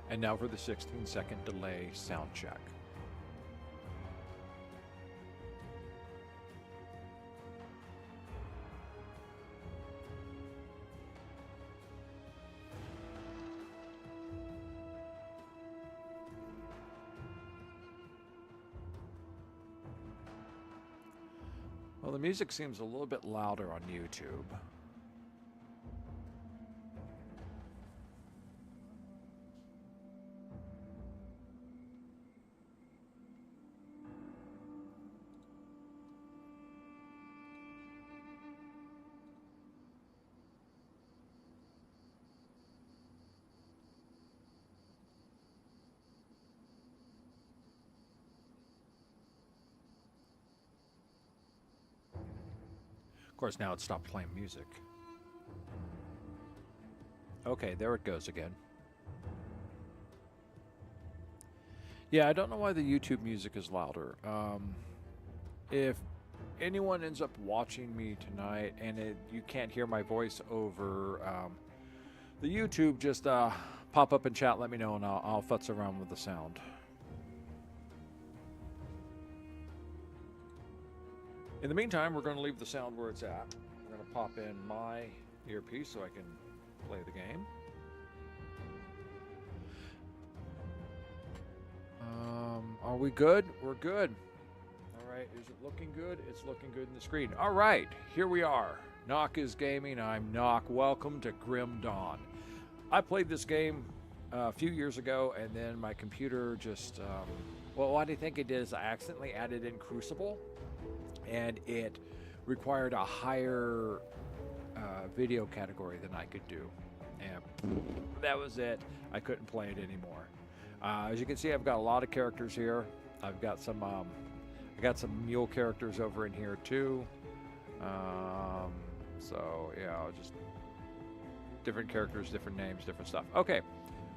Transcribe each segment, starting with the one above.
And now for the 16-second delay sound check. Well, the music seems a little bit louder on YouTube. Of course, now it stopped playing music. Okay, there it goes again. Yeah, I don't know why the YouTube music is louder. If anyone ends up watching me tonight and you can't hear my voice over the YouTube, just pop up in chat, let me know, and I'll futz around with the sound. In the meantime, we're going to leave the sound where it's at. We're going to pop in my earpiece so I can play the game. Are we good? We're good. All right, is it looking good? It's looking good in the screen. All right, here we are. NoC is gaming. I'm NoC. Welcome to Grim Dawn. I played this game a few years ago, and then my computer just... well, what I think it did is I accidentally added in Crucible, and it required a higher video category than I could do. And that was it. I couldn't play it anymore. As you can see, I've got a lot of characters here. I've got some mule characters over in here too. So yeah, just different characters, different names, different stuff. Okay,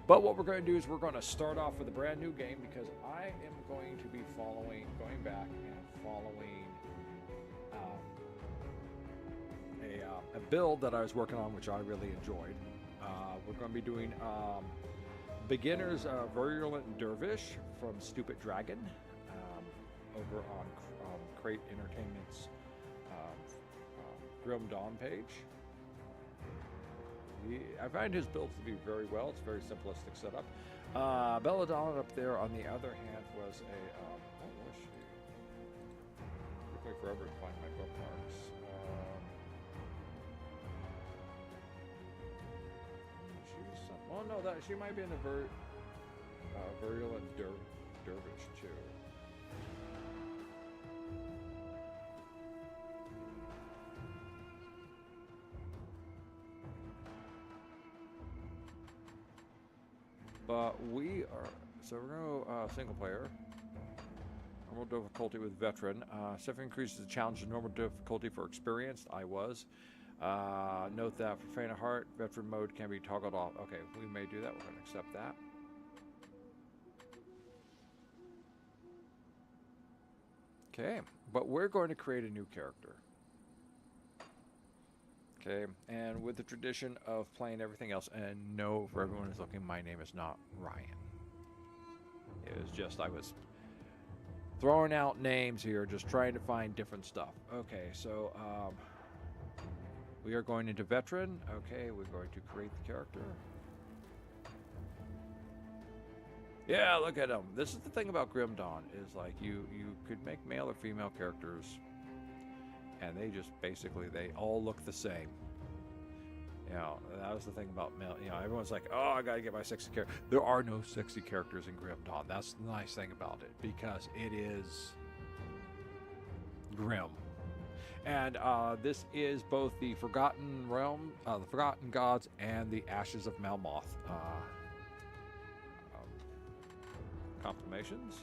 but what we're going to do is we're going to start off with a brand new game because I am going to be going back and following a build that I was working on, which I really enjoyed. We're going to be doing Beginner's Virulent Dervish from Stupid Dragon over on Crate Entertainment's Grim Dawn page. I find his builds to be very well. It's a very simplistic setup. Belladonna up there, on the other hand, was a... what was she? It took me forever to find my bookmarks. Well, no, she might be in the Virulent Dervish too. But we are, so we're going to go single player. Normal difficulty with veteran. Stuff increases the challenge of normal difficulty for experienced. I was. Note that for faint of heart, veteran mode can be toggled off. Okay, we may do that. We're going to accept that. Okay, but we're going to create a new character. Okay, and with the tradition of playing everything else, and no, for everyone who's looking, my name is not Ryan. It was just, I was throwing out names here, just trying to find different stuff. Okay, so, we are going into veteran. Okay, we're going to create the character. Yeah, look at him. This is the thing about Grim Dawn, is like you could make male or female characters, and they just basically, they all look the same. You know, that was the thing about male. You know, everyone's like, oh, I gotta get my sexy character. There are no sexy characters in Grim Dawn. That's the nice thing about it, because it is grim. And this is both the Forgotten Realm, the Forgotten Gods, and the Ashes of Malmoth confirmations.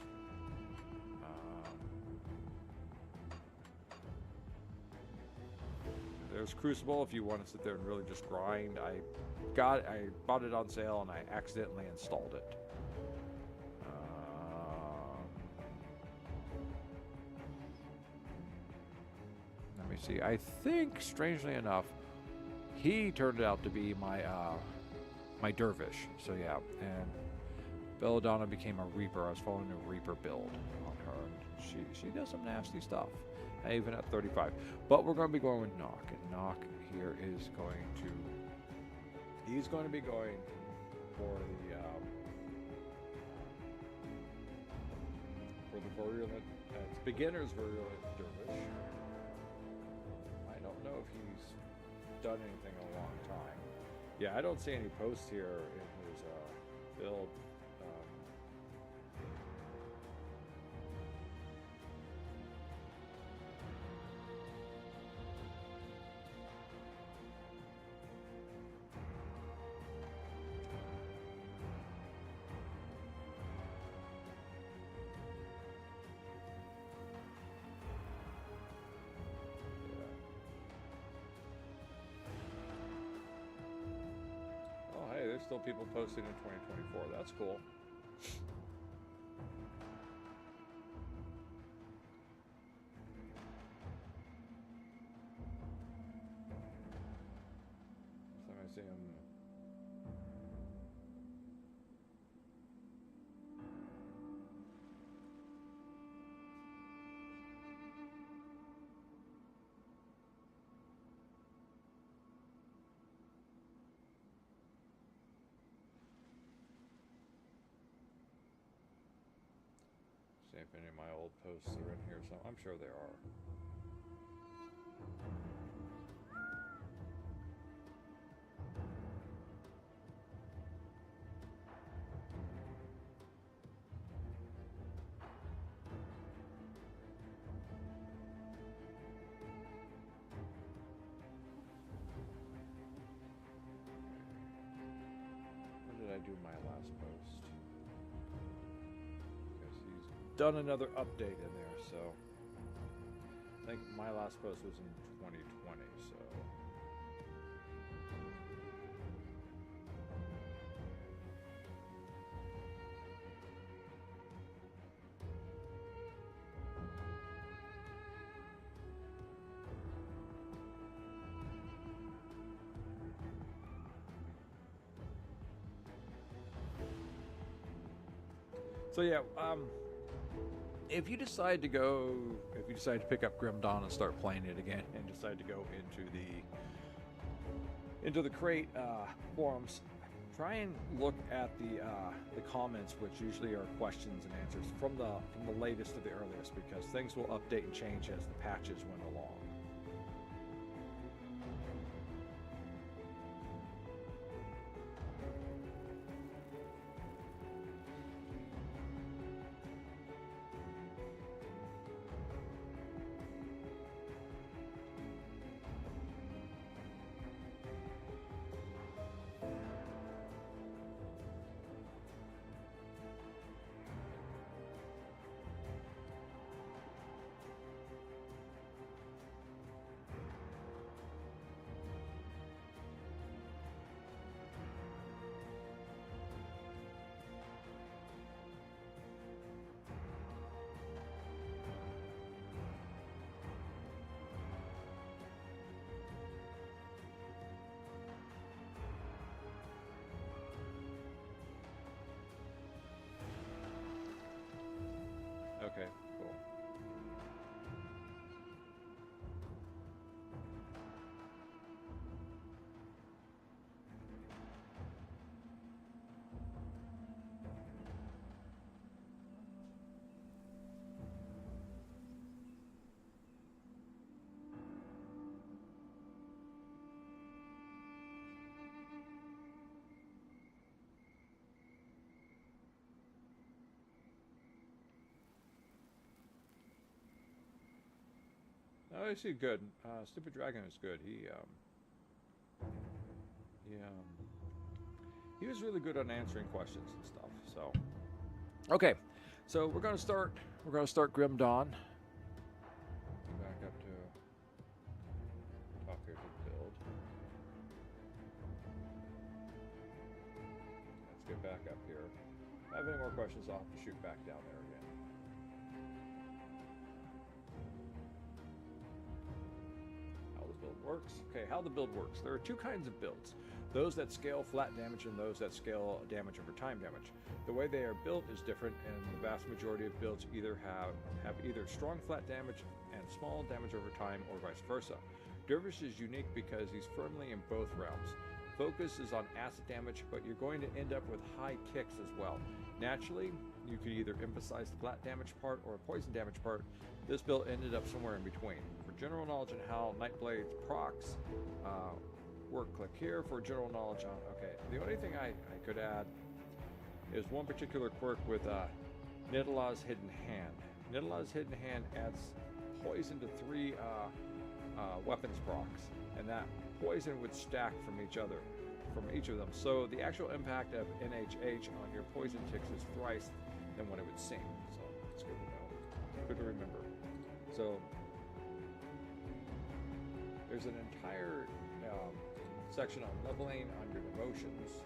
There's Crucible if you want to sit there and really just grind. I bought it on sale and I accidentally installed it. Let me see. I think, strangely enough, he turned out to be my my dervish. So yeah, and Belladonna became a Reaper. I was following a Reaper build on her, and she does some nasty stuff, even at 35. But we're going to be going with NoC, and NoC here is going to, he's going to be going for the virulent, it's beginner's virulent dervish. I don't know if he's done anything in a long time. Yeah, I don't see any posts here in his build. There's still people posting in 2024. That's cool. So I see him. See if any of my old posts are in here, so I'm sure there are. When did I do my last post? Done another update in there, so I think my last post was in 2020, so yeah, if you decide to pick up Grim Dawn and start playing it again, and decide to go into the crate forums, try and look at the comments, which usually are questions and answers from the latest to the earliest, because things will update and change as the patches went along. Okay, cool. Oh, I see. Good. Stupid Dragon is good. He was really good on answering questions and stuff. So, okay, so we're gonna start Grim Dawn. Back up to talk here to the build. Let's get back up here. If I have any more questions, I'll have to shoot back down there again. Works. Okay, how the build works. There are two kinds of builds. those that scale flat damage and those that scale damage over time damage. The way they are built is different, and the vast majority of builds either have either strong flat damage and small damage over time, or vice versa. Dervish is unique because he's firmly in both realms. Focus is on acid damage, but you're going to end up with high kicks as well. Naturally, you could either emphasize the flat damage part or a poison damage part. This build ended up somewhere in between. For general knowledge on how Nightblade's procs work, click here for general knowledge on. Okay, the only thing I could add is one particular quirk with Nidala's Hidden Hand. Nidala's Hidden Hand adds poison to 3 weapons procs, and that poison would stack from each of them. So the actual impact of NHH on your poison ticks is thrice than what it would seem. So it's good to know, good to remember. So there's an entire section on leveling on your devotions.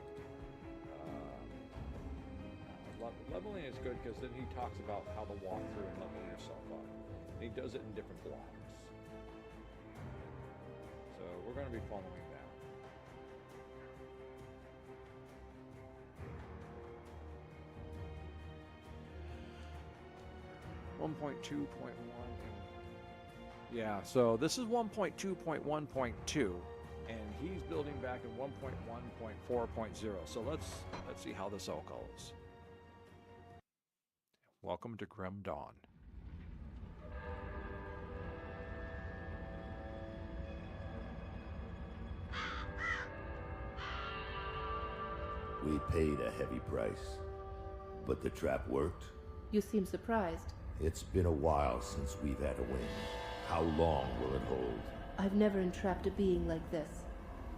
Leveling is good because then he talks about how to walk through and level yourself up. And he does it in different blocks. So we're going to be following that. .2.1. Yeah, so this is 1.2.1.2, and he's building back in 1.1.4.0. So let's see how this all goes. Welcome to Grim Dawn. We paid a heavy price, but the trap worked. You seem surprised. It's been a while since we've had a win. How long will it hold? I've never entrapped a being like this,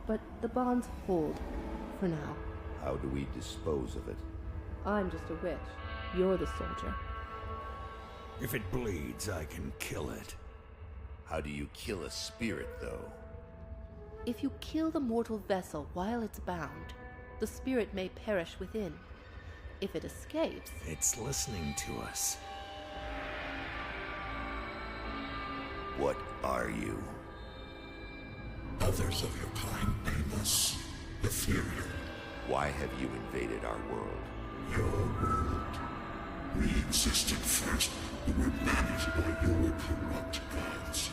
but the bonds hold, for now. How do we dispose of it? I'm just a witch. You're the soldier. If it bleeds, I can kill it. How do you kill a spirit, though? If you kill the mortal vessel while it's bound, the spirit may perish within. If it escapes... It's listening to us. What are you? Others of your kind name us ethereal. Why have you invaded our world? Your world. We existed first, but were managed by your corrupt gods.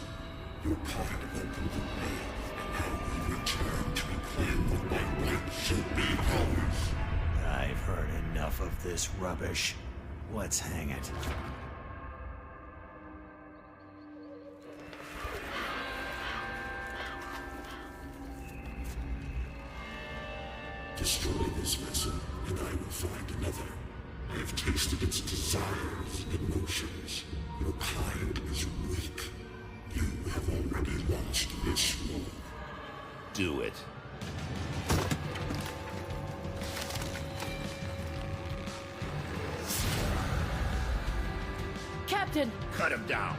Your kind opened the way, and now we return to reclaim what by right should be ours. I've heard enough of this rubbish. Let's hang it. Destroy this vessel, and I will find another. I have tasted its desires and emotions. Your kind is weak. You have already lost this war. Do it. Captain! Cut him down!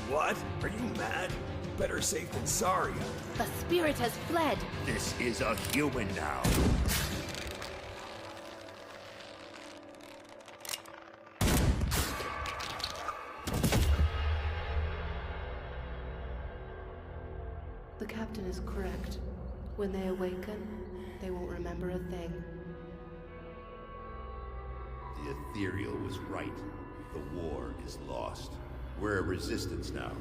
What? Are you mad? Better safe than sorry. The spirit has fled! This is a human now. The captain is correct. When they awaken, they won't remember a thing. The ethereal was right. The war is lost. We're a resistance now,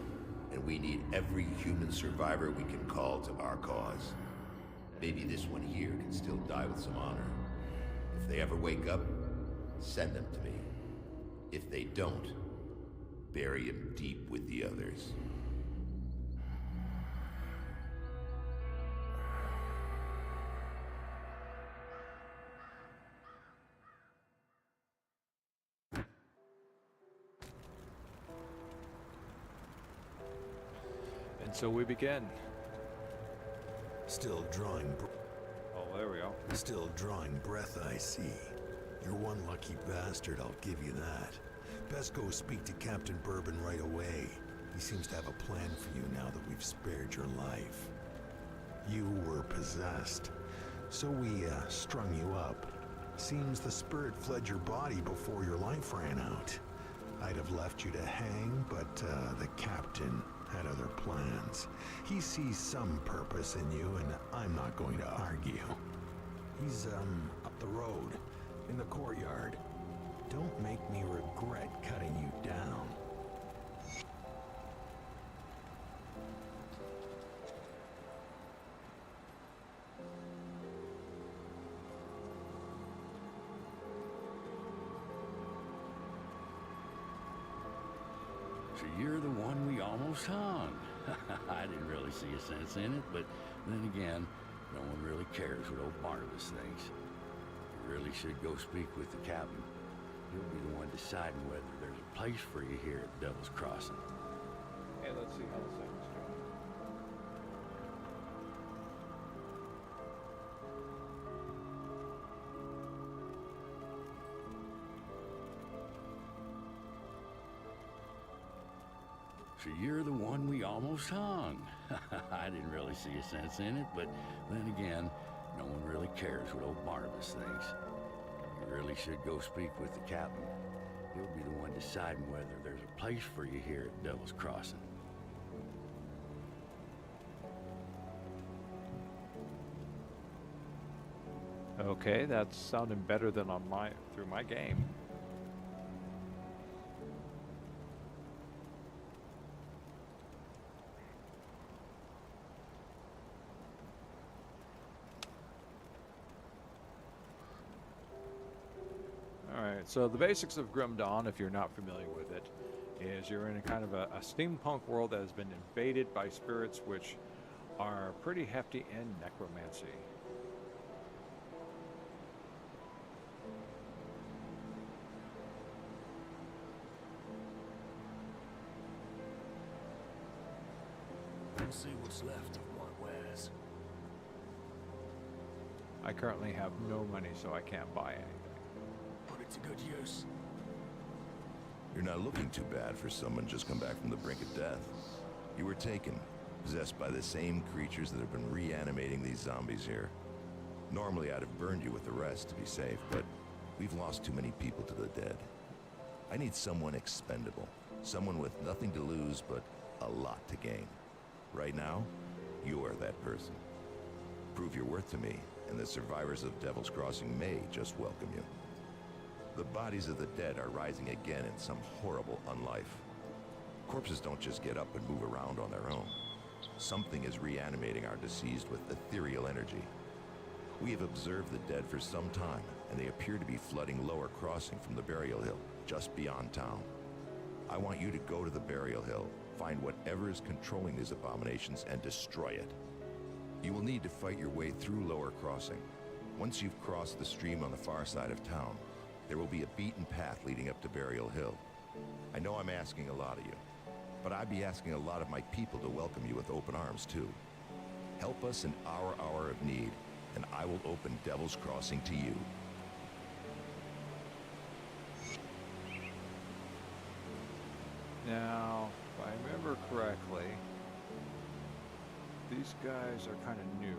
and we need every human survivor we can call to our cause. Maybe this one here can still die with some honor. If they ever wake up, send them to me. If they don't, bury him deep with the others. And so we begin. Still drawing Oh, there we go. Still drawing breath, I see. You're one lucky bastard, I'll give you that. Best go speak to Captain Bourbon right away. He seems to have a plan for you now that we've spared your life. You were possessed, so we strung you up. Seems the spirit fled your body before your life ran out. I'd have left you to hang, but the captain had other plans. He sees some purpose in you, and I'm not going to argue. He's, up the road, in the courtyard. Don't make me regret cutting you down. So you're the one we almost hung. I didn't really see a sense in it, but then again, no one really cares what old Barnabas thinks. You really should go speak with the captain. He'll be the one deciding whether there's a place for you here at Devil's Crossing. Hey, let's see how the segment's going. So you're the one we almost hung. I didn't really see a sense in it, but then again, no one really cares what old Barnabas thinks. You really should go speak with the captain. He'll be the one deciding whether there's a place for you here at Devil's Crossing. Okay, that's sounding better than on through my game. Alright, so the basics of Grim Dawn, if you're not familiar with it, is you're in a kind of a steampunk world that has been invaded by spirits which are pretty hefty in necromancy. We'll see what's left of my wares. I currently have no money, so I can't buy anything. Put it to good use. You're not looking too bad for someone just come back from the brink of death. You were taken, possessed by the same creatures that have been reanimating these zombies here. Normally, I'd have burned you with the rest to be safe, but we've lost too many people to the dead. I need someone expendable, someone with nothing to lose but a lot to gain. Right now, you're that person. Prove your worth to me, and the survivors of Devil's Crossing may just welcome you. The bodies of the dead are rising again in some horrible unlife. Corpses don't just get up and move around on their own. Something is reanimating our deceased with ethereal energy. We have observed the dead for some time, and they appear to be flooding Lower Crossing from the Burial Hill, just beyond town. I want you to go to the Burial Hill, find whatever is controlling these abominations, and destroy it. You will need to fight your way through Lower Crossing. Once you've crossed the stream on the far side of town, there will be a beaten path leading up to Burial Hill. I know I'm asking a lot of you, but I'd be asking a lot of my people to welcome you with open arms, too. Help us in our hour of need, and I will open Devil's Crossing to you. Now, if I remember correctly, these guys are kind of new.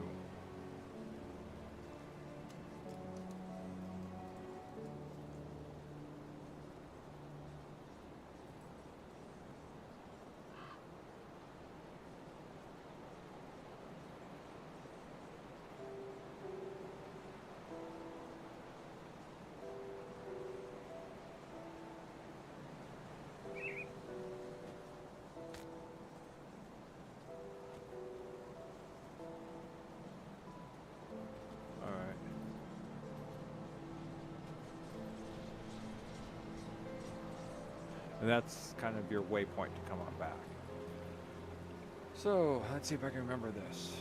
And that's kind of your waypoint to come on back. So, let's see if I can remember this.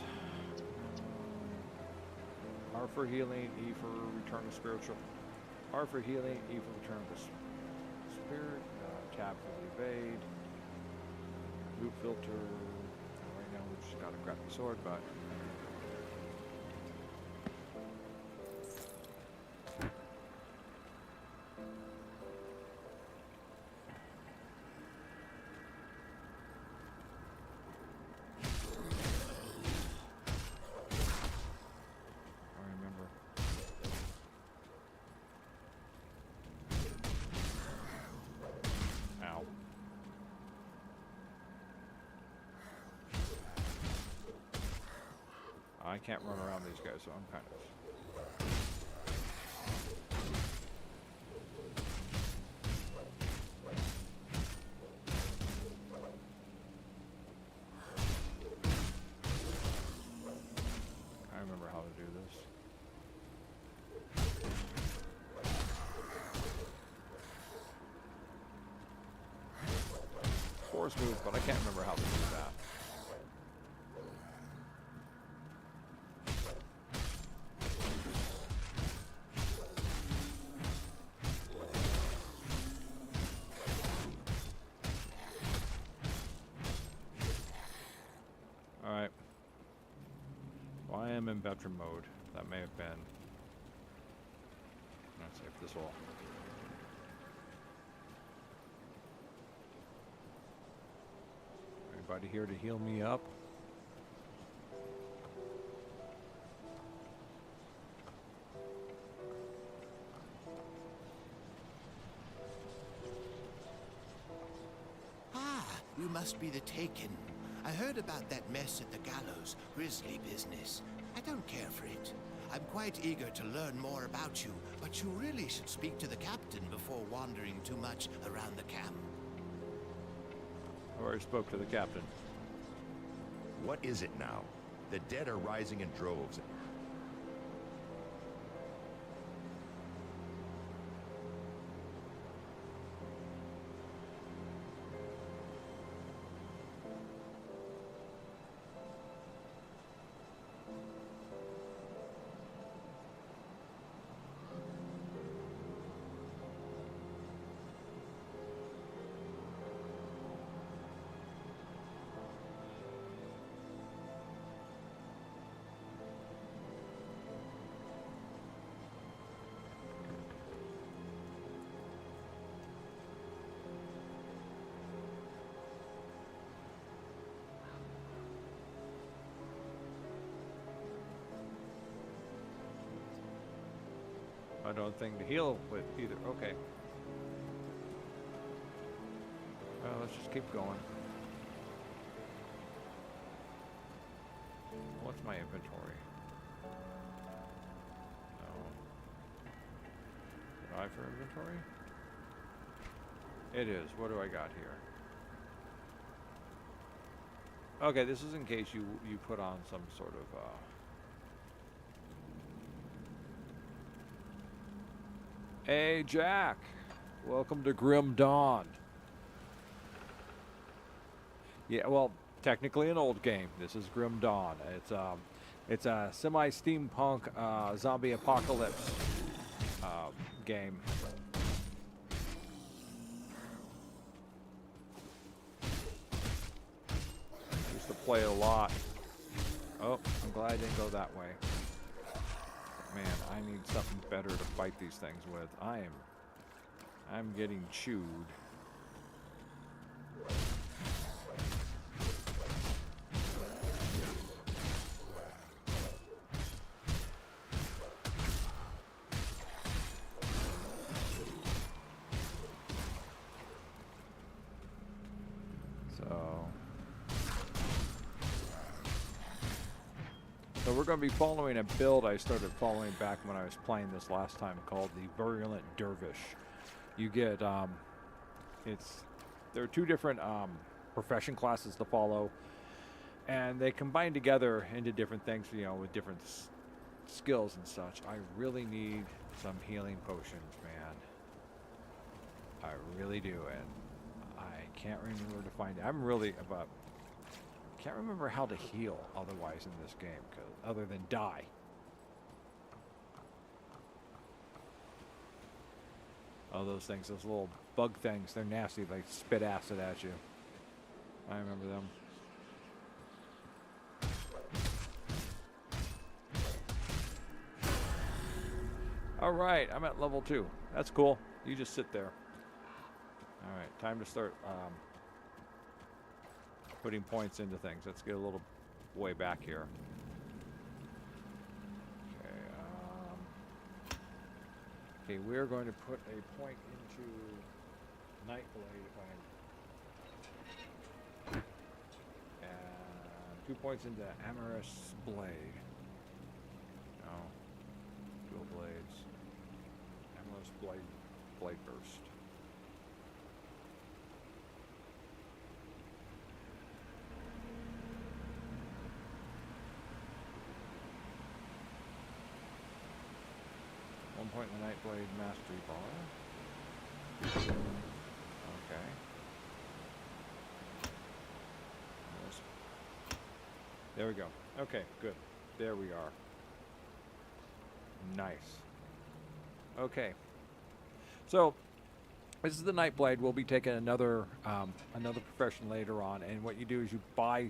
R for healing, E for return to spiritual. R for healing, E for return to spirit. Tab for the evade. Loop filter. Right now we just got a crappy sword, but... I can't run around these guys, so I'm kind of force move, but I can't remember how to do that. Alright. Well, I am in veteran mode. That may have been... Let's see if this will... Anybody here to heal me up? Ah, you must be the Taken. I heard about that mess at the gallows, grisly business. I don't care for it. I'm quite eager to learn more about you, but you really should speak to the captain before wandering too much around the camp. I already spoke to the captain. What is it now? The dead are rising in droves. I don't think to heal with either. Okay. Well, let's just keep going. What's my inventory? No. Did I for inventory? It is. What do I got here? Okay, this is in case you put on some sort of Hey, Jack. Welcome to Grim Dawn. Yeah, well, technically an old game. This is Grim Dawn. It's a semi-steampunk zombie apocalypse game. Used to play a lot. Oh, I'm glad I didn't go that way. Man, I need something better to fight these things with. I'm getting chewed. So we're going to be following a build I started following back when I was playing this last time called the Virulent Dervish. You get, there are two different profession classes to follow, and they combine together into different things, you know, with different skills and such. I really need some healing potions, man. I really do, and I can't remember where to find it. I'm really about... Can't remember how to heal otherwise in this game, other than die. Oh, those things, those little bug things, they're nasty. They spit acid at you. I remember them. All right, I'm at level 2. That's cool. You just sit there. All right, time to start putting points into things. Let's get a little way back here. Okay, we're going to put a point into Nightblade if I can. And 2 points into Amorous Blade. No. Dual blades. Amorous Blade Burst. Point in the Nightblade Mastery Bar. Okay. There we go. Okay, good. There we are. Nice. Okay. So this is the Nightblade. We'll be taking another profession later on, and what you do is you buy.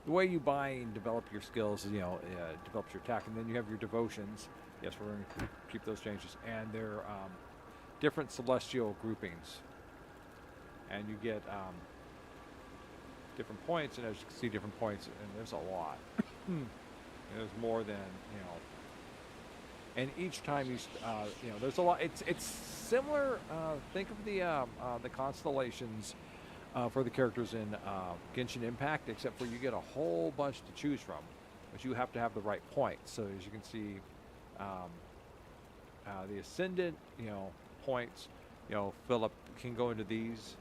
The way you buy and develop your skills is, develops your attack, and then you have your devotions. Yes, we're going to keep those changes, and they're different celestial groupings, and you get different points, and as you can see, different points, and there's a lot. There's more than and each time there's a lot. It's similar. Think of the constellations for the characters in Genshin Impact, except for you get a whole bunch to choose from, but you have to have the right points. So as you can see, the ascendant points fill up, can go into these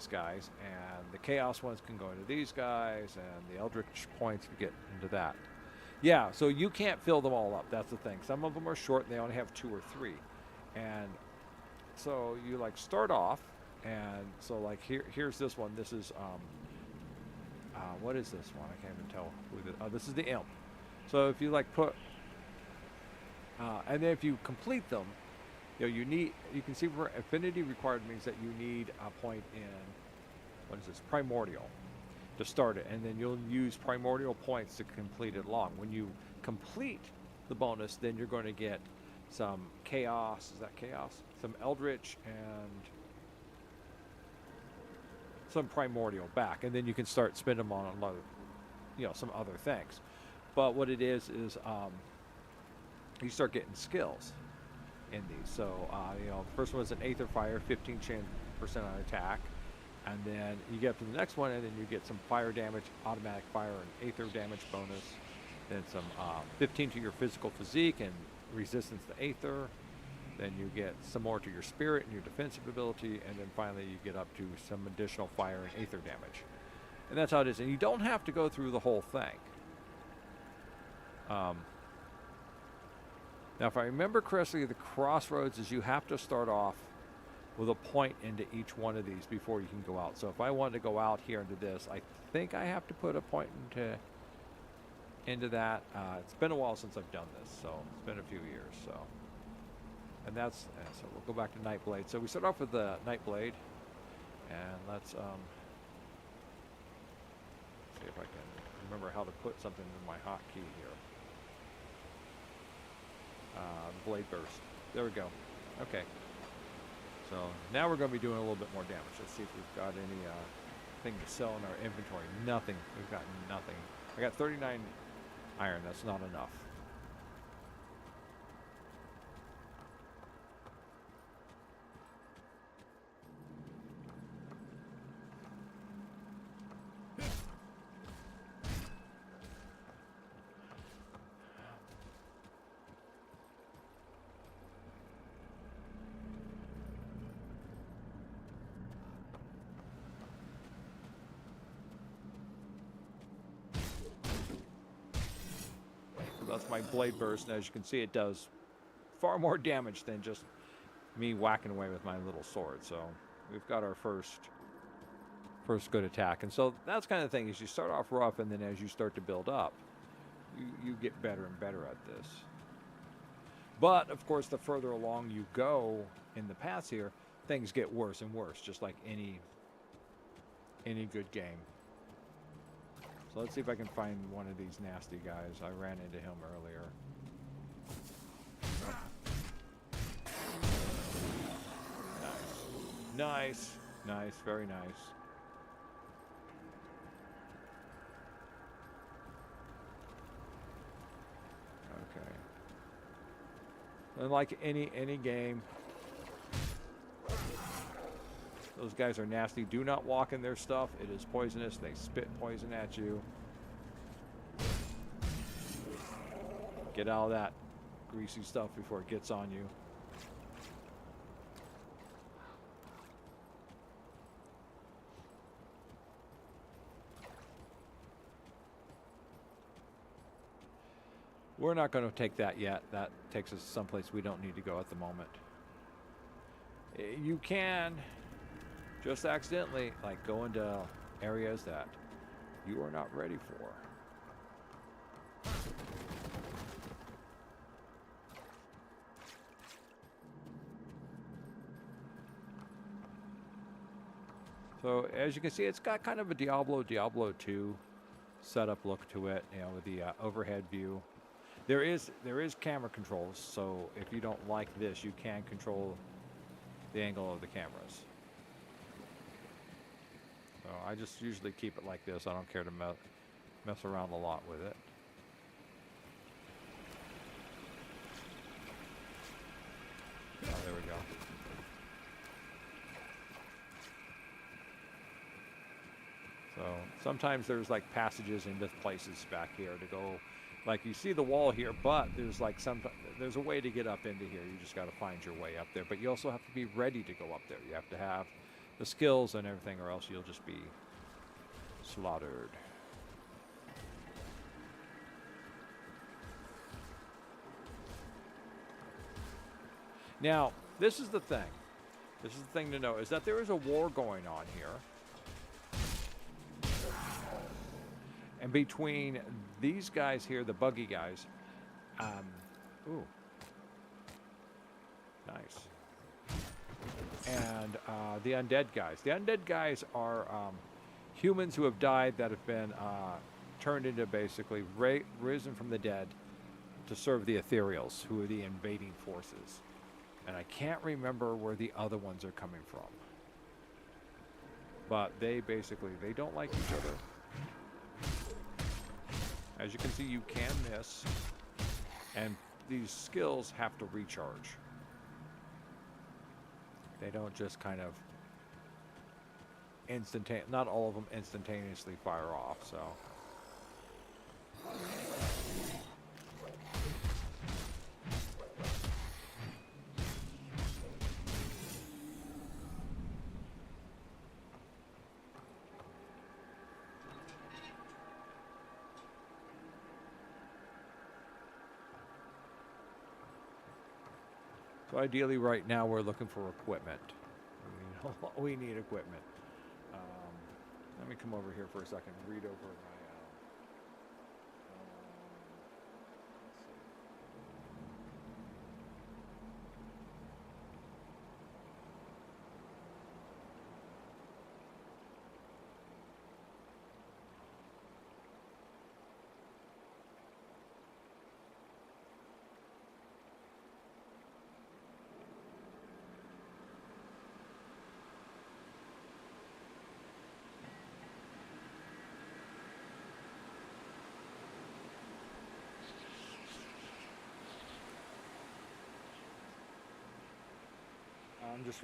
guys, and the chaos ones can go into these guys, and the eldritch points can get into that. Yeah, so you can't fill them all up. That's the thing. Some of them are short, and they only have 2 or 3. And so you start off, and so here's this one. This is what is this one? I can't even tell who this is the imp. So if you put and then if you complete them, you can see where affinity required means that you need a point in what is this, primordial, to start it, and then you'll use primordial points to complete it along. When you complete the bonus, then you're going to get some chaos. Is that chaos? Some eldritch and some primordial back, and then you can start spending them on another, some other things. But what it is you start getting skills in these. So the first one is an Aether Fire, 15% on attack. And then you get up to the next one, and then you get some fire damage, automatic fire, and Aether damage bonus. Then some 15 to your physical physique and resistance to Aether. Then you get some more to your spirit and your defensive ability. And then finally you get up to some additional fire and Aether damage. And that's how it is. And you don't have to go through the whole thing. Now, if I remember correctly, the crossroads is you have to start off with a point into each one of these before you can go out. So if I wanted to go out here into this, I think I have to put a point into that. It's been a while since I've done this, so it's been a few years. So, and so we'll go back to Nightblade. So we start off with the Nightblade, and let's see if I can remember how to put something in my hotkey here. Blade burst. There we go. Okay. So now we're going to be doing a little bit more damage. Let's see if we've got any thing to sell in our inventory. Nothing. We've got nothing. I got 39 iron. That's not enough. That's my blade burst, and as you can see, it does far more damage than just me whacking away with my little sword. So we've got our first good attack. And so that's kind of the thing, is you start off rough, and then as you start to build up, you get better and better at this. But of course, the further along you go in the paths here, things get worse and worse, just like any good game. So let's see if I can find one of these nasty guys. I ran into him earlier. Nice. Nice. Very nice. Okay. And like any game, those guys are nasty. Do not walk in their stuff. It is poisonous. They spit poison at you. Get out of that greasy stuff before it gets on you. We're not going to take that yet. That takes us someplace we don't need to go at the moment. You can just accidentally go into areas that you are not ready for. So as you can see, it's got kind of a Diablo 2 setup look to it, you know, with the overhead view. There is camera controls, so if you don't like this, you can control the angle of the cameras. So I just usually keep it like this. I don't care to mess around a lot with it. Oh, there we go. So sometimes there's like passages into places back here to go, like you see the wall here, but there's like there's a way to get up into here. You just got to find your way up there. But you also have to be ready to go up there. You have to have the skills and everything, or else you'll just be slaughtered. Now, this is the thing. This is the thing to know, is that there is a war going on here. And between these guys here, the buggy guys, ooh, nice. And the undead guys. The undead guys are humans who have died that have been turned into basically risen from the dead to serve the ethereals, who are the invading forces. And I can't remember where the other ones are coming from. But they don't like each other. As you can see, you can miss, and these skills have to recharge. They don't just kind of not all of them instantaneously fire off, so. So ideally right now we're looking for equipment. We need equipment. Let me come over here for a second and read over my...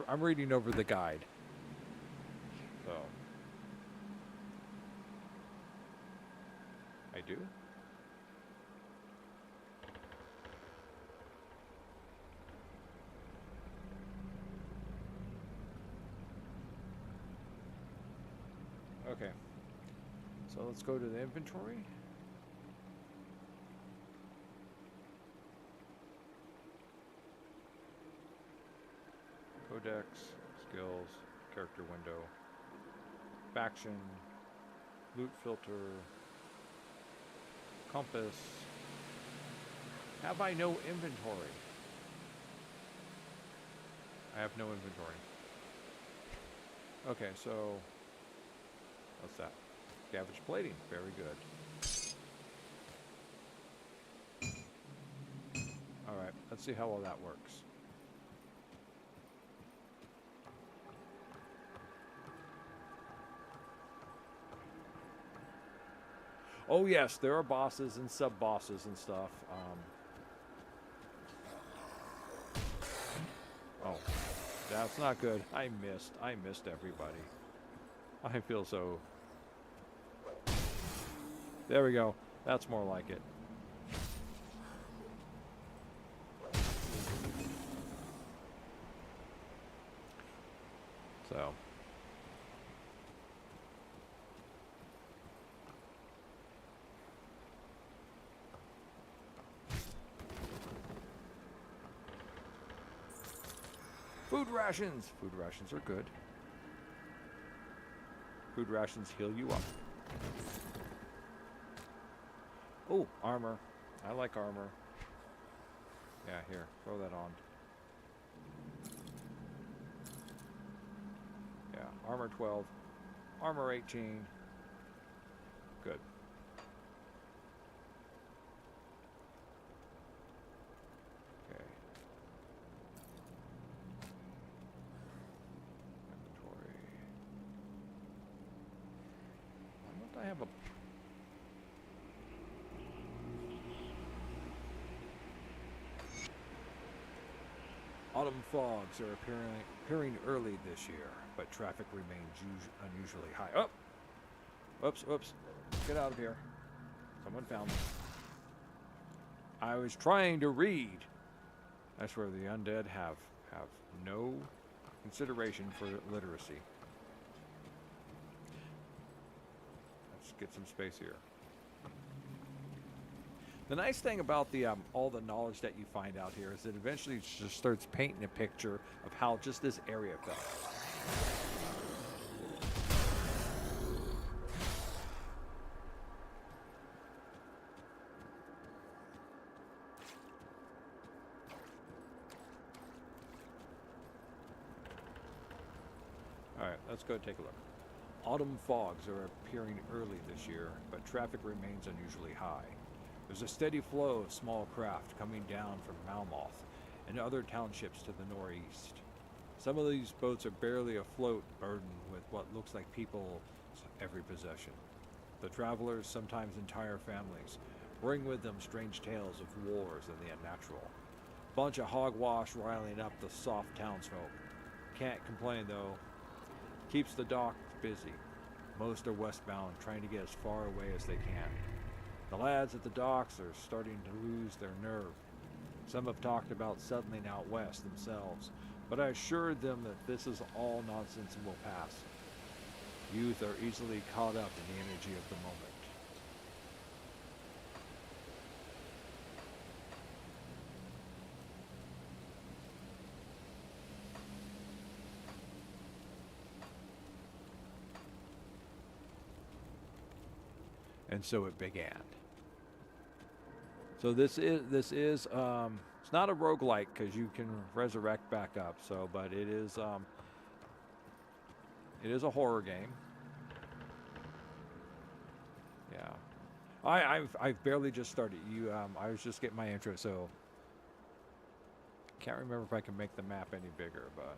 I'm reading over the guide. So I do. Okay. So let's go to the inventory. Codex, skills, character window, faction, loot filter, compass. Have I no inventory? I have no inventory. Okay, so what's that? Scavenge plating, very good. Alright, let's see how well that works. Oh yes, there are bosses and sub-bosses and stuff. Oh, that's not good. I missed everybody. I feel so... There we go. That's more like it. So... Food rations! Food rations are good. Food rations heal you up. Oh, armor. I like armor. Yeah, here, throw that on. Yeah, armor 12, armor 18. Good. Okay. Inventory. Why don't I have a... Autumn fogs are appearing early this year, but traffic remains unusually high. Oh! Whoops, whoops. Get out of here. Someone found me. I was trying to read. That's where the undead have no consideration for literacy. Let's get some space here. The nice thing about the all the knowledge that you find out here is that eventually it just starts painting a picture of how just this area felt. All right, let's go take a look. Autumn fogs are appearing early this year, but traffic remains unusually high. There's a steady flow of small craft coming down from Malmoth and other townships to the northeast. Some of these boats are barely afloat, burdened with what looks like people's every possession. The travelers, sometimes entire families, bring with them strange tales of wars and the unnatural. Bunch of hogwash riling up the soft townsfolk. Can't complain though. Keeps the dock busy. Most are westbound, trying to get as far away as they can. The lads at the docks are starting to lose their nerve. Some have talked about settling out west themselves, but I assured them that this is all nonsense and will pass. Youth are easily caught up in the energy of the moment. And so it began. So this is it's not a roguelike because you can resurrect back up. So, but it is a horror game. Yeah, I've barely just started. I was just getting my intro, so can't remember if I can make the map any bigger, but.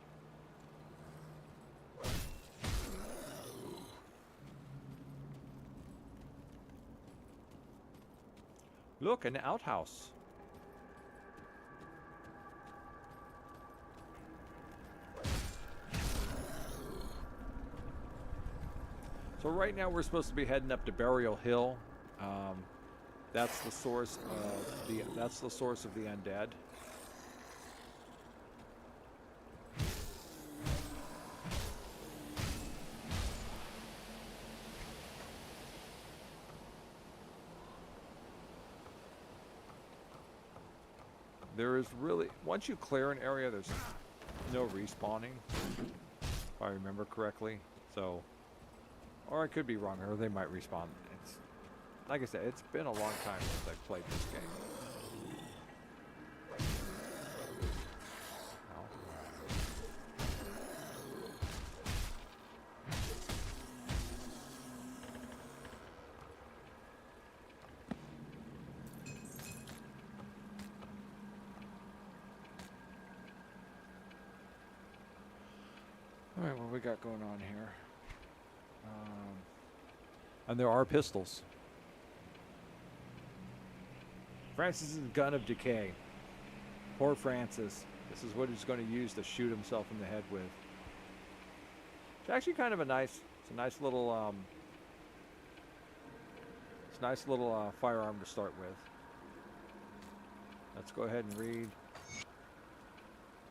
Look, an outhouse. So right now we're supposed to be heading up to Burial Hill. That's the source of the undead. There is really, once you clear an area, there's no respawning, if I remember correctly. So, or I could be wrong, or they might respawn. It's, like I said, it's been a long time since I've played this game. Alright, what we got going on here? And there are pistols. Francis's gun of decay. Poor Francis. This is what he's going to use to shoot himself in the head with. It's actually kind of a nice little firearm to start with. Let's go ahead and read.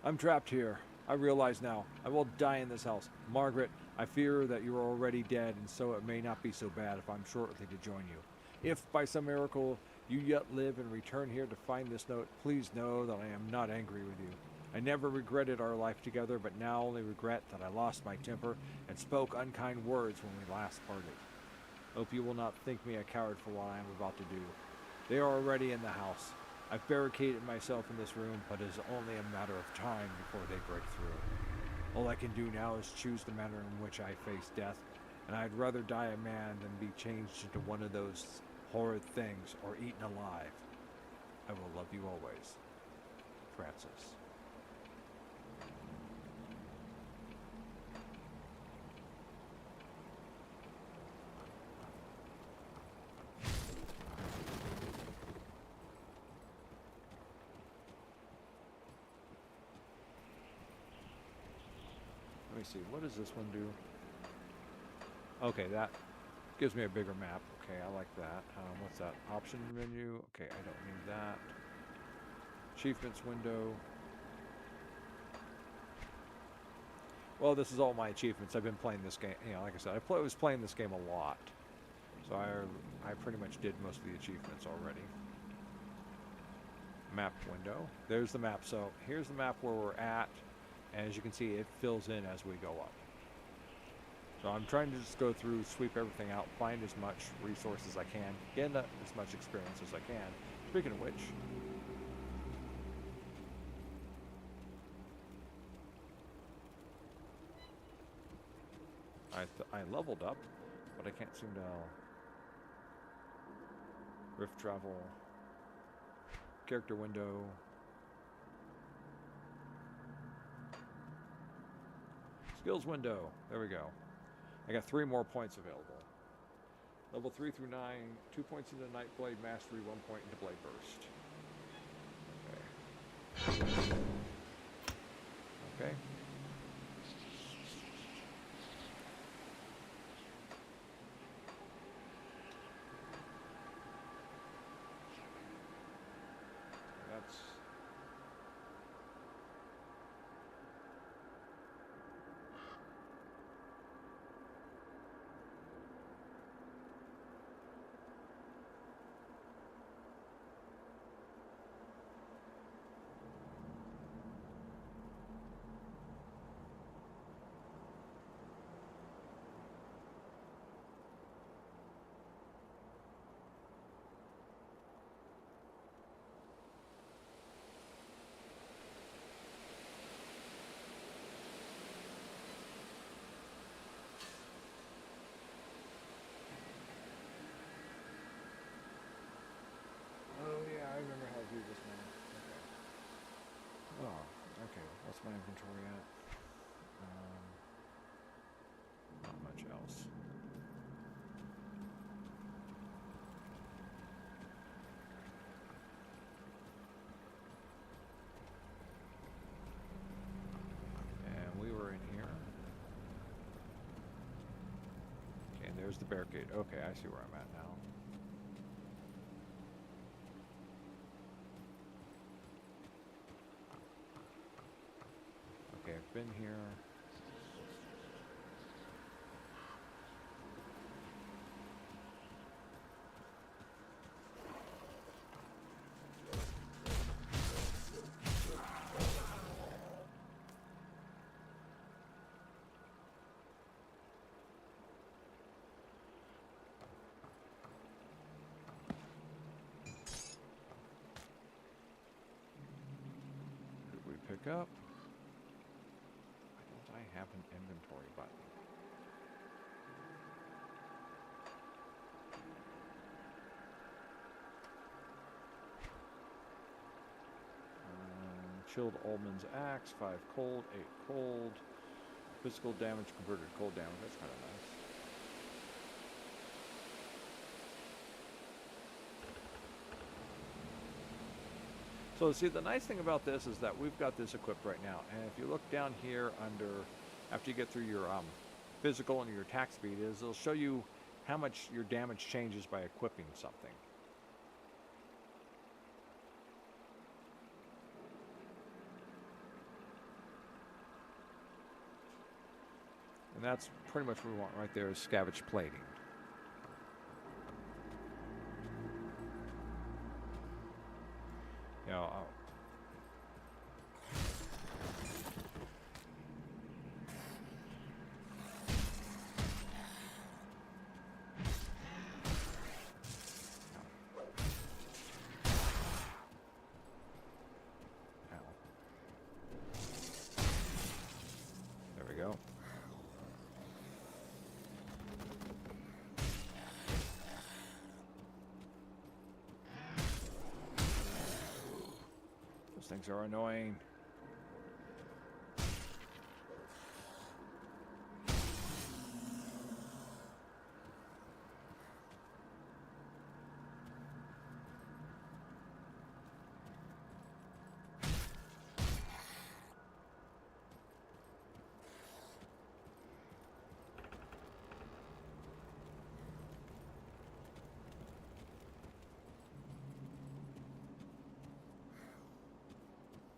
I'm trapped here. I realize now, I will die in this house. Margaret, I fear that you are already dead, and so it may not be so bad if I'm shortly to join you. If, by some miracle, you yet live and return here to find this note, please know that I am not angry with you. I never regretted our life together, but now only regret that I lost my temper and spoke unkind words when we last parted. Hope you will not think me a coward for what I am about to do. They are already in the house. I've barricaded myself in this room, but it is only a matter of time before they break through. All I can do now is choose the manner in which I face death, and I'd rather die a man than be changed into one of those horrid things or eaten alive. I will love you always. Francis. Let me see, what does this one do? Okay, that gives me a bigger map. Okay, I like that. What's that? Option menu. Okay, I don't need that. Achievements window. Well, this is all my achievements. I've been playing this game. You know, like I said, I was playing this game a lot. So I pretty much did most of the achievements already. Map window. There's the map. So here's the map where we're at. And as you can see, it fills in as we go up. So I'm trying to just go through, sweep everything out, find as much resources as I can, get as much experience as I can. Speaking of which, I leveled up, but I can't seem to rift travel, character window. Skills window. There we go. I got 3 more points available. Level 3 through 9, 2 points into Nightblade Mastery, 1 point into Blade Burst. Okay. Okay. That's... What's my inventory at? Not much else. And we were in here. Okay, and there's the barricade. Okay, I see where I'm at now. Okay, I've been here. Did we pick up? I have an inventory button. Chilled Almond's Axe, 5 cold, 8 cold. Physical damage converted to cold damage, that's kind of nice. So see, the nice thing about this is that we've got this equipped right now. And if you look down here under, after you get through your physical and your attack speed, it'll show you how much your damage changes by equipping something. And that's pretty much what we want right there, is scavenge plating. You know, things are annoying.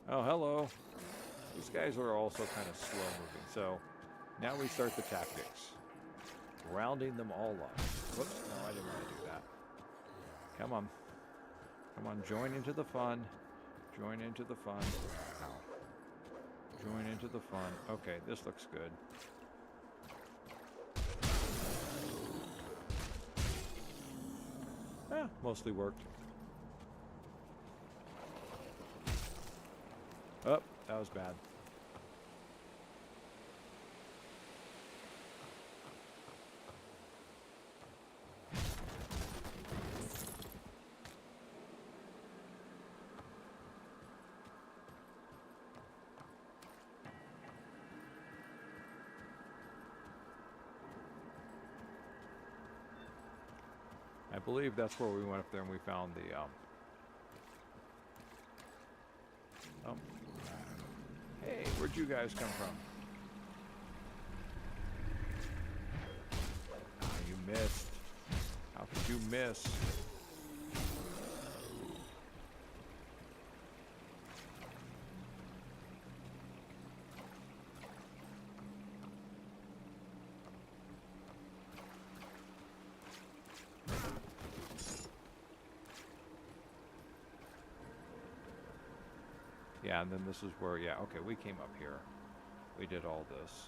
Oh, hello. These guys are also kind of slow moving. So now we start the tactics. Rounding them all up. Whoops, no, I didn't want to do that. Come on. Come on, join into the fun. Join into the fun. Ow. Join into the fun. Okay, this looks good. Mostly worked. Oh, that was bad. I believe that's where we went up there and we found the oh. Hey, where'd you guys come from? Ah, you missed. How could you miss? Yeah, and then this is where, yeah, okay, we came up here. We did all this.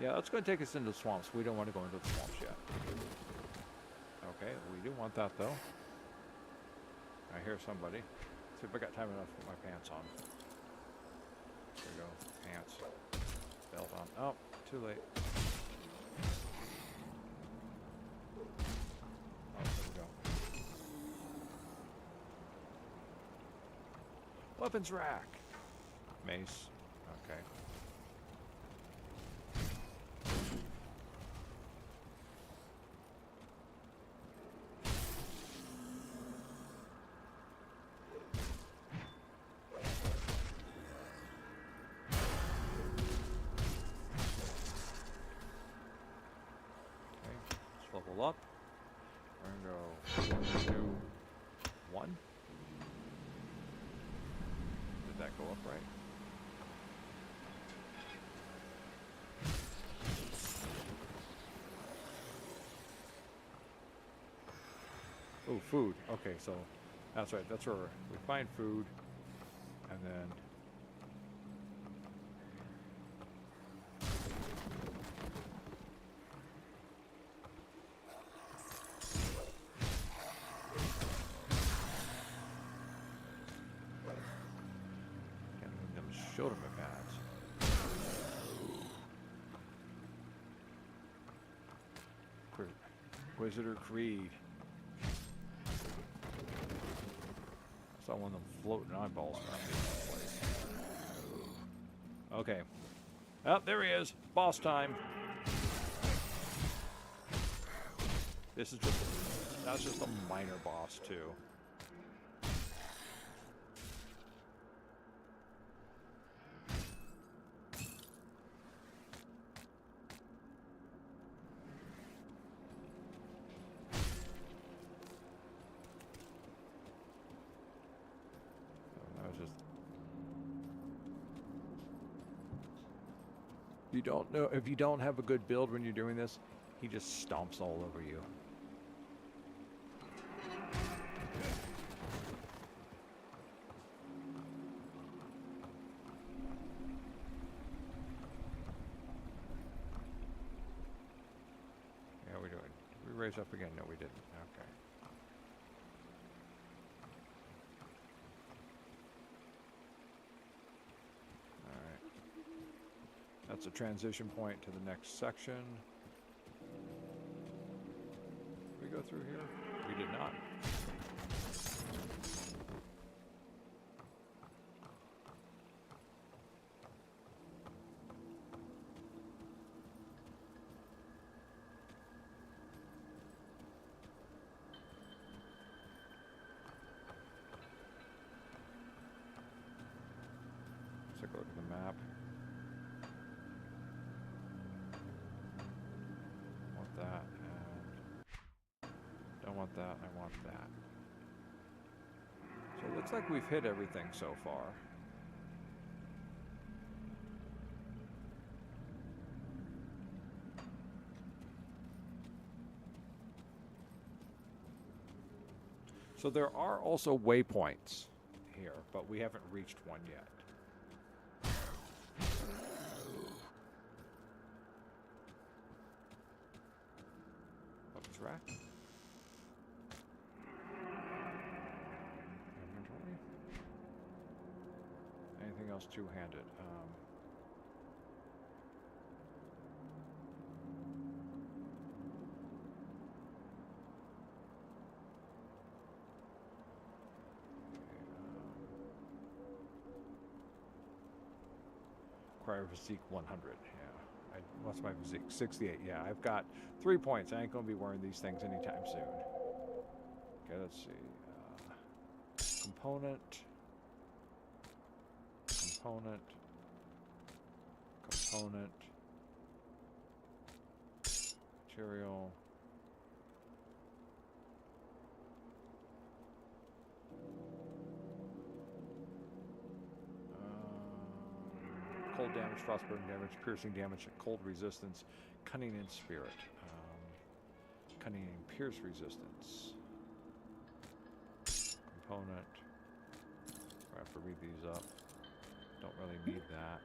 Yeah, that's going to take us into the swamps. We don't want to go into the swamps yet. Okay, we do want that though. I hear somebody. See if I got time enough to put my pants on. There we go. Pants. Belt on. Oh, too late. Oh, there we go. Weapons rack. Mace. Okay. Level up. We're gonna go 1, 2, 1. Did that go up right? Oh, food. Okay, so that's right. That's where we find food, and then. Shoulder pads. Inquisitor Creed. Saw one of them floating eyeballs around this place. Okay. Oh, there he is. Boss time. This is just that's just a minor boss too. You don't know if you don't have a good build when you're doing this, he just stomps all over you. we raise up again? No, we didn't. Okay. Alright. That's a transition point to the next section. Did we go through here? We did not. Let's take a look at the map. Want that, and don't want that, I want that. So it looks like we've hit everything so far. So there are also waypoints here, but we haven't reached one yet. Weapons rack. Inventory. Anything else two-handed? Cryo physique 100. Yeah. What's my physique? 68. Yeah, I've got 3 points. I ain't gonna be wearing these things anytime soon. Okay, let's see. Component. Material. Cold damage, frostburn damage, piercing damage, cold resistance, cunning and spirit. Cunning and pierce resistance. Component. I have to read these up. Don't really need that.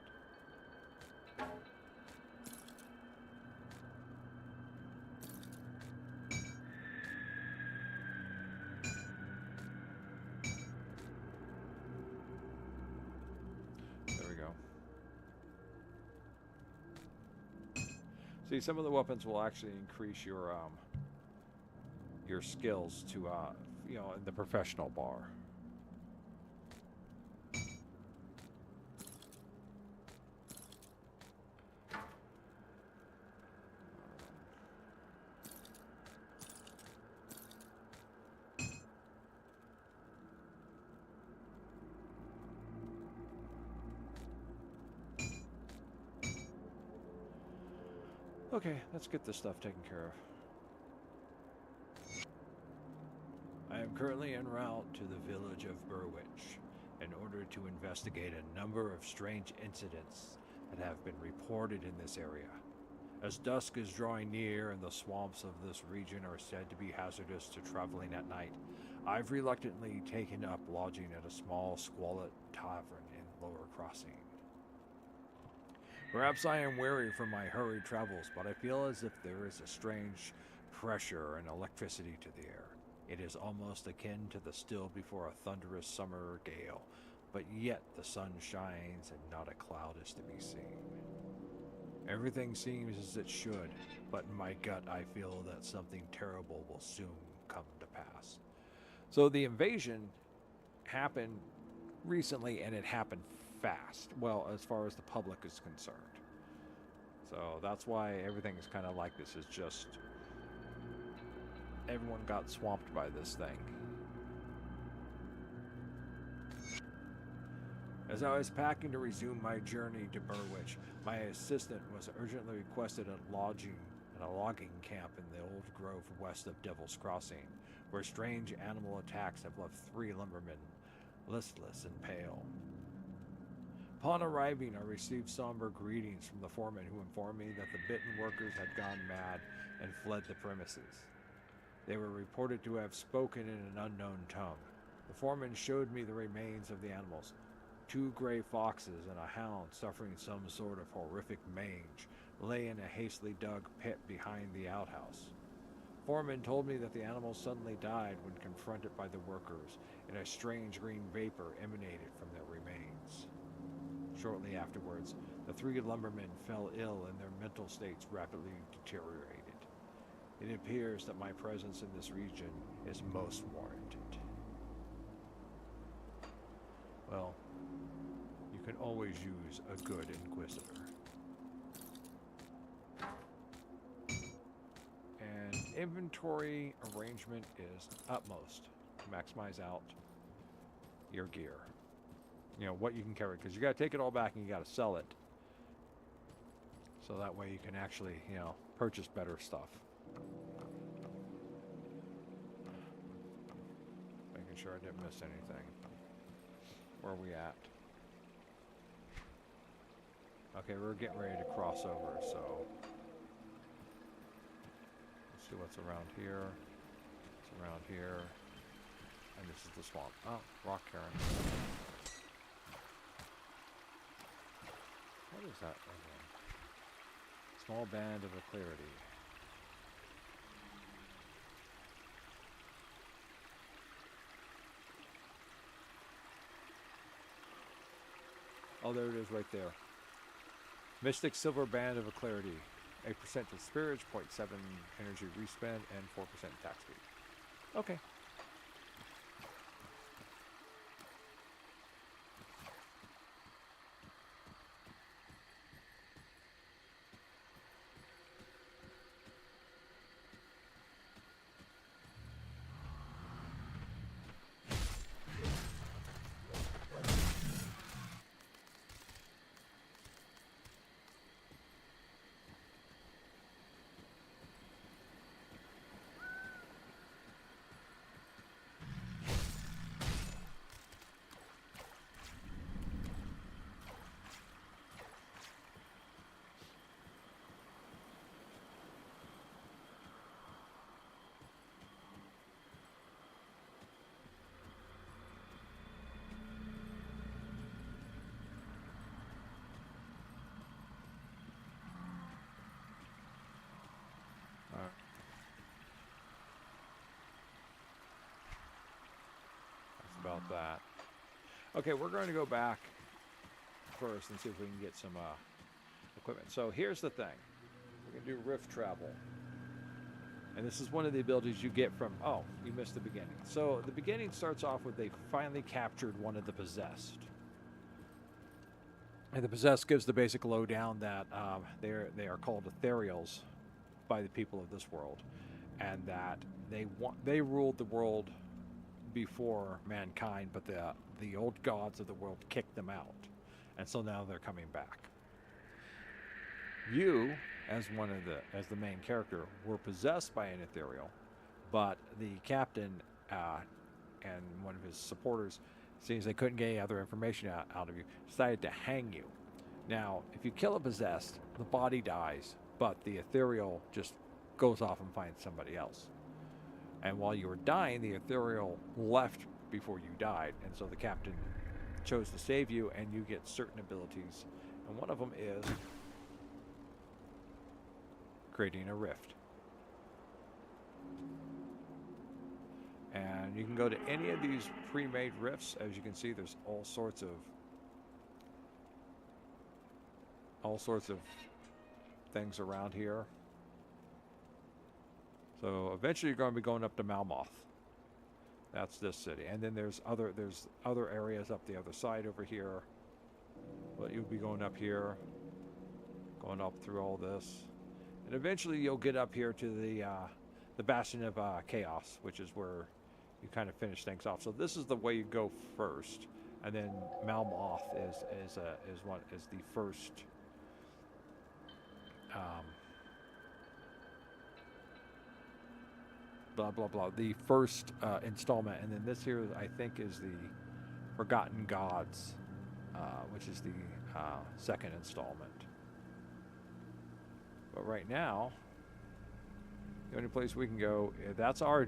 There we go. See, some of the weapons will actually increase your skills to you know, in the professional bar. Okay, let's get this stuff taken care of. I am currently en route to the village of Burwich in order to investigate a number of strange incidents that have been reported in this area. As dusk is drawing near and the swamps of this region are said to be hazardous to traveling at night, I've reluctantly taken up lodging at a small, squalid tavern in Lower Crossing. Perhaps I am weary from my hurried travels, but I feel as if there is a strange pressure and electricity to the air. It is almost akin to the still before a thunderous summer gale, but yet the sun shines and not a cloud is to be seen. Everything seems as it should, but in my gut I feel that something terrible will soon come to pass. So the invasion happened recently, and it happened fast. Well, as far as the public is concerned. So that's why everything is kind of like this. Is just everyone got swamped by this thing. As I was packing to resume my journey to Burwich, my assistant was urgently requested a lodging at a logging camp in the old grove west of Devil's Crossing, where strange animal attacks have left 3 lumbermen listless and pale. Upon arriving, I received somber greetings from the foreman, who informed me that the bitten workers had gone mad and fled the premises. They were reported to have spoken in an unknown tongue. The foreman showed me the remains of the animals. 2 gray foxes and a hound suffering some sort of horrific mange lay in a hastily dug pit behind the outhouse. foreman told me that the animals suddenly died when confronted by the workers, and a strange green vapor emanated from their remains. Shortly afterwards, the 3 lumbermen fell ill and their mental states rapidly deteriorated. It appears that my presence in this region is most warranted. Well, you can always use a good inquisitor. And inventory arrangement is utmost to maximize out your gear. You know, what you can carry, because you got to take it all back and you got to sell it. So that way you can actually, you know, purchase better stuff. Making sure I didn't miss anything. Where are we at? Okay, we're getting ready to cross over, so let's see what's around here. It's around here. And this is the swamp. Oh, rock cairn. What is that again? Small band of clarity. Oh, there it is right there. Mystic Silver Band of Clarity. 8% to spirits, 0.7 energy respend, and 4% attack speed. Okay. About that. Okay, we're going to go back first and see if we can get some equipment. So here's the thing. We're going to do rift travel. And this is one of the abilities you get from... Oh, you missed the beginning. So the beginning starts off with they finally captured one of the possessed. And the possessed gives the basic lowdown that they are called ethereals by the people of this world. And that they ruled the world before mankind, but the old gods of the world kicked them out, and so now they're coming back. You, as the main character, were possessed by an ethereal, but the captain and one of his supporters, seeing as they couldn't get any other information out of you, decided to hang you. Now, if you kill a possessed, the body dies, but the ethereal just goes off and finds somebody else. And while you were dying, the ethereal left before you died. And so the captain chose to save you, and you get certain abilities. And one of them is creating a rift. And you can go to any of these pre-made rifts. As you can see, there's all sorts of things around here. So eventually you're going to be going up to Malmoth. That's this city. And then there's other areas up the other side over here. But you'll be going up here, going up through all this. And eventually you'll get up here to the Bastion of Chaos, which is where you kind of finish things off. So this is the way you go first. And then Malmoth is the first blah blah blah, the first installment. And then this here I think is the Forgotten Gods, which is the second installment. But right now the only place we can go, that's our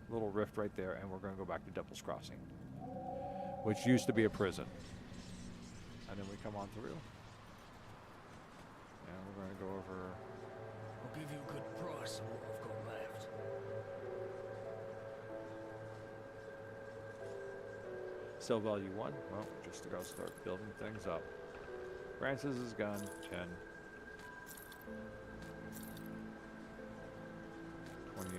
little rift right there, and we're going to go back to Devil's Crossing, which used to be a prison. And then we come on through, and we're going to go over. I'll give you a good price for what I've got left. Still value 1? Well, just to go start building things up. Francis's gun, 10. 28.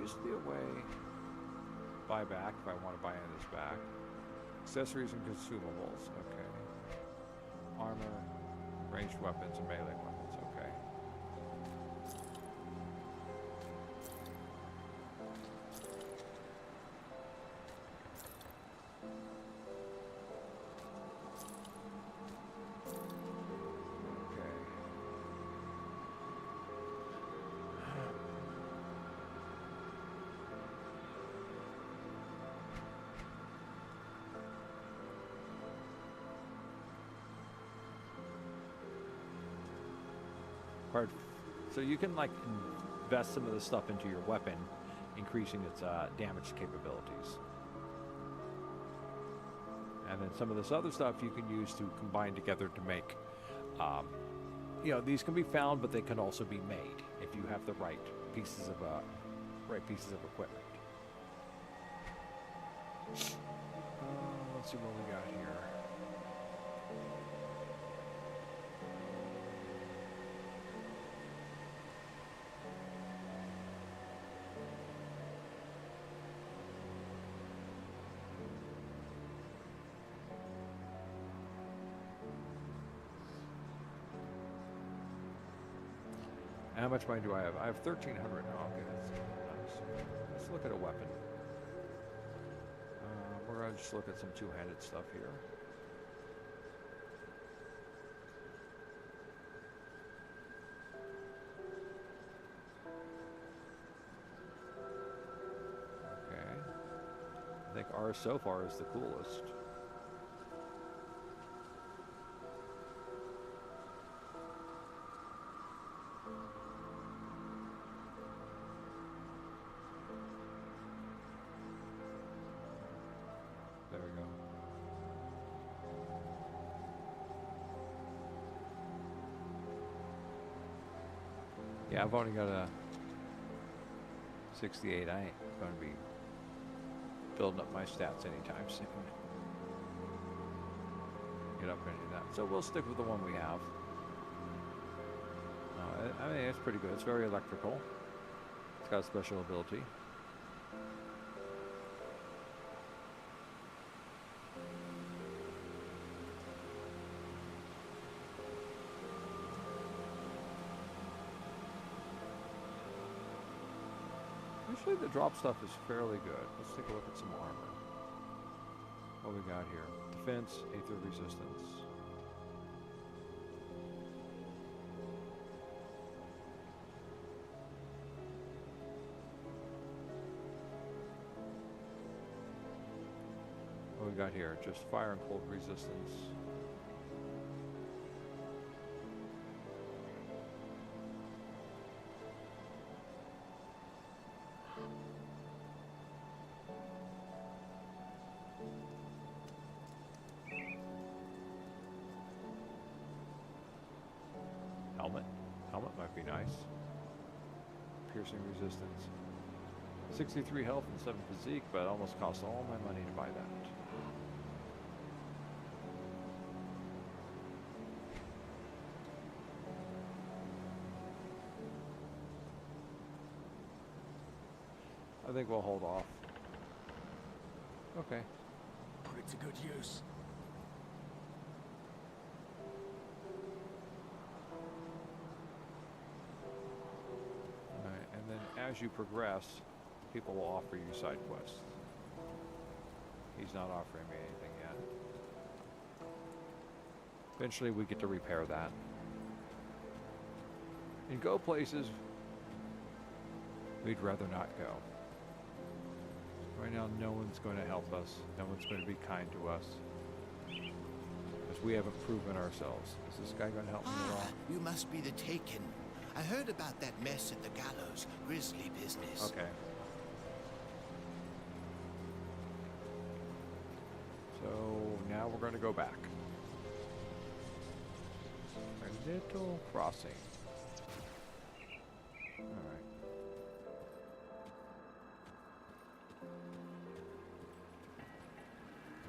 Used to be a way buyback if I want to buy any of this back. Accessories and consumables, okay. Armor, ranged weapons, and melee weapons, okay. So you can like invest some of the stuff into your weapon, increasing its damage capabilities. And then some of this other stuff you can use to combine together to make, these can be found, but they can also be made if you have the right pieces of equipment. Let's see what we got here. How much money do I have? I have 1,300 now. Okay, that's nice. Let's look at a weapon. We're going to just look at some two-handed stuff here. Okay. I think ours so far is the coolest. There we go. Yeah, I've only got a 68. I ain't going to be building up my stats anytime soon. Get up into that. So we'll stick with the one we have. I mean, it's pretty good. It's very electrical. It's got a special ability. Usually the drop stuff is fairly good. Let's take a look at some armor. What we got here? Defense, aether resistance. What we got here? Just fire and cold resistance. Helmet might be nice. Piercing resistance. 63 health and 7 physique, but it almost cost all my money to buy that. I think we'll hold off. Okay. Put it to good use. Alright, and then as you progress, people will offer you side quests. He's not offering me anything yet. Eventually we get to repair that. And go places we'd rather not go. Right now, no one's going to help us. No one's going to be kind to us. Because we haven't proven ourselves. Is this guy going to help me at all? You must be the Taken. I heard about that mess at the gallows. Grisly business. Okay. So, now we're going to go back. Little crossing. Alright.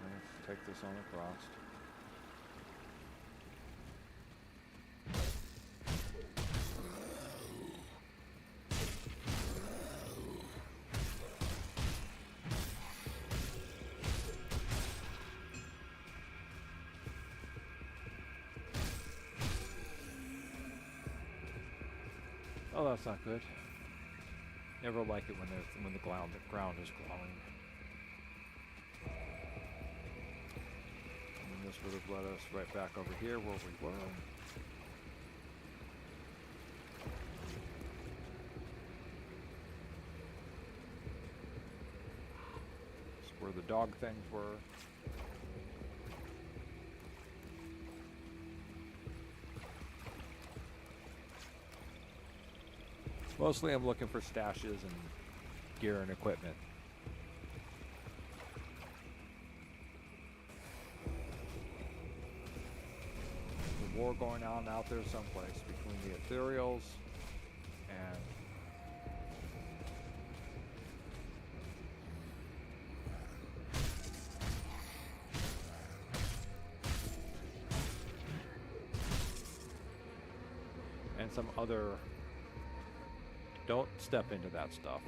Let's take this on across. Oh, that's not good. Never like it when the ground is glowing. And this would have led us right back over here where we were. It's where the dog things were. Mostly I'm looking for stashes and gear and equipment. The war going on out there someplace between the ethereals and some other. Don't step into that stuff.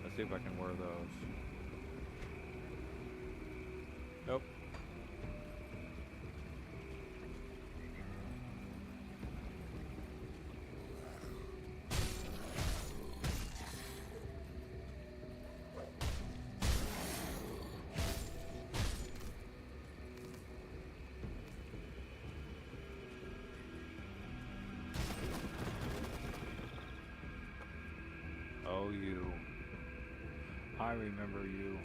Let's see if I can wear those. Nope. Oh, you. I remember you.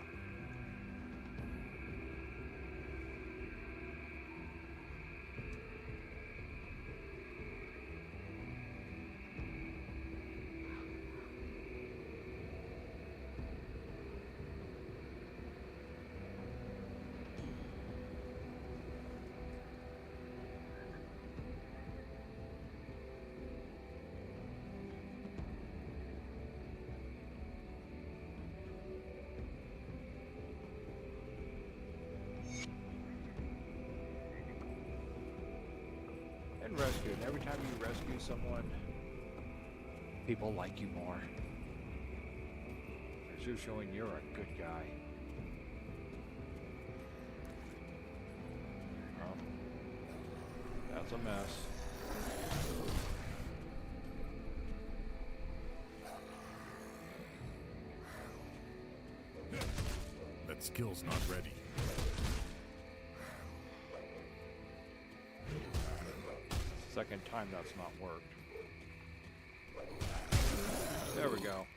And rescue. And every time you rescue someone, people like you more. Because you're showing you're a good guy. Oh. That's a mess. That skill's not ready. Second time that's not worked. There we go.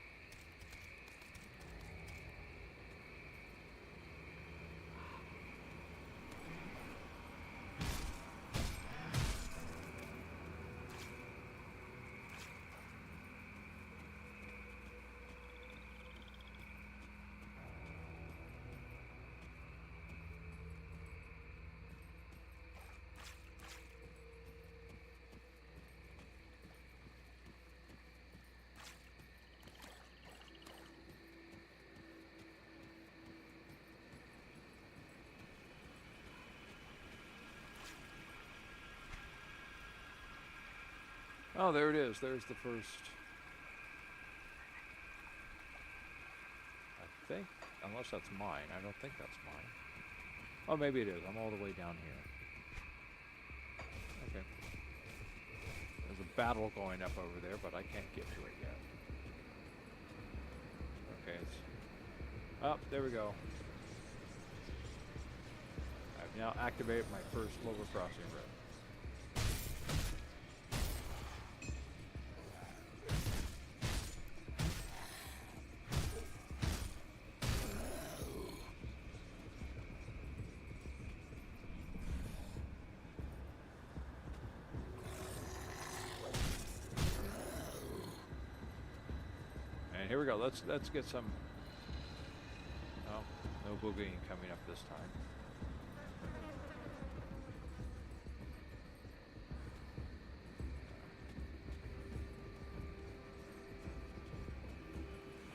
Oh, there it is. There's the first. I think, unless that's mine. I don't think that's mine. Oh, maybe it is. I'm all the way down here. Okay. There's a battle going up over there, but I can't get to it yet. Okay, it's... Oh, there we go. I've now activated my first lower crossing road. Here we go. Let's get some. Oh, no boogieing coming up this time.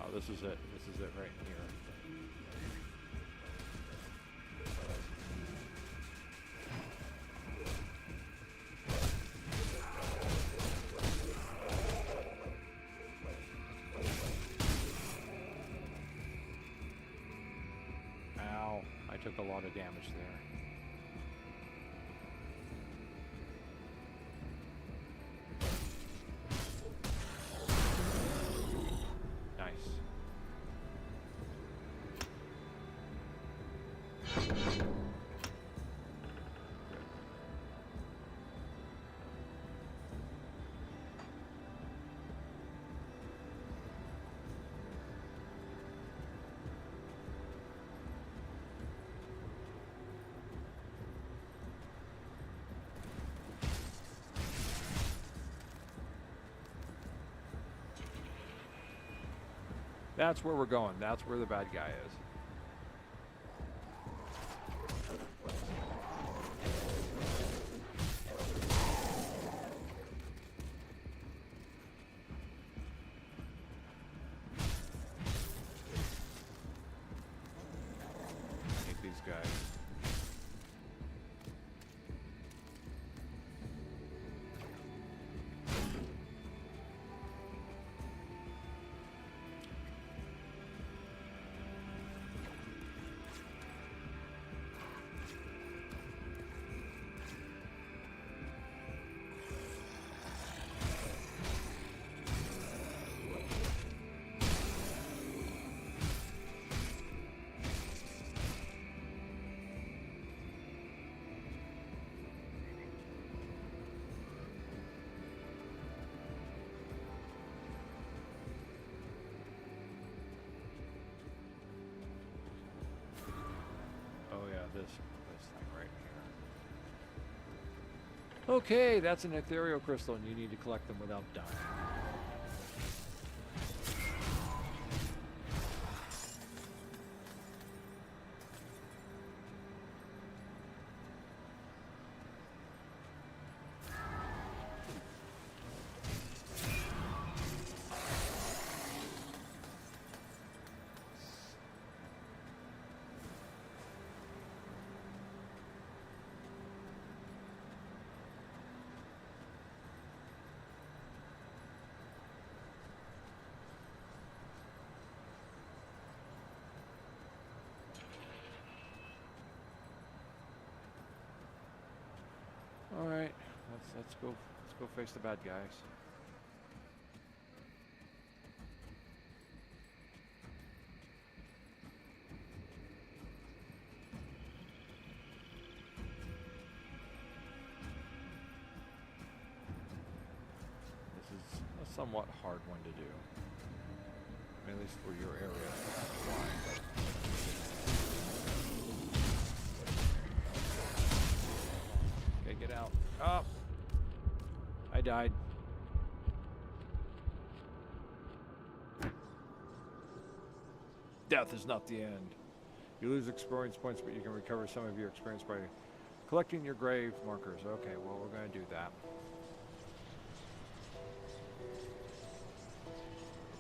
Oh, this is it. This is it right here. Ow, I took a lot of damage there. Nice. That's where we're going. That's where the bad guy is. Hate these guys. This thing right here. Okay, that's an ethereal crystal, and you need to collect them without dying. All right, let's go face the bad guys. This is a somewhat hard one to do, at least for your area. Okay, get out. Oh! I died. Death is not the end. You lose experience points, but you can recover some of your experience by collecting your grave markers. Okay, well, we're going to do that.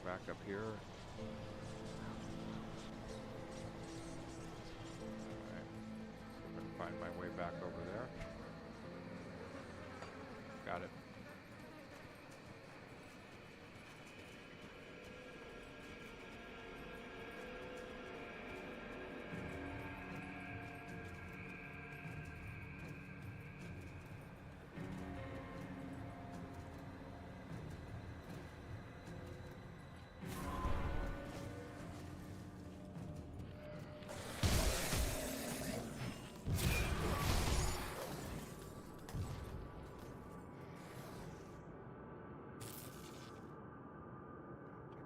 Back up here. Alright. I'm going to find my way back over there. Got it.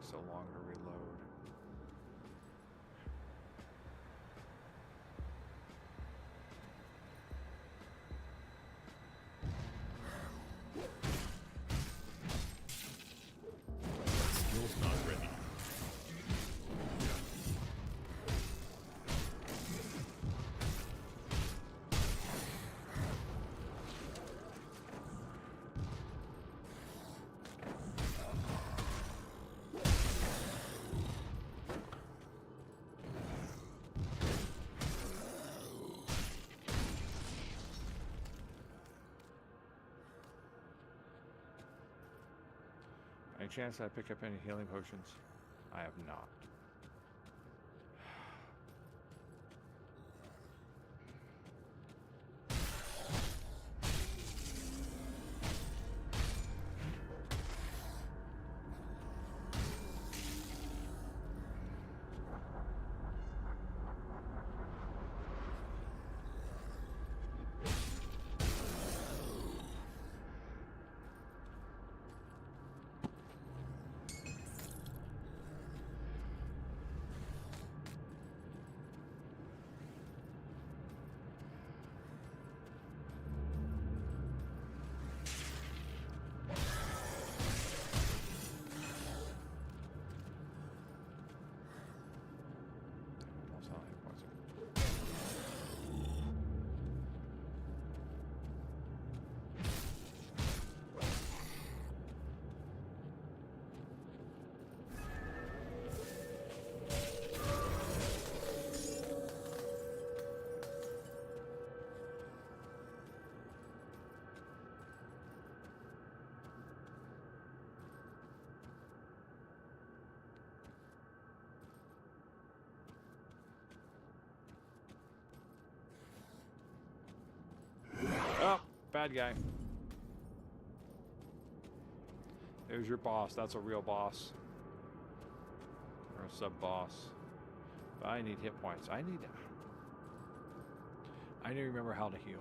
So long to reload. Skill's not ready. Any chance I pick up any healing potions? I have not. Oh, bad guy. There's your boss. That's a real boss. Or a sub-boss. But I need hit points. I need to remember how to heal.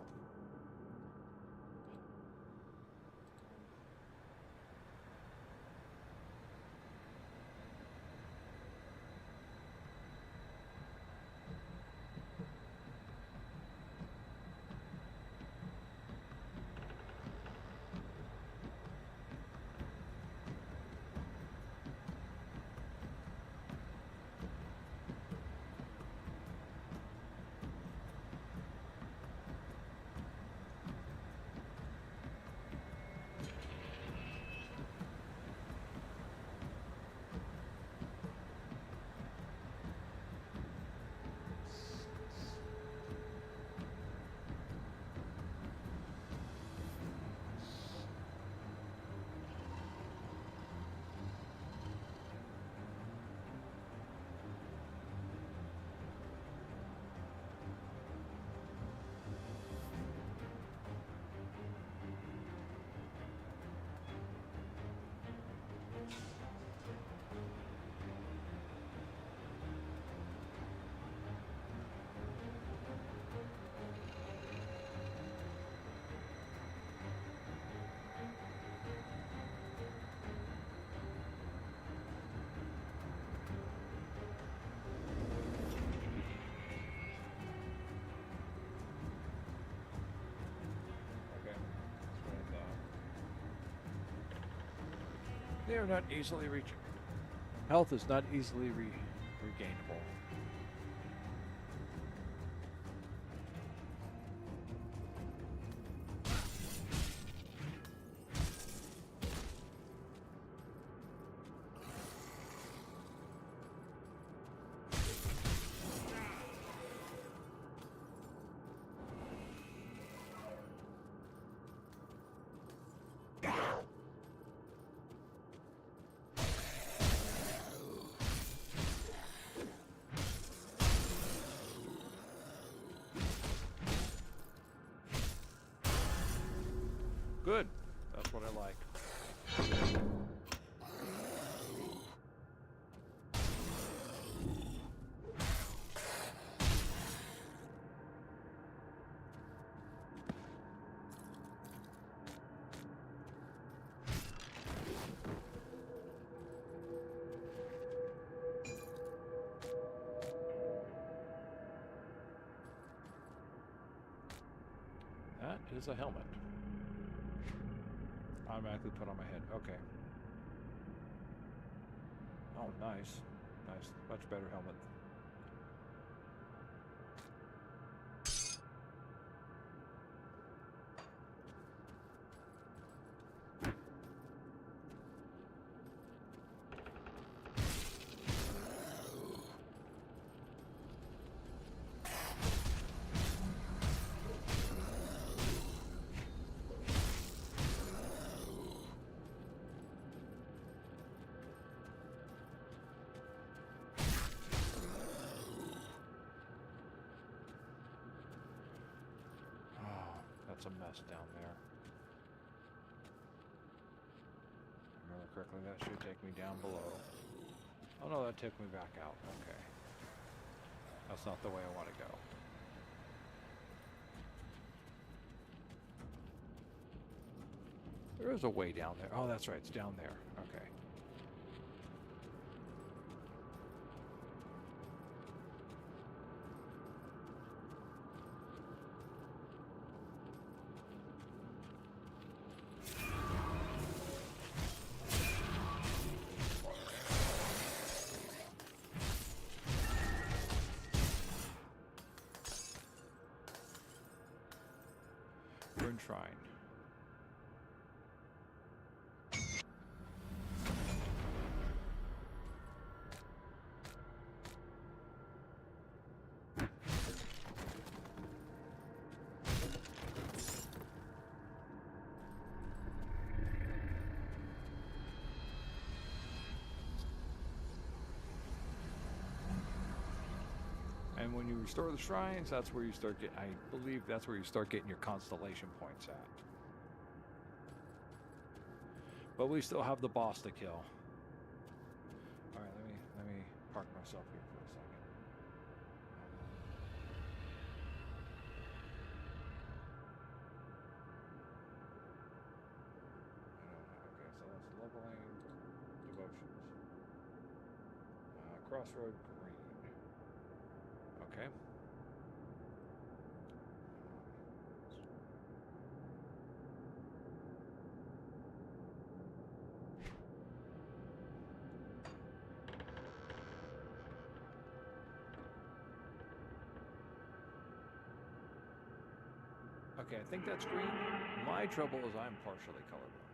They are not easily reachable. Health is not easily regainable. Good. That's what I like. That is a helmet. Automatically put on my head. Okay. Oh, nice. Nice. Much better helmet. a mess down there. If I remember correctly, that should take me down below. Oh no, that took me back out. Okay. That's not the way I want to go. There is a way down there. Oh, that's right. It's down there. Okay. Ruin Shrine. And when you restore the shrines, that's where you start getting, I believe that's where you start getting your constellation points at. But we still have the boss to kill. All right, let me park myself here for a second. Okay, so that's leveling devotions. Crossroad Green. Okay. Okay, I think that's green. My trouble is I'm partially colorblind.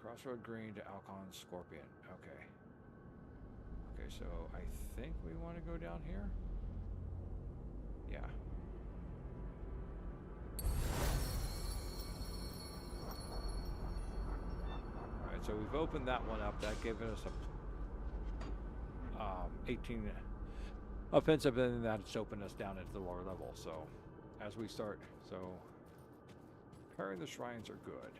Crossroad Green to Alcon Scorpion. Okay. Okay, so I think we want to go down here. Yeah. Alright, so we've opened that one up. That gave us a 18 offensive, and then that's opened us down into the lower level. So as we start, so repairing the shrines are good.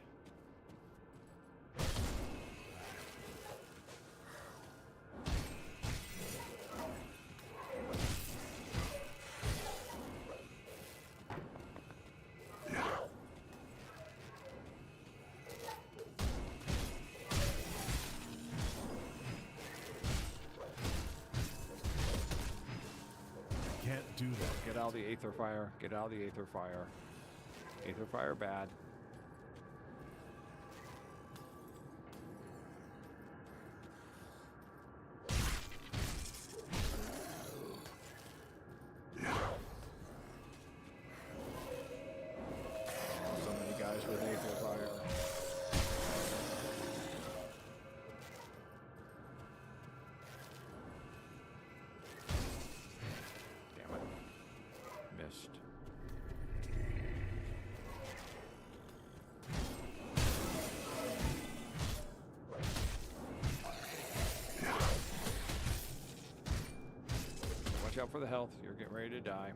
Do that. Get out of the Aether Fire. Get out of the Aether Fire. Aether Fire bad. So many guys with Aether Fire. Missed. Watch out for the health. You're getting ready to die.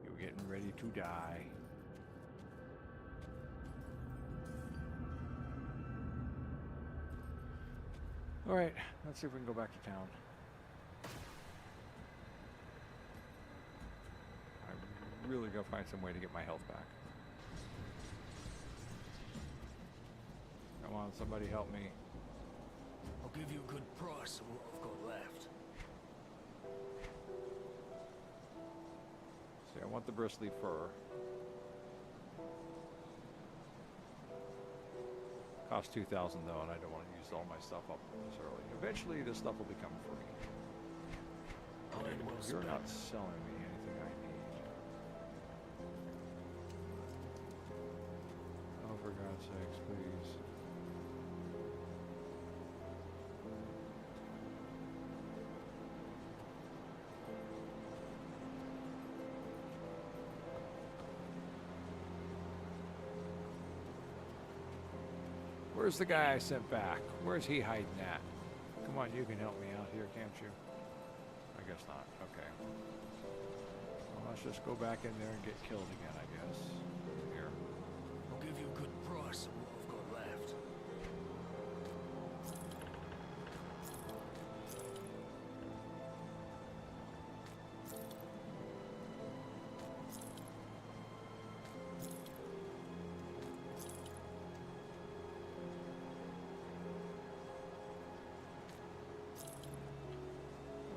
You're getting ready to die. All right, let's see if we can go back to town. Really go find some way to get my health back. Come on, somebody help me. I'll give you a good price of what I've got left. See, I want the bristly fur. Costs 2,000 though, and I don't want to use all my stuff up this early. Eventually, this stuff will become free. Okay, you're not selling me anything I need. Oh, for God's sakes, please. Where's the guy I sent back? Where's he hiding at? Come on, you can help me out here, can't you? I guess not. Okay. Let's just go back in there and get killed again, I guess. Here. I'll give you a good price on what I've got left.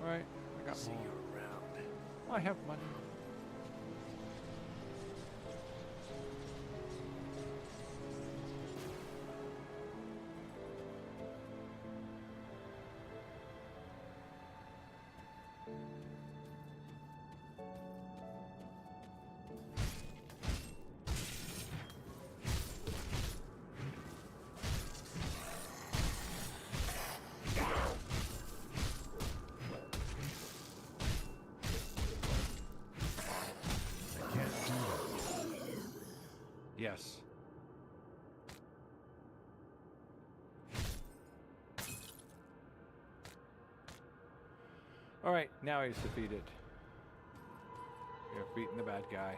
All right, I got See more. you around. I have money. Yes. All right, now he's defeated. We have beaten the bad guy.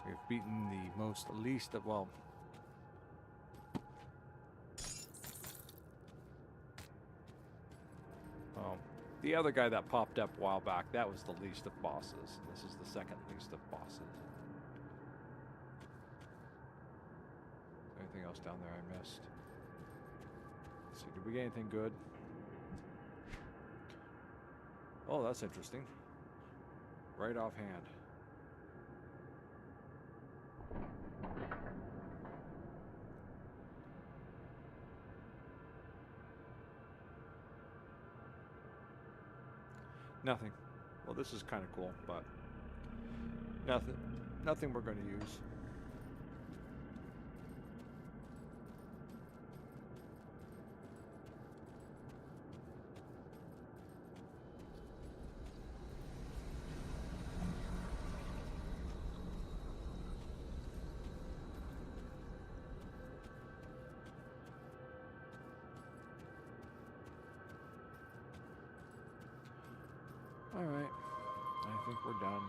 We have beaten the least of, well, the other guy that popped up a while back, that was the least of bosses. This is the second least of bosses. Anything else down there I missed? Let's see, did we get anything good? Oh, that's interesting. Right offhand. Nothing. Well, this is kind of cool, but nothing we're going to use. All right, I think we're done.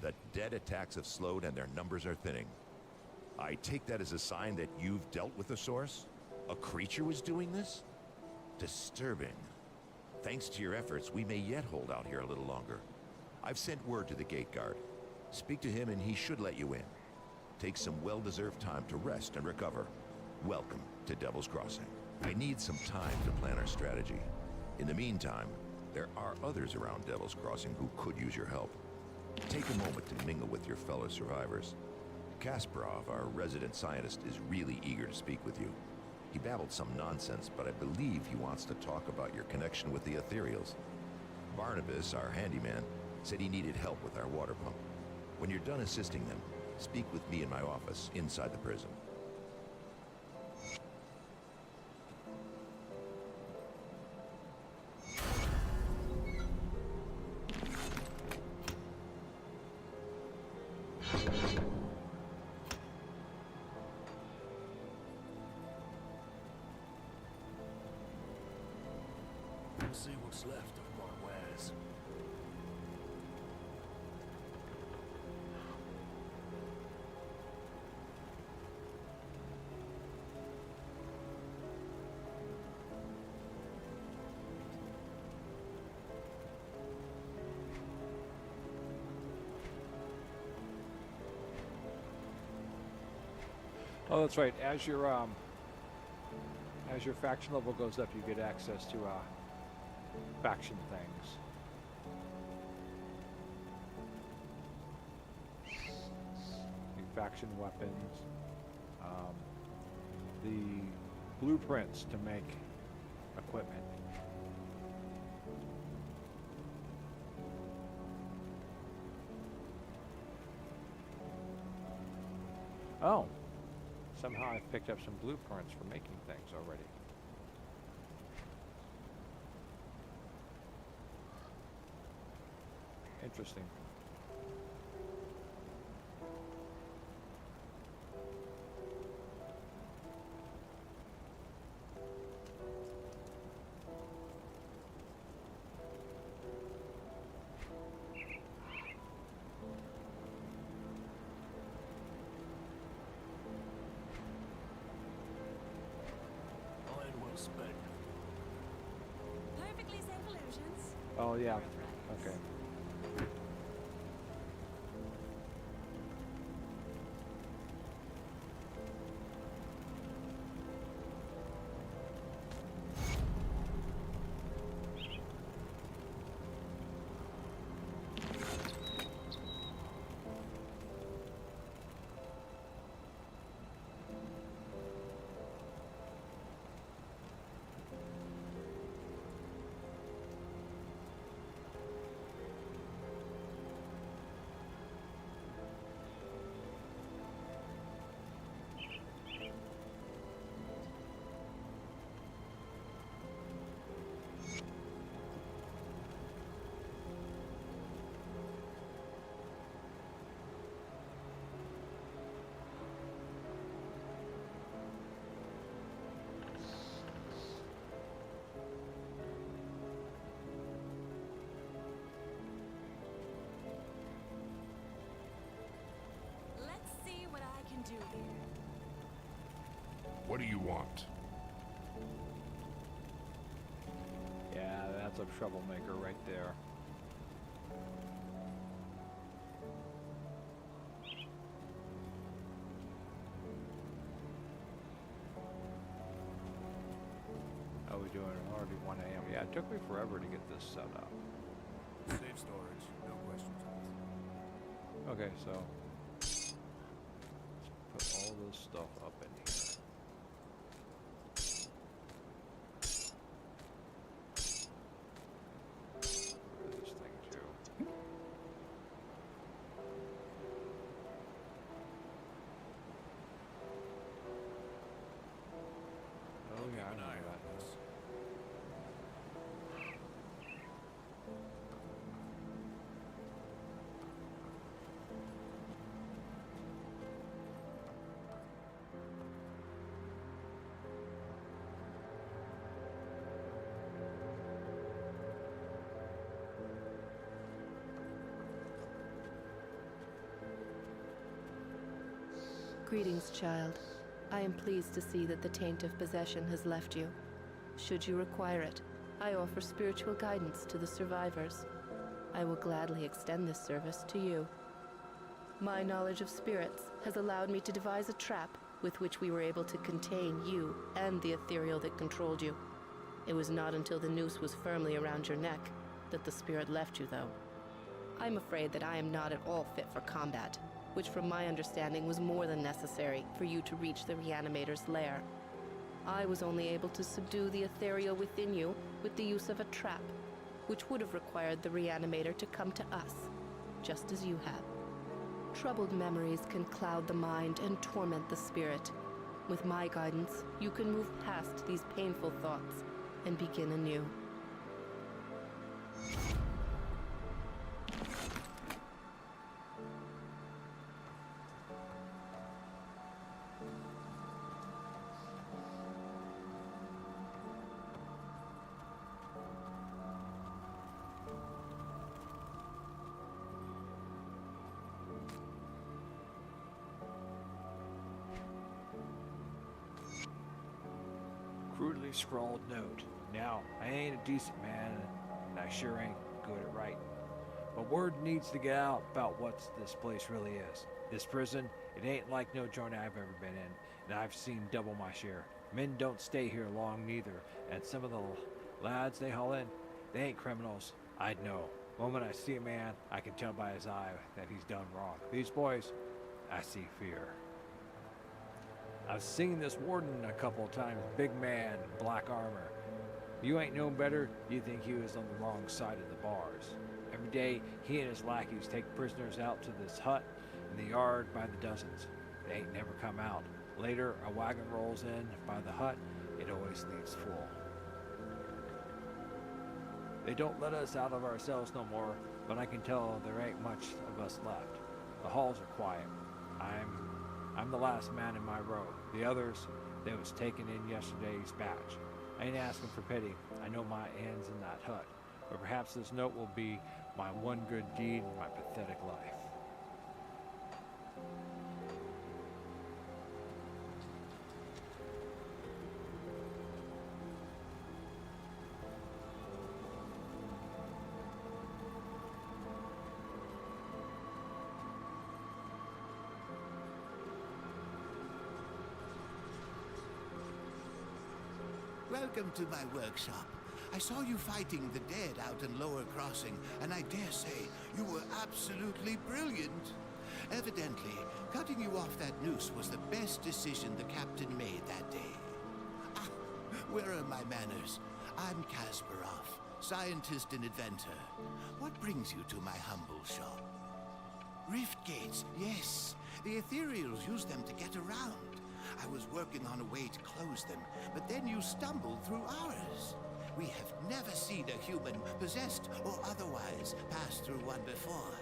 The dead attacks have slowed and their numbers are thinning. I take that as a sign that you've dealt with the source? A creature was doing this? Disturbing. Thanks to your efforts, we may yet hold out here a little longer. I've sent word to the gate guard. Speak to him and he should let you in. Take some well-deserved time to rest and recover. Welcome to Devil's Crossing. I need some time to plan our strategy. In the meantime, there are others around Devil's Crossing who could use your help. Take a moment to mingle with your fellow survivors. Kasparov, our resident scientist, is really eager to speak with you. He babbled some nonsense, but I believe he wants to talk about your connection with the Ethereals. Barnabas, our handyman, said he needed help with our water pump. When you're done assisting them, speak with me in my office inside the prison. We'll see what's left of my wares. Oh, that's right. As your faction level goes up, you get access to faction things. New faction weapons, the blueprints to make equipment. Oh, somehow I've picked up some blueprints for making things already. Interesting. Iron well spent. Perfectly safe illusions. Oh yeah. Birthrights. Okay. Let's see what I can do here. What do you want? Yeah, that's a troublemaker right there. Oh, we're doing already 1 a.m. Yeah, it took me forever to get this set up. Safe storage, no questions asked. Okay, so let's put all this stuff up in here. Get rid of this thing too. Oh yeah, I know that. Greetings, child. I am pleased to see that the taint of possession has left you. Should you require it, I offer spiritual guidance to the survivors. I will gladly extend this service to you. My knowledge of spirits has allowed me to devise a trap with which we were able to contain you and the ethereal that controlled you. It was not until the noose was firmly around your neck that the spirit left you, though. I'm afraid that I am not at all fit for combat, which from my understanding was more than necessary for you to reach the Reanimator's lair. I was only able to subdue the ethereal within you with the use of a trap, which would have required the Reanimator to come to us, just as you have. Troubled memories can cloud the mind and torment the spirit. With my guidance, you can move past these painful thoughts and begin anew. Crudely scrawled note. Now, I ain't a decent man, and I sure ain't good at writing. But word needs to get out about what this place really is. This prison, it ain't like no joint I've ever been in, and I've seen double my share. Men don't stay here long neither, and some of the lads they haul in, they ain't criminals. I'd know. The moment I see a man, I can tell by his eye that he's done wrong. These boys, I see fear. I've seen this warden a couple of times, big man, black armor. You ain't known better, you think he was on the wrong side of the bars. Every day, he and his lackeys take prisoners out to this hut in the yard by the dozens. They ain't never come out. Later, a wagon rolls in by the hut, it always leaves full. They don't let us out of our cells no more, but I can tell there ain't much of us left. The halls are quiet. I'm the last man in my row. The others, they was taken in yesterday's batch. I ain't asking for pity. I know my end's in that hut. But perhaps this note will be my one good deed in my pathetic life. Welcome to my workshop. I saw you fighting the dead out in Lower Crossing, and I dare say you were absolutely brilliant. Evidently, cutting you off that noose was the best decision the captain made that day. Ah, where are my manners? I'm Kasparov, scientist and inventor. What brings you to my humble shop? Rift gates, yes. The ethereals use them to get around. I was working on a way to close them, but then you stumbled through ours. We have never seen a human, possessed or otherwise, pass through one before.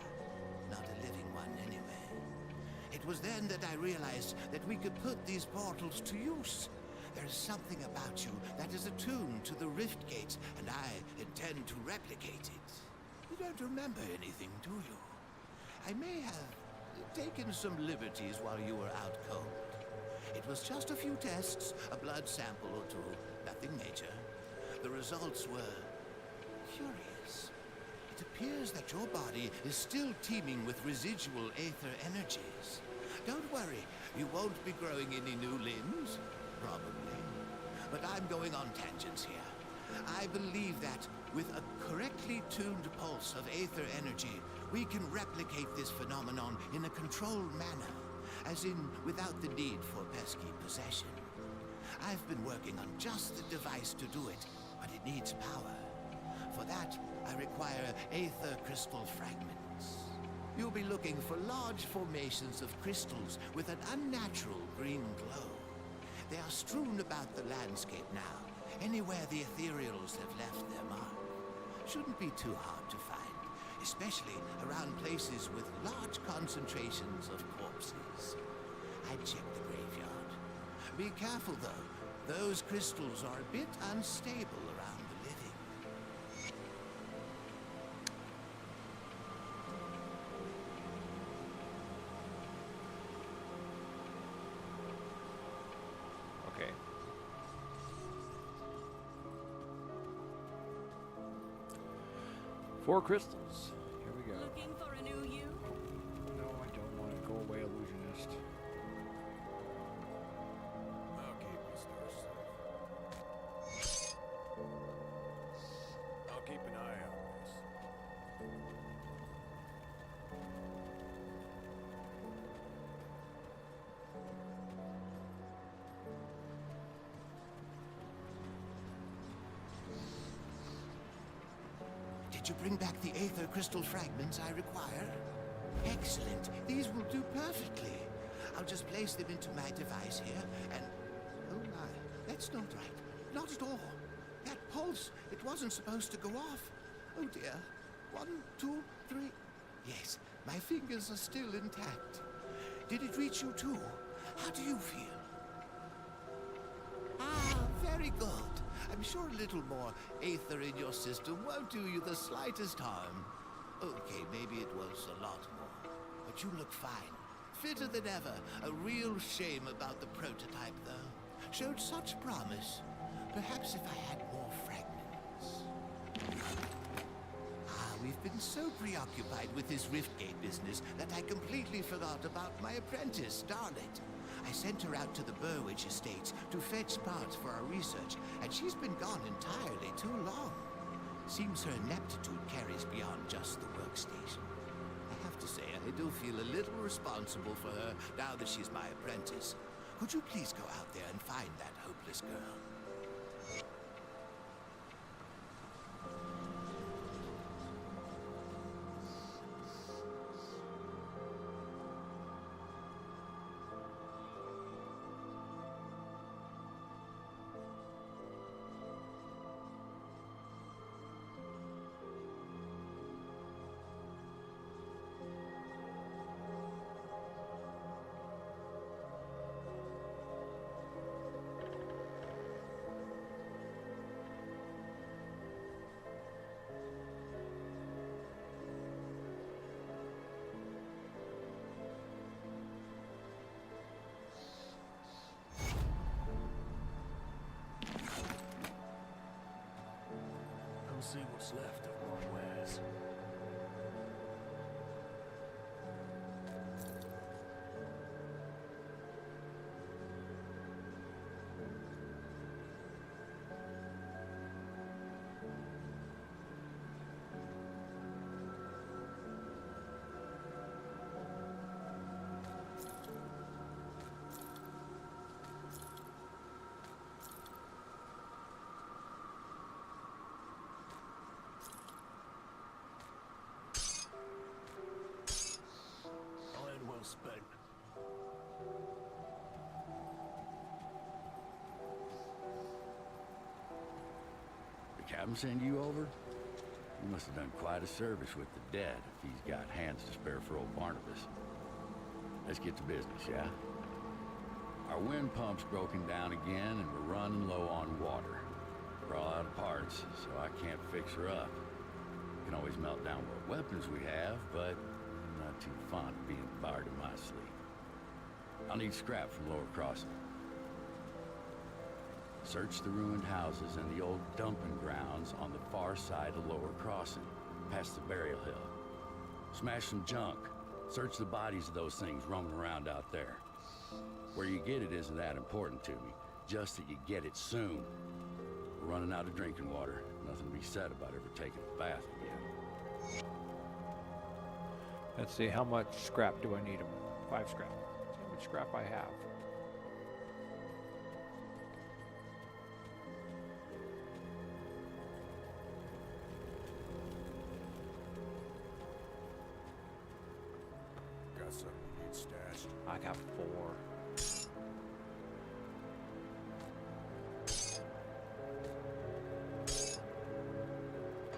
Not a living one, anyway. It was then that I realized that we could put these portals to use. There is something about you that is attuned to the rift gates, and I intend to replicate it. You don't remember anything, do you? I may have taken some liberties while you were out cold. It was just a few tests, a blood sample or two, nothing major. The results were curious. It appears that your body is still teeming with residual aether energies. Don't worry, you won't be growing any new limbs, probably. But I'm going on tangents here. I believe that with a correctly tuned pulse of aether energy, we can replicate this phenomenon in a controlled manner. As in, without the need for pesky possession. I've been working on just the device to do it, but it needs power. For that, I require aether crystal fragments. You'll be looking for large formations of crystals with an unnatural green glow. They are strewn about the landscape now, anywhere the ethereals have left their mark. Shouldn't be too hard to find, especially around places with large concentrations of corpses. I'd check the graveyard. Be careful, though. Those crystals are a bit unstable around the living. 4 crystals. Here we go. Looking for a new you? No, I don't want to go away, illusionist. I'll keep you stars safe. I'll keep an eye on this. Did you bring back the Aether crystal fragments I require? Excellent. These will do perfectly. I'll just place them into my device here, and... Oh my, that's not right. Not at all. That pulse, it wasn't supposed to go off. Oh dear. 1, 2, 3... Yes, my fingers are still intact. Did it reach you too? How do you feel? Ah, very good. I'm sure a little more Aether in your system won't do you the slightest harm. Okay, maybe it was a lot more. But you look fine. Fitter than ever. A real shame about the prototype, though. Showed such promise. Perhaps if I had more fragments. Ah, we've been so preoccupied with this Riftgate business that I completely forgot about my apprentice, Starlet. I sent her out to the Burwich estates to fetch parts for our research, and she's been gone entirely too long. Seems her ineptitude carries beyond just the workstation. I have to say, I do feel a little responsible for her now that she's my apprentice. Could you please go out there and find that hopeless girl? See what's left of my wares. Iron well spent. The captain send you over? You must have done quite a service with the dead if he's got hands to spare for old Barnabas. Let's get to business, yeah? Our wind pump's broken down again and we're running low on water. We're all out of parts, so I can't fix her up. Can always melt down what weapons we have, but I'm not too fond of being fired in my sleep. I'll need scrap from Lower Crossing. Search the ruined houses and the old dumping grounds on the far side of Lower Crossing, past the burial hill. Smash some junk. Search the bodies of those things roaming around out there. Where you get it isn't that important to me, just that you get it soon. We're running out of drinking water. Nothing to be said about ever taking a bath again. Let's see, how much scrap do I need? 5 scrap. Let's see how much scrap I have. Got something you need stashed. I got 4.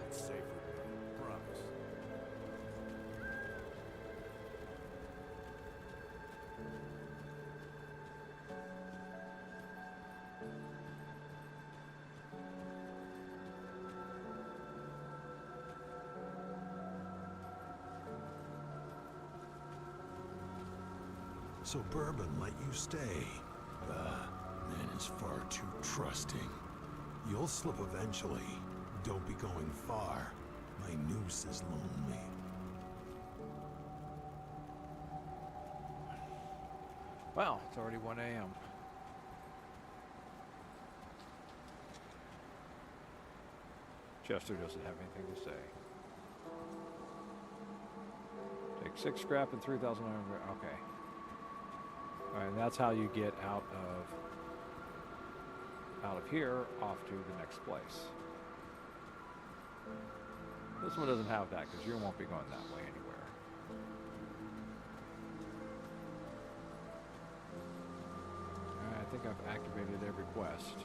It's safe with me, promise. So Bourbon let you stay. Man is far too trusting. You'll slip eventually. Don't be going far. My new truce is lonely. Well, it's already 1 a.m. Chester doesn't have anything to say. Take 6 scrap and 3,000. Okay. All right, and that's how you get out of here off to the next place. This one doesn't have that because you won't be going that way anywhere. All right, I think I've activated every quest.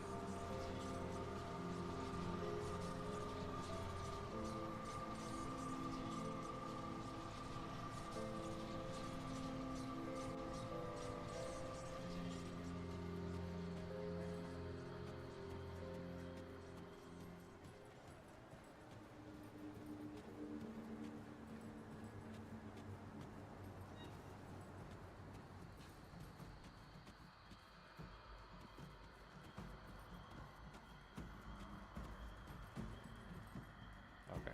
Okay.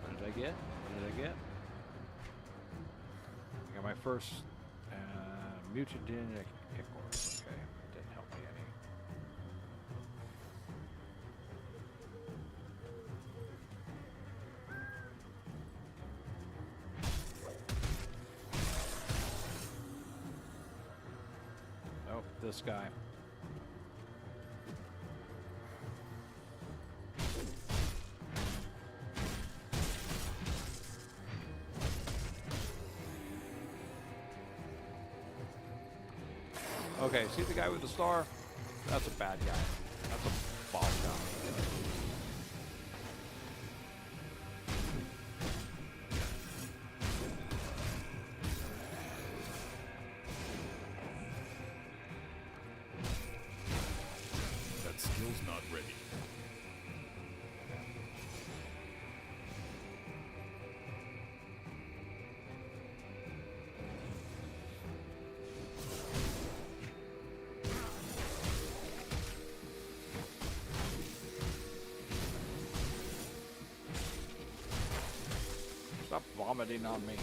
What did I get? I got my first mutagenic ichor. Okay, that didn't help me any. Nope, this guy. Okay, see the guy with the star? That's a bad guy. That's a boss guy. That skill's not ready. Stop vomiting on me.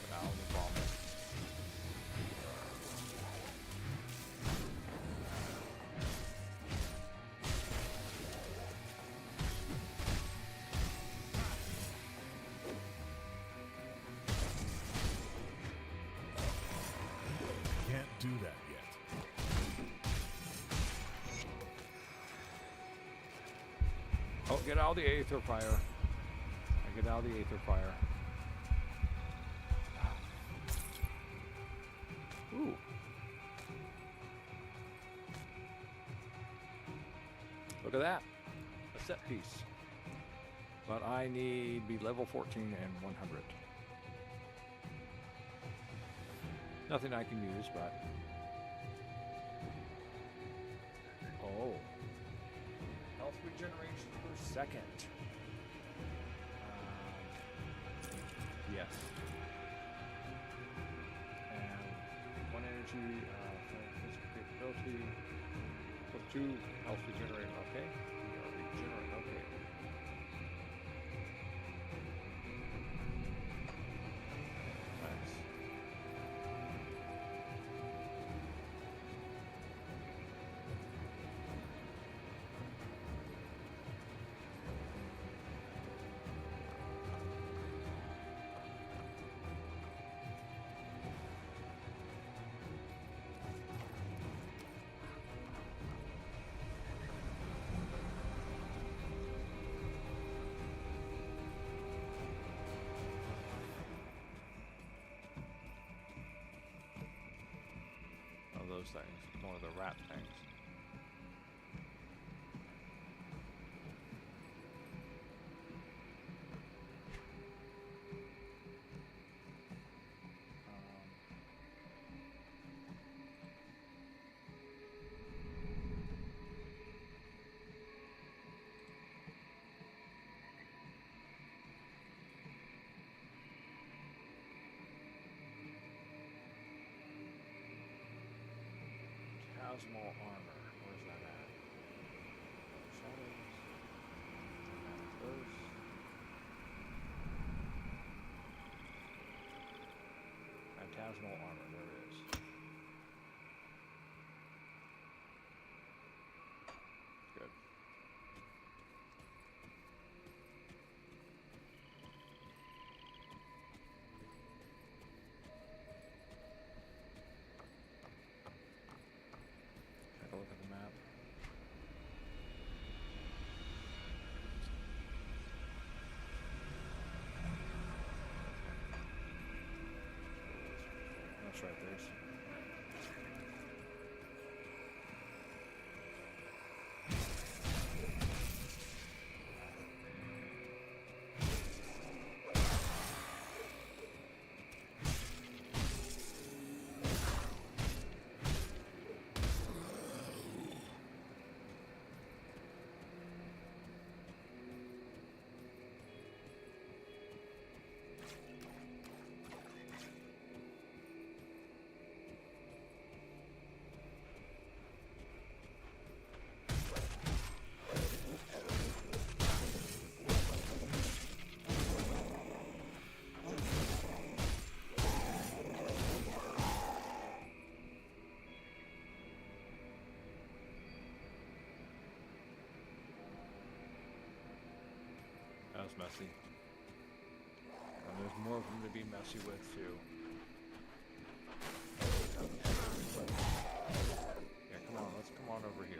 Get out of the vomit. Oh, get out of the aether fire. I get out of the aether fire. Ooh. Look at that. A set piece. But I need be level 14 and 100. Nothing I can use, but... Oh. Health regeneration per second. Yes. And 1 energy, physical capability. Plus 2 health regeneration, okay. We are regenerating, okay. Nice. Those things, one of the rat things. Plasmal armor. Where's that at? Shadows. Those. Phantasmal armor. There it is. Good. Take a look at the map. That's right, there's. That was messy. And there's more of them to be messy with, too. Yeah, come on, let's come on over here.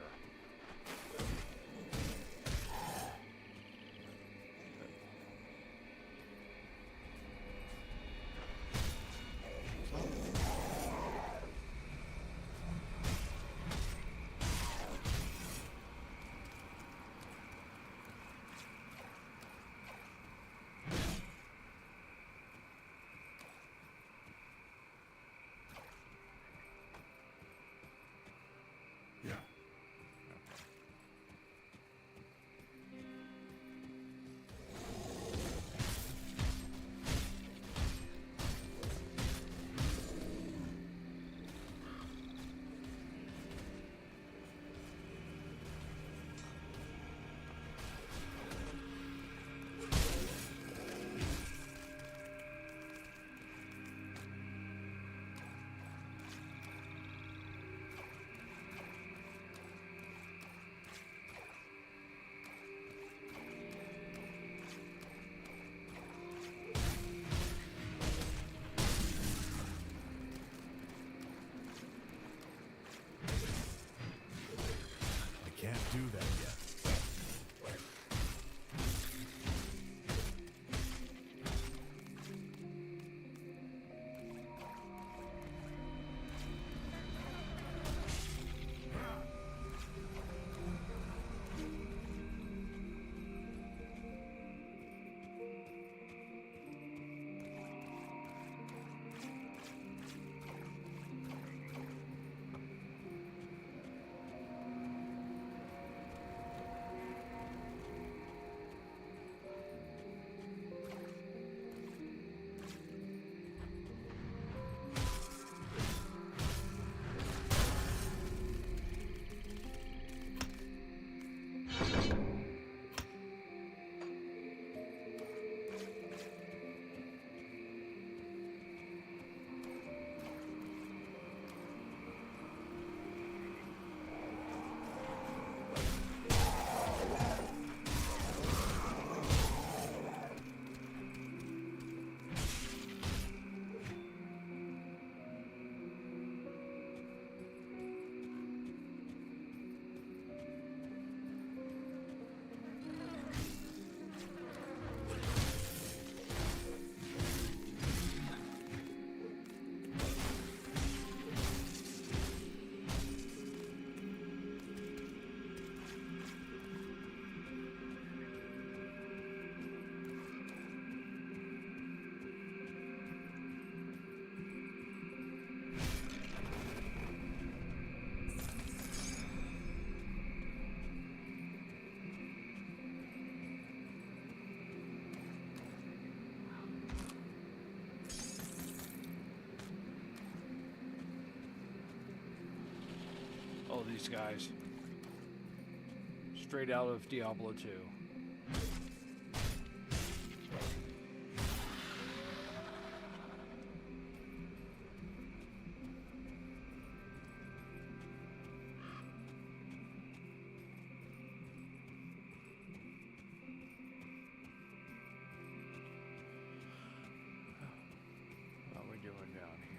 of these guys. Straight out of Diablo 2. What are we doing down here?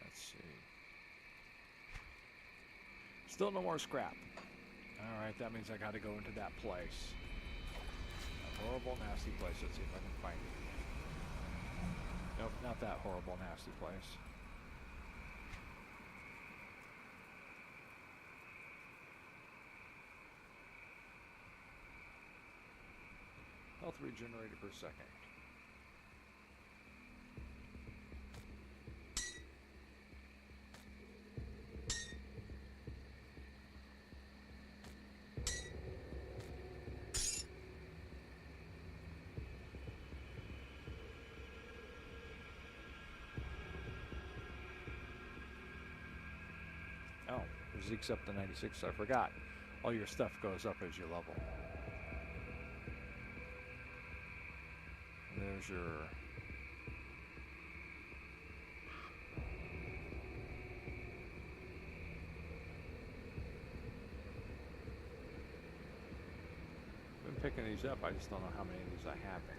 Let's see. Still no more scrap. Alright, that means I gotta go into that place. That horrible, nasty place. Let's see if I can find it. Nope, not that horrible, nasty place. Health regenerated per second. Oh, Zeke's up to 96, I forgot. All your stuff goes up as you level. There's your... I've been picking these up, I just don't know how many of these I have anymore.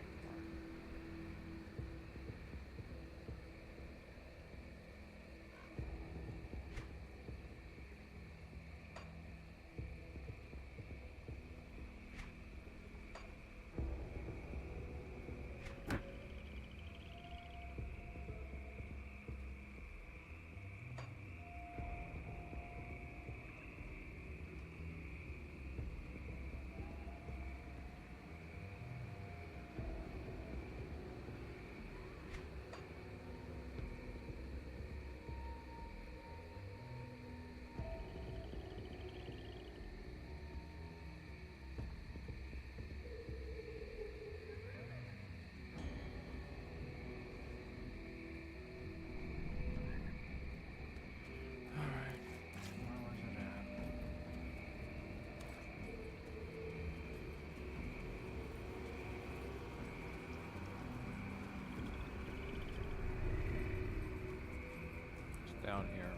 Down here.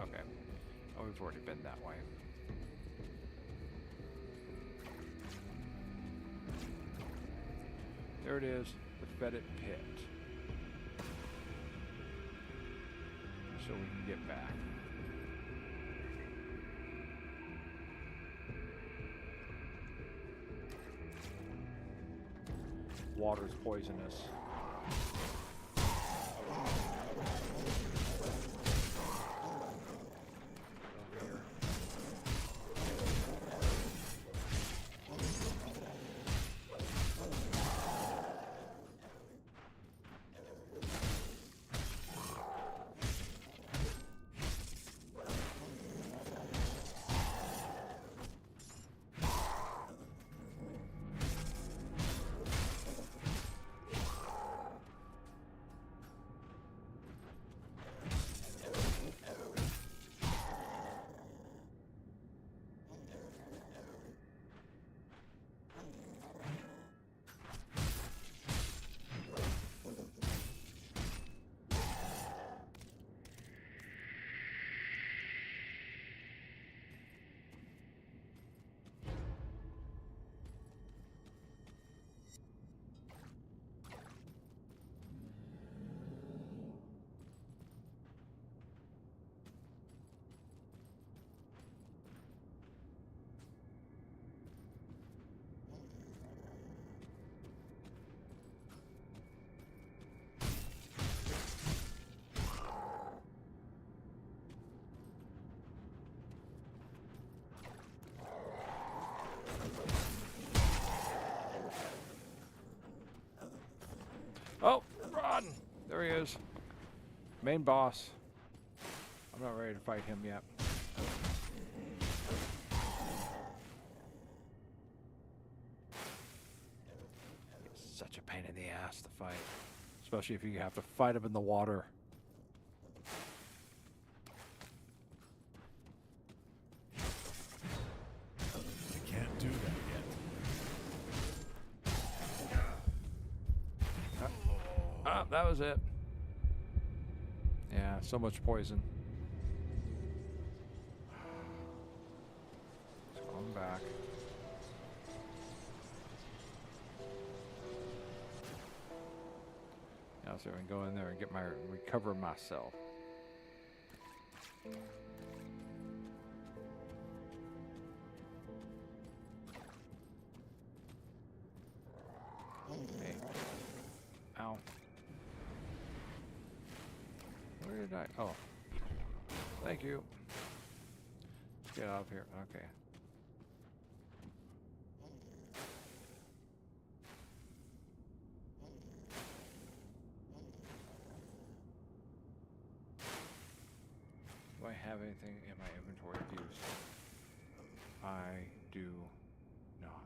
Okay. Oh, we've already been that way. There it is, the Fetid Pit. So we can get back. Water's poisonous. Over here. Main boss. I'm not ready to fight him yet. It's such a pain in the ass to fight. Especially if you have to fight him in the water. I can't do that yet. Ah, that was it. Yeah, so much poison. It's going back. Now so I can go in there and get my recover myself. Hey. Ow. Where did I? Oh. Thank you. Let's get out of here. Okay. Do I have anything in my inventory to use? I do not.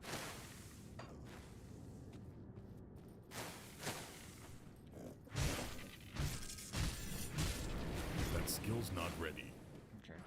That skill's not ready. Okay.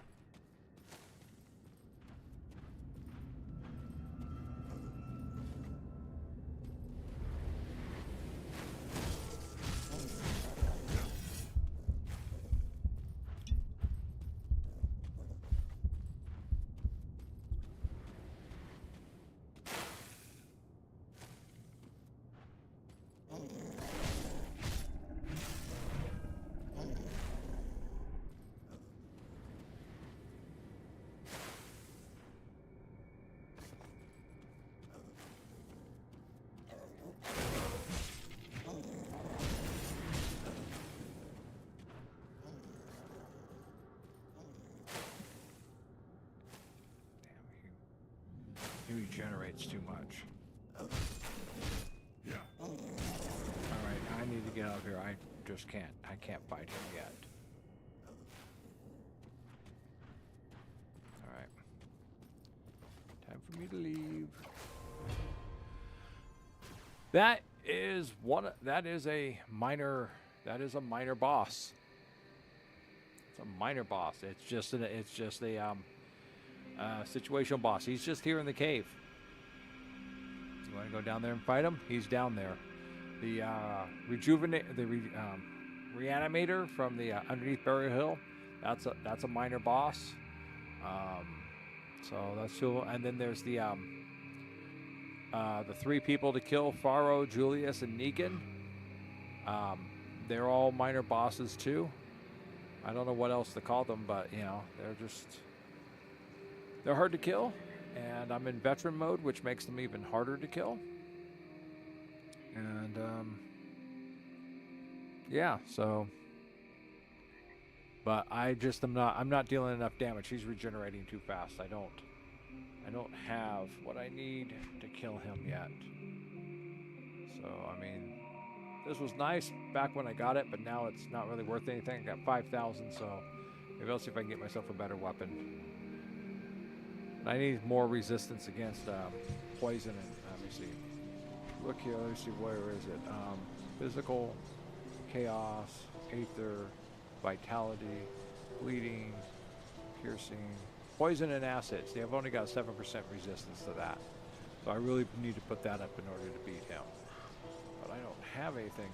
He regenerates too much. Yeah. Alright, I need to get out of here. I just can't. I can't fight him yet. Alright. Time for me to leave. That is a minor boss. It's a minor boss. It's just a situational boss. He's just here in the cave. You want to go down there and fight him? He's down there. The reanimator from the underneath Burial Hill. That's a minor boss. So that's cool. And then there's the 3 people to kill: Faro, Julius, and Negan. They're all minor bosses too. I don't know what else to call them, but they're hard to kill, and I'm in veteran mode, which makes them even harder to kill. And yeah, so, but I'm not dealing enough damage. He's regenerating too fast. I don't have what I need to kill him yet. So, I mean, this was nice back when I got it, but now it's not really worth anything. I got 5,000, so maybe I'll see if I can get myself a better weapon. I need more resistance against poison, and let me see. Look here, let me see, where is it? Physical, chaos, aether, vitality, bleeding, piercing, poison, and acid. See, I've only got 7% resistance to that. So I really need to put that up in order to beat him. But I don't have anything.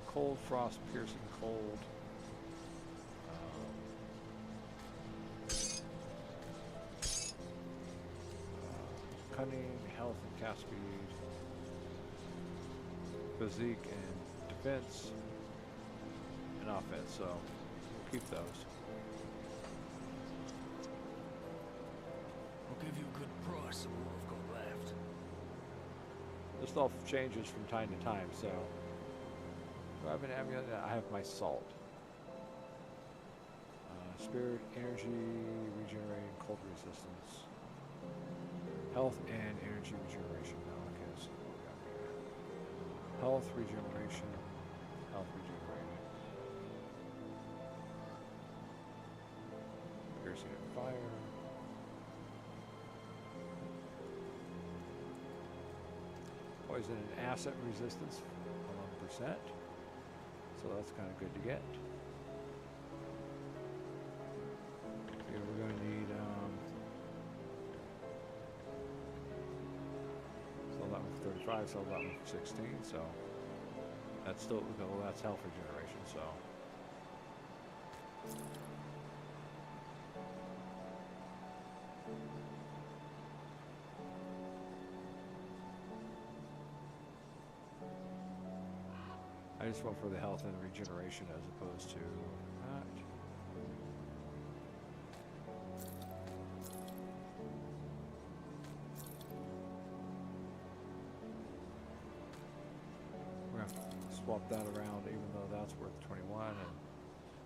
Cold, frost, piercing, cold. Cunning, health, and cast speed, physique, and defense, and offense. So we'll keep those. I'll give you a good price of what I've got left. This stuff changes from time to time. So do I have an amulet? I have my salt. Spirit, energy, regenerating, cold resistance. Health and energy regeneration. Okay, so what we got here? Health regeneration. Health regeneration. piercing and fire. Poison and acid resistance, 11%. So that's kind of good to get. Here we're going to need so that one for 35, so that one for 16. So that's still that's health regeneration. So. I just went for the health and regeneration as opposed to that. We're going to have to swap that around, even though that's worth 21 and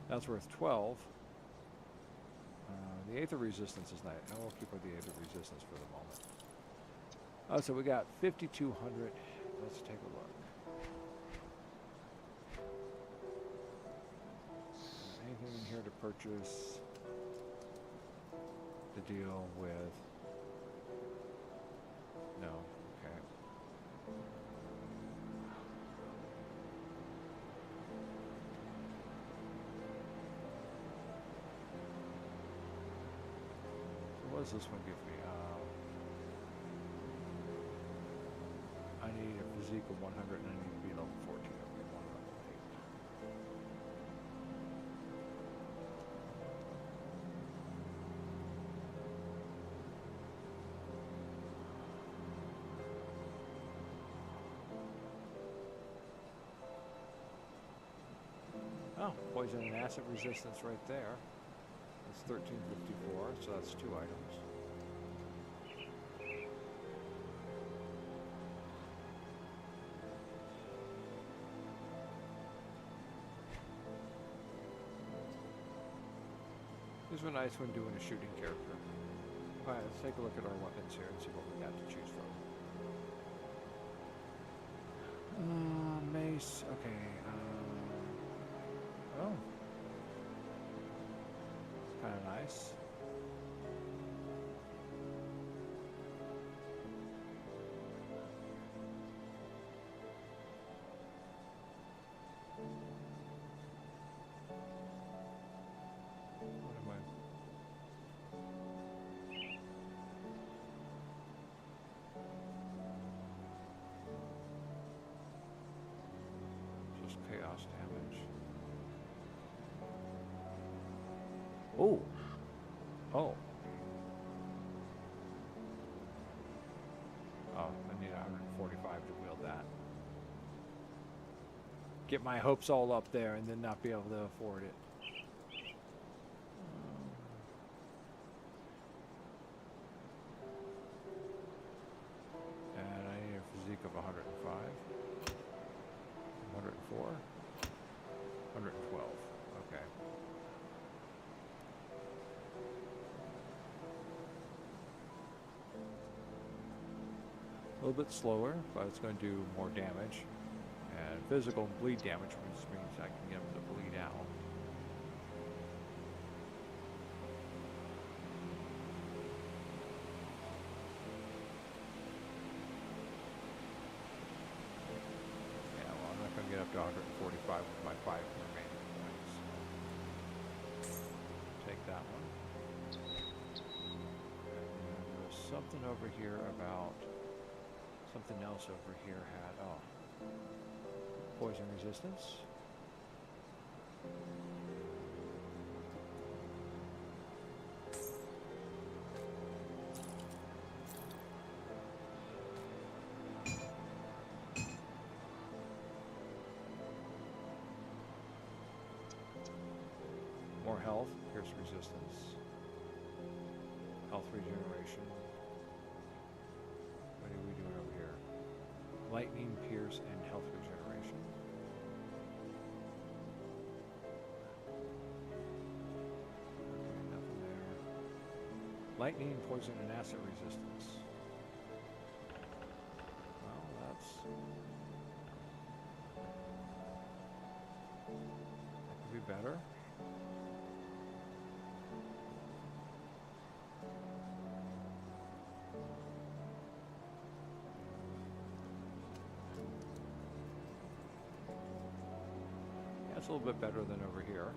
that's worth 12. The Aether resistance is nice. I will keep with the Aether resistance for the moment. Oh, so we got 5,200. Let's take a look. Anything in here to purchase to deal with? No. Okay. So what does this one give me? I need a physique of 100 and I need to be level 14. Okay, one level 8. Oh, poison and acid resistance right there. That's 1354, so that's 2 items. This is nice when doing a shooting character. Alright, let's take a look at our weapons here and see what we got to choose from. Mace, okay. Oh. It's kind of nice. What am I? Just chaos damage. Oh. Oh. Oh, I need 145 to wield that. Get my hopes all up there and then not be able to afford it. And I need a physique of 105. 104. 112. Okay. A little bit slower, but it's going to do more damage. And physical bleed damage, which means I can get them to bleed out. Yeah, well, I'm not going to get up to 145 with my 5 remaining points. Take that one. And there's something over here about... Something else over here had, oh, poison resistance. More health, pierce resistance, health regeneration. What are we doing over here? Lightning, pierce, and health regeneration. Okay, nothing there. Lightning, poison, and acid resistance. Well, that could be better. That's a little bit better than over here.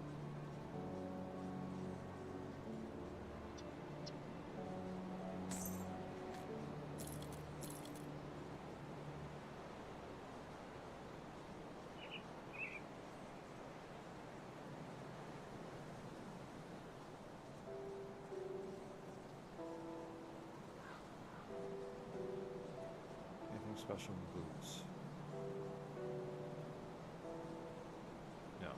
Anything special in boots? No.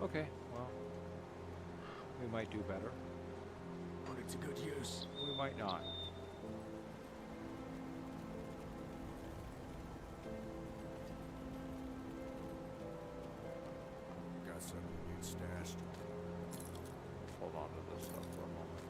Okay, well, we might do better. Put it to good use. We might not. Got something you need stashed? Hold on to this stuff for a moment.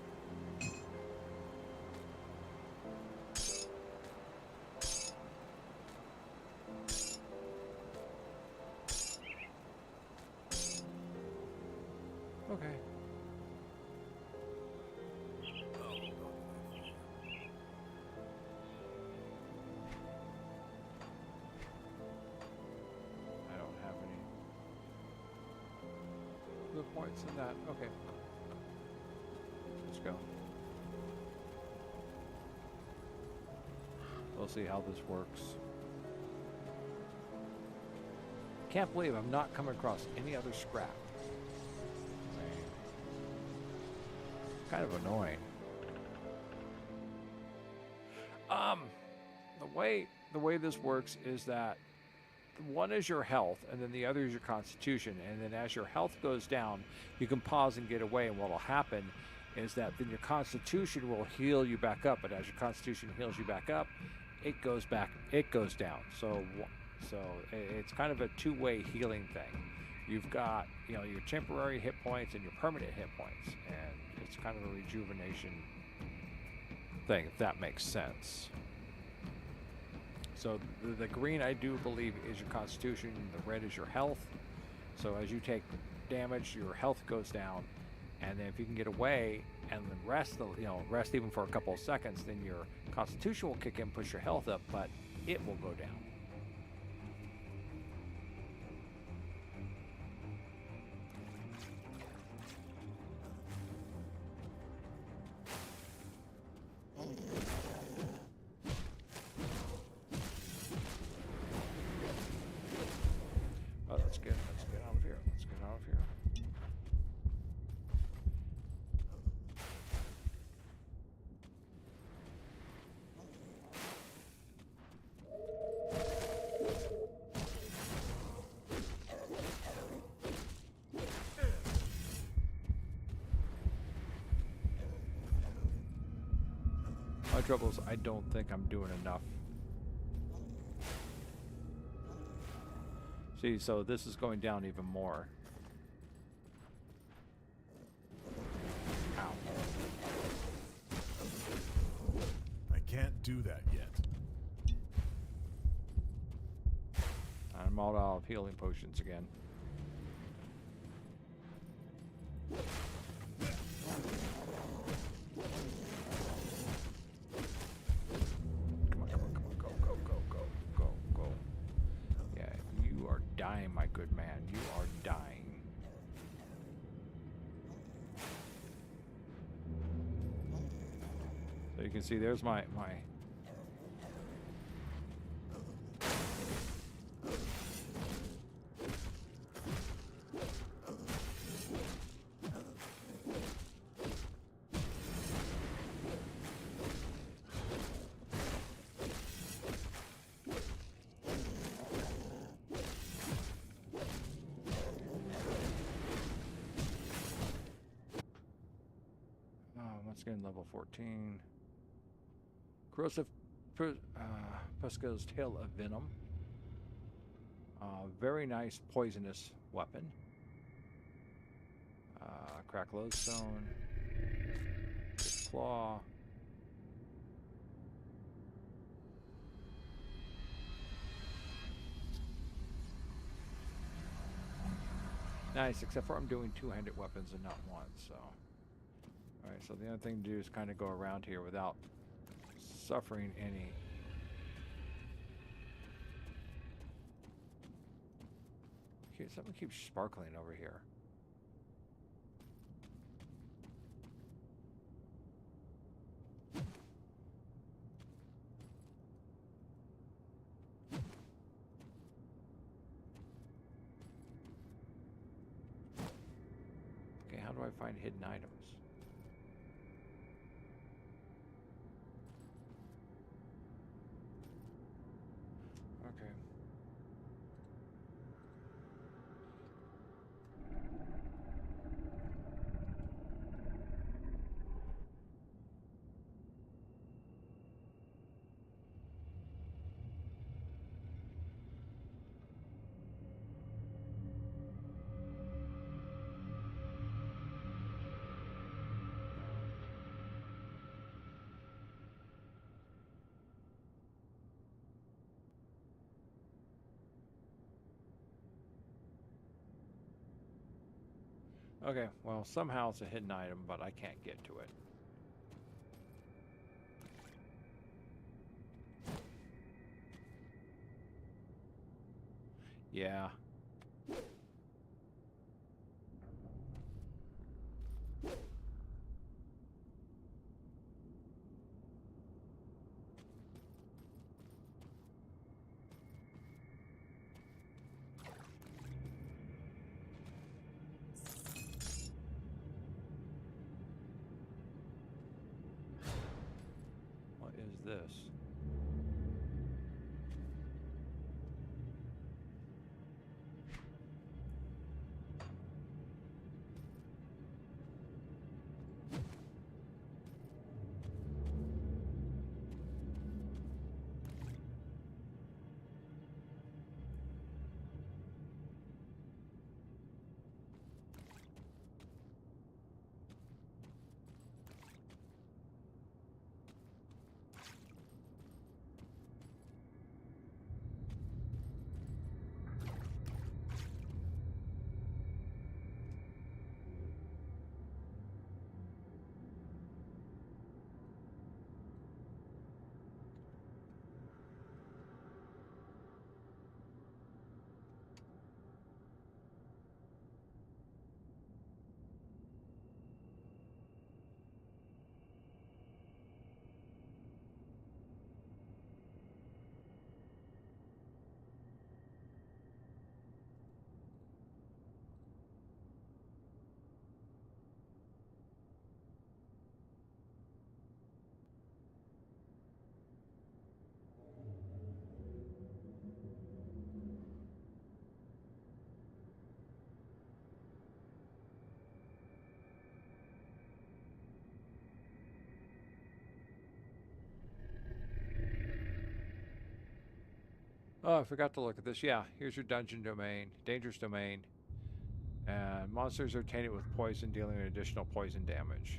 Okay. I don't have any good points in that. Okay. Let's go. We'll see how this works. Can't believe I'm not coming across any other scrap. Kind of annoying. The way this works is that one is your health, and then the other is your constitution. And then as your health goes down, you can pause and get away. And what will happen is that then your constitution will heal you back up. But as your constitution heals you back up, it goes down. So it's kind of a two-way healing thing. You've got, your temporary hit points and your permanent hit points, and it's kind of a rejuvenation thing, if that makes sense. So the green, I do believe, is your constitution. The red is your health. So as you take damage, your health goes down, and then if you can get away and then rest even for a couple of seconds, then your constitution will kick in, push your health up, but it will go down. Let's get out of here. Let's get out of here. My trouble is I don't think I'm doing enough. See, so this is going down even more. Ow. I can't do that yet. I'm all out of healing potions again. Come on, go. Yeah, you are dying, my good man. You are dying. So you can see there's my once again, level 14. Corrosive Pesca's Tail of Venom. Very nice poisonous weapon. Crack Lodestone. Claw. Nice, except for I'm doing two-handed weapons and not one, so. Alright, so the other thing to do is kind of go around here without suffering any. Okay, something keeps sparkling over here. Okay, how do I find hidden items? Okay. Okay, well, somehow it's a hidden item, but I can't get to it. Yeah. What is this? Oh, I forgot to look at this. Yeah, here's your dungeon domain, dangerous domain. And monsters are tainted with poison, dealing additional poison damage.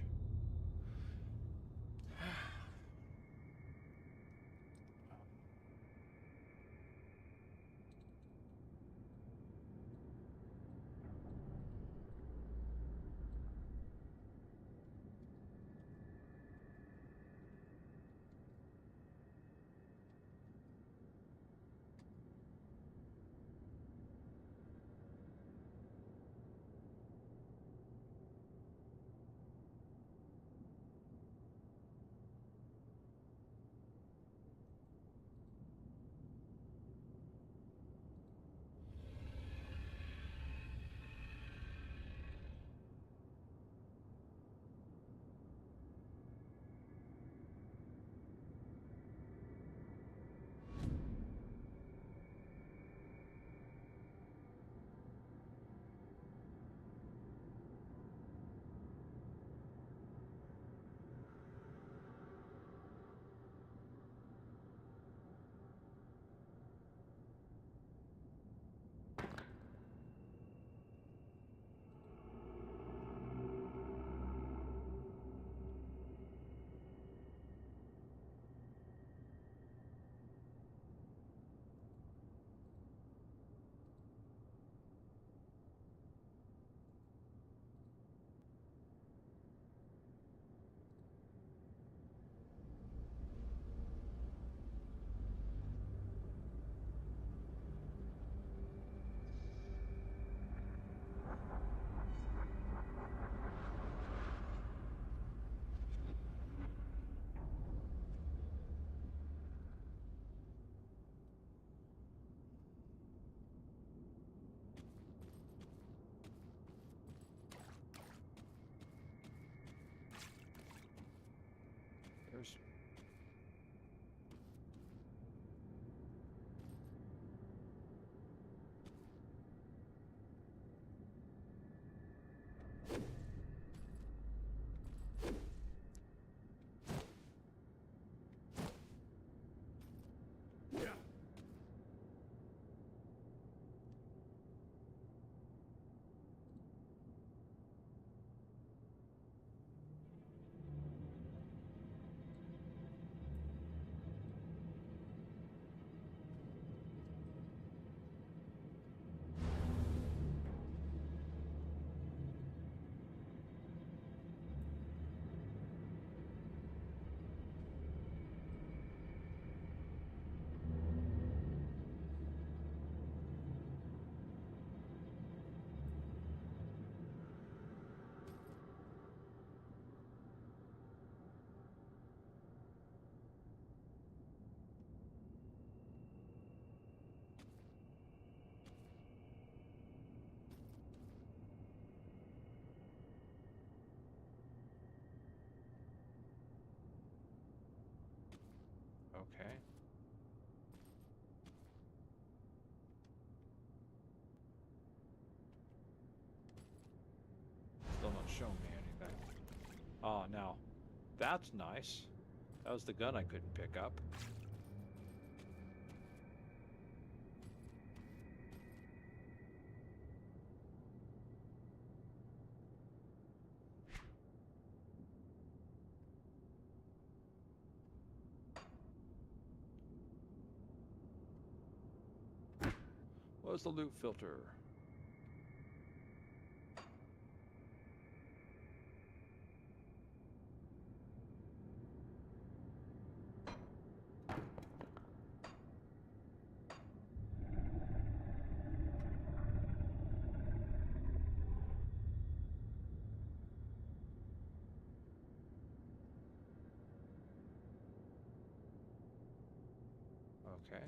Okay. Still not showing me anything. Oh, now, that's nice. That was the gun I couldn't pick up. What's the loot filter? Okay.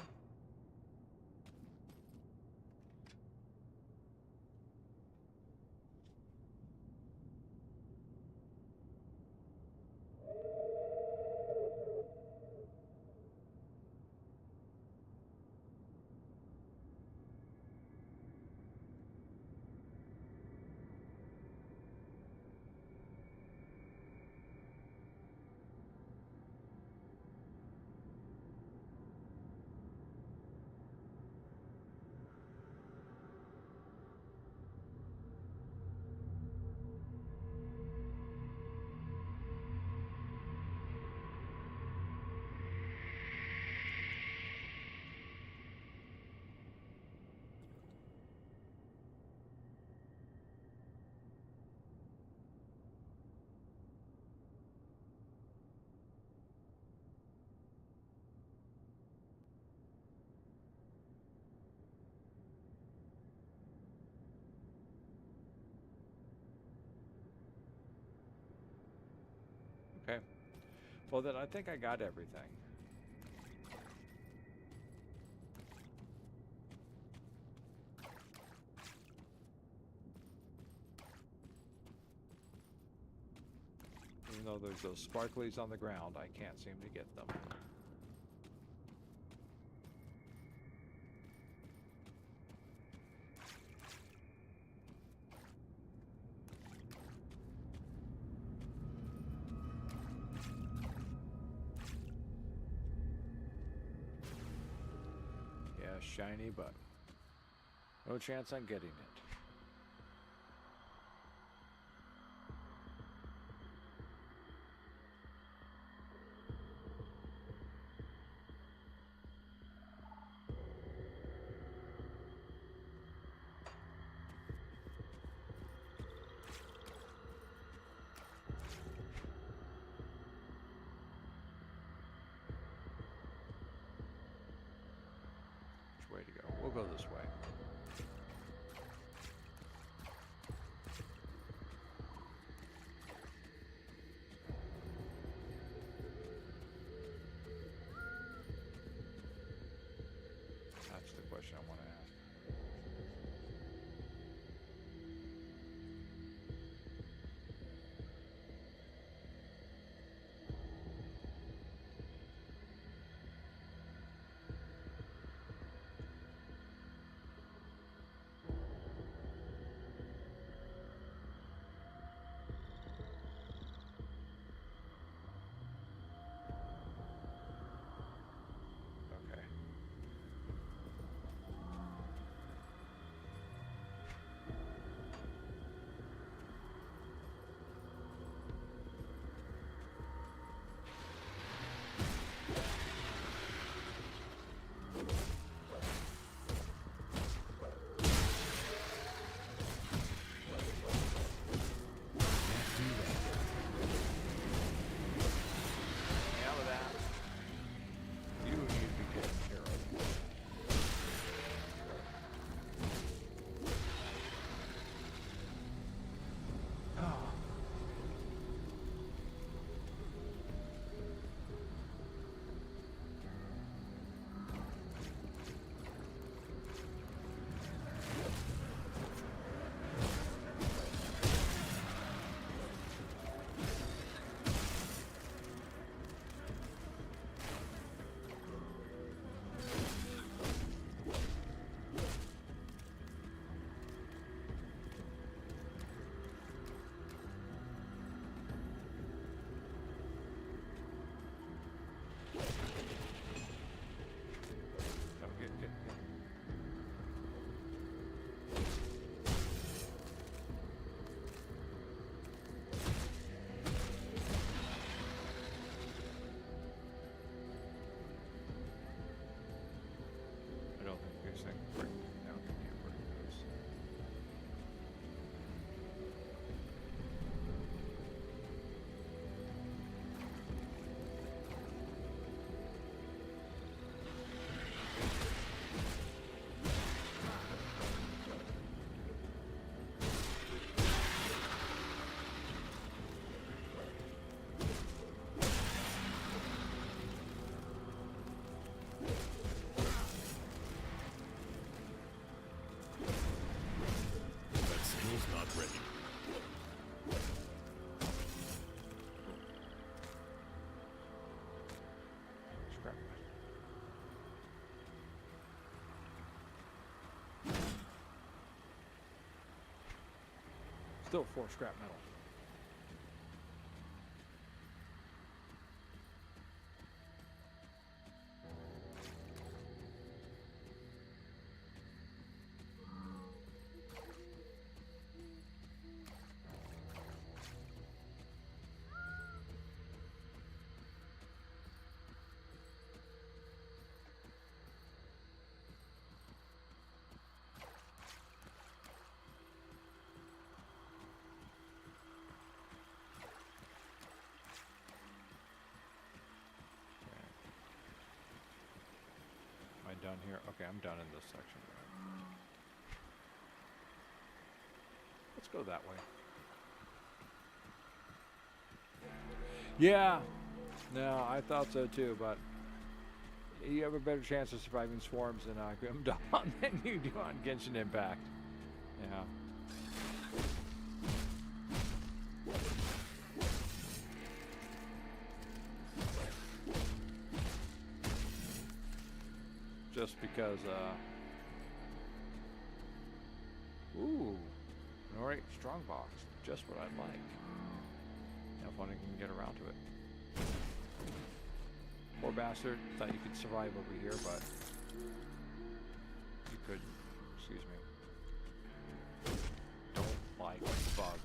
Okay. Well, then I think I got everything. Even though there's those sparklies on the ground, I can't seem to get them. Yeah, shiny, but no chance on getting it. Which way to go? We'll go this way. That's the question I want to ask. Okay. Still 4 scrap metal. Down here. Okay, I'm down in this section. Let's go that way. Yeah. No, I thought so too, but you have a better chance of surviving swarms in Grim Dawn than you do on Genshin Impact. Yeah. Just because, ooh, an alright strongbox, just what I'd like. If only can get around to it. Poor bastard, thought you could survive over here, but you couldn't. Excuse me. Don't like bugs.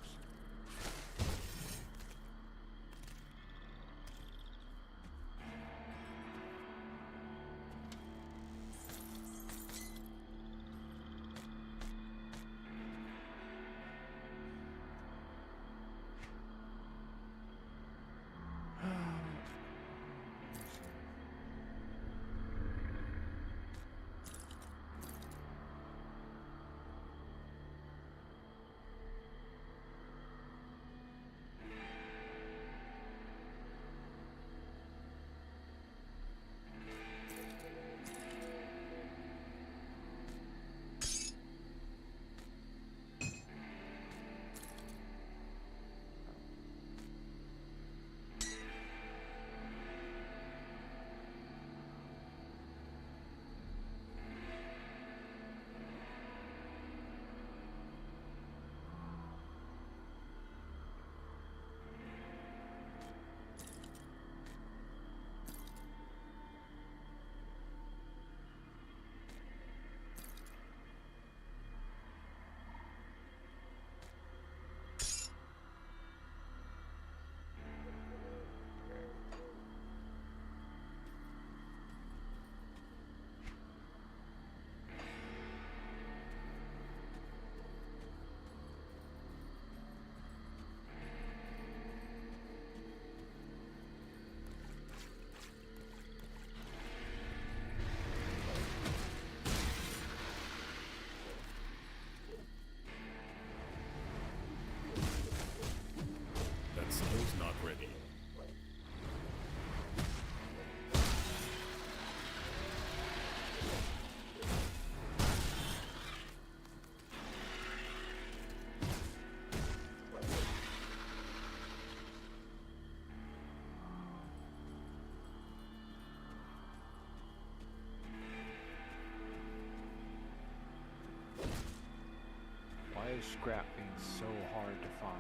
Why is scrap being so hard to find?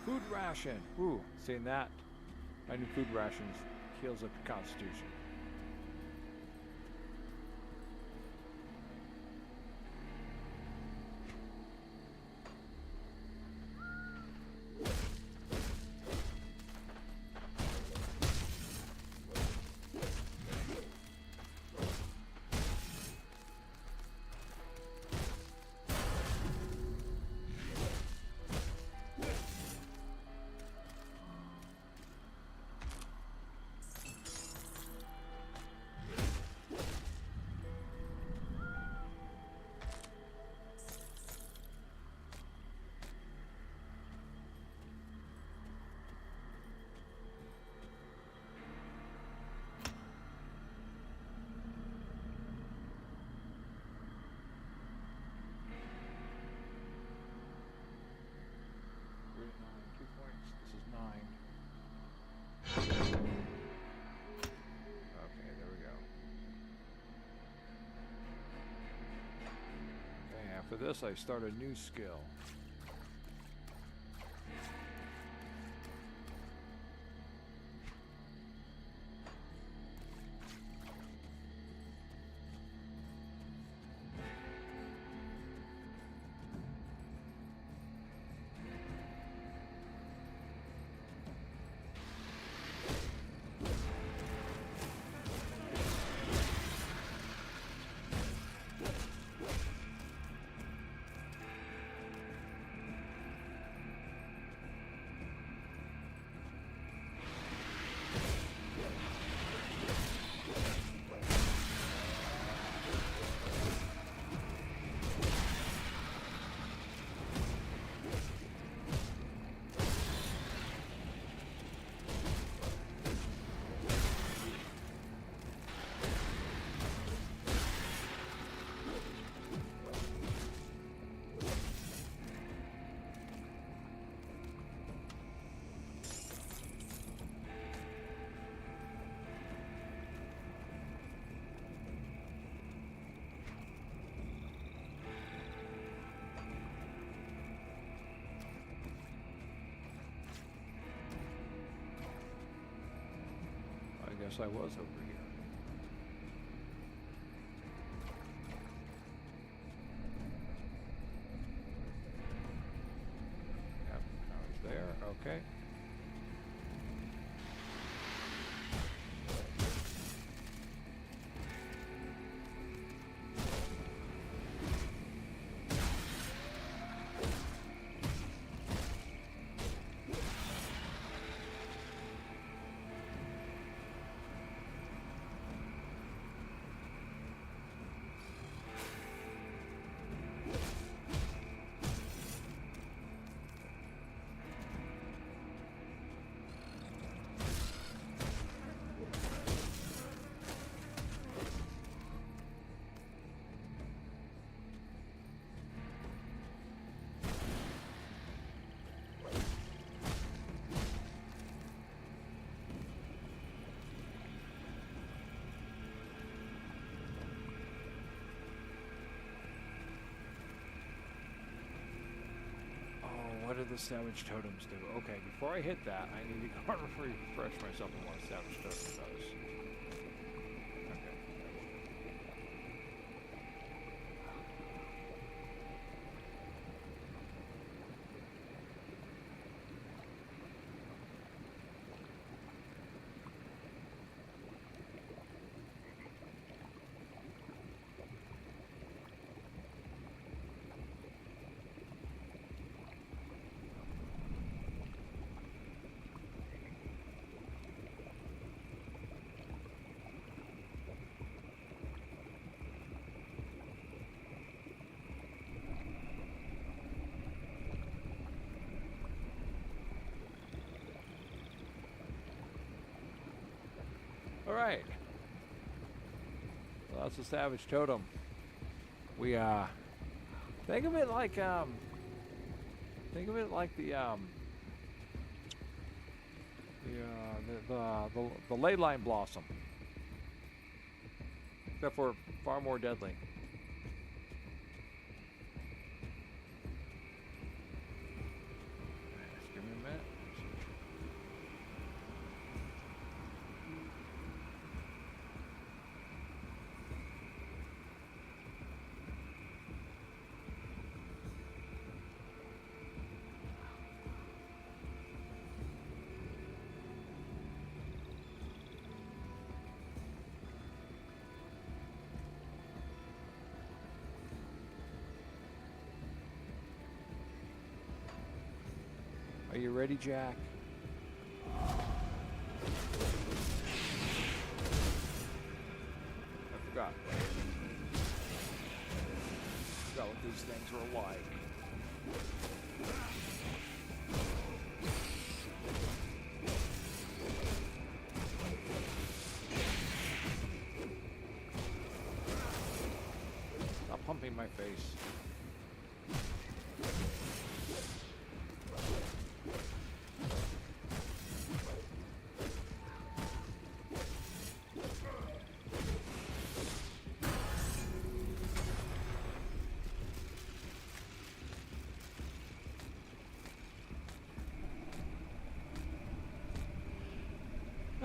Food ration. Ooh, seeing that? Finding food rations heals up your constitution. this, I start a new skill. I guess I was over here. Yep, I was there. Okay. What do the savage totems do? Okay, before I hit that, I need to go and refresh myself on what a savage totem does. Okay. All right. Well, that's a savage totem. We think of it like the ley line blossom, except for far more deadly. Just give me a minute. Are you ready, Jack? I forgot. Forgot what these things were like. Stop pumping my face.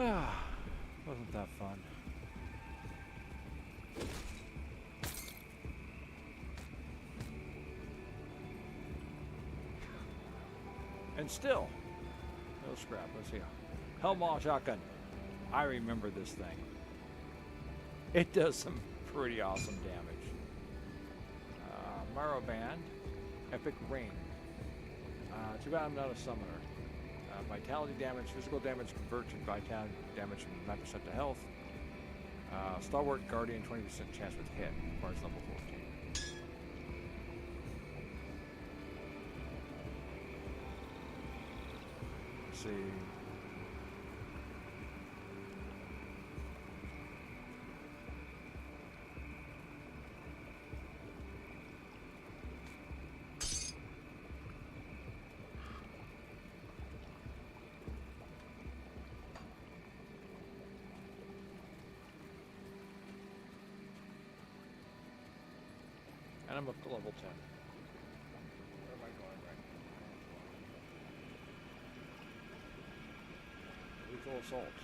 Wasn't that fun? And still, no scrap. Let's see. Hellmaw shotgun. I remember this thing. It does some pretty awesome damage. Marrow Band. Epic Ring. Too bad I'm not a summoner. Vitality damage, physical damage converts to vitality damage from 9% to health. Stalwart Guardian, 20% chance with hit. Requires level 14. Let's see. And I'm up to level 10. Where am I going right now? Lethal Assault.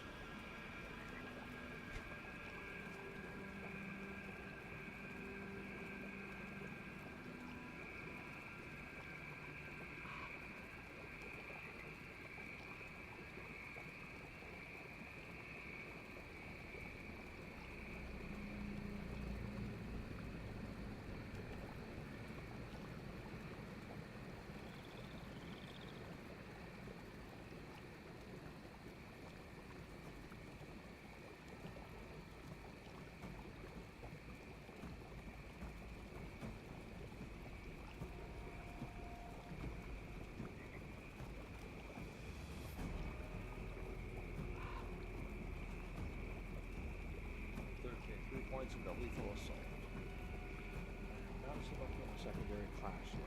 Points of the lethal assault. Not selecting a secondary class yet.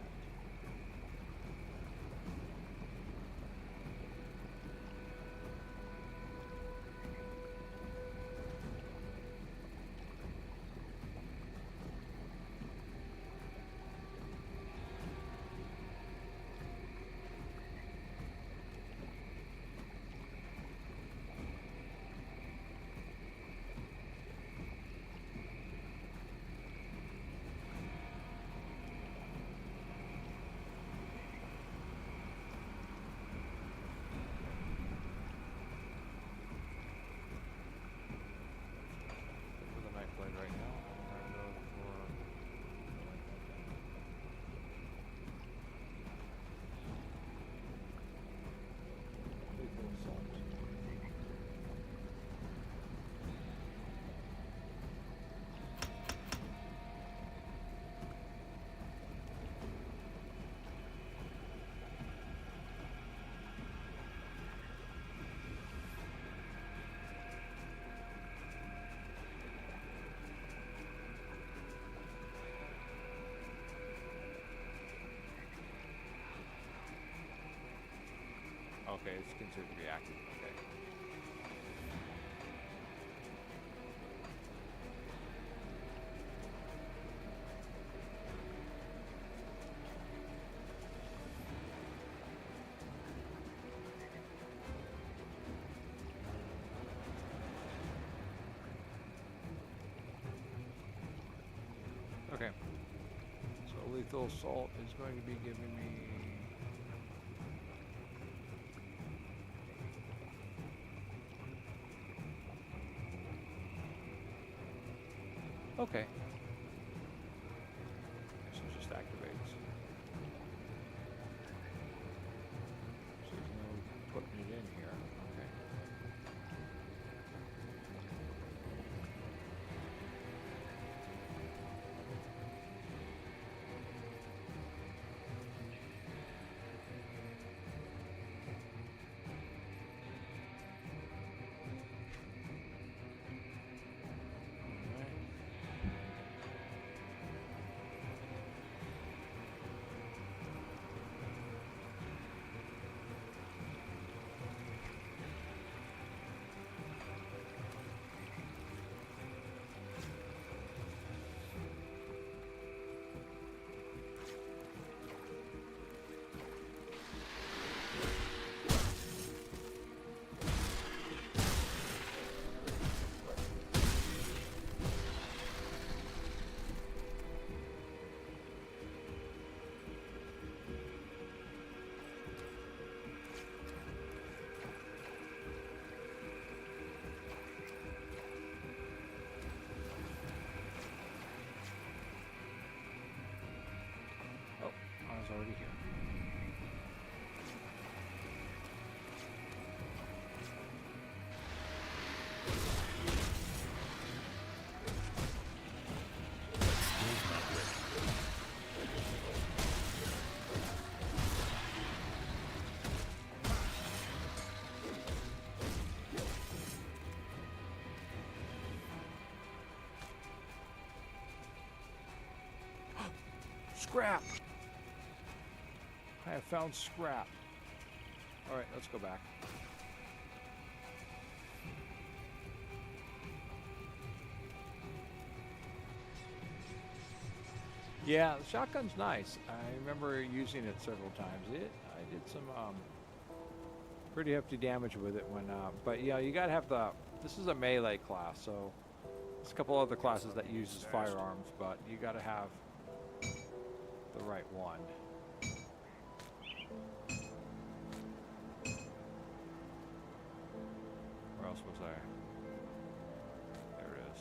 Right now, I'm going to go for lethal assault. Okay, it's considered to be active. Okay. Okay. So lethal assault is going to be giving me. Okay. So it just activates. So there's no putting it in here. Okay. already here. Scrap! I have found scrap. Alright, let's go back. Yeah, the shotgun's nice. I remember using it several times. I did some pretty hefty damage with it when, but yeah, you gotta have the, this is a melee class, so there's a couple other classes that uses firearms, but you gotta have the right one. Where else was I? There it is.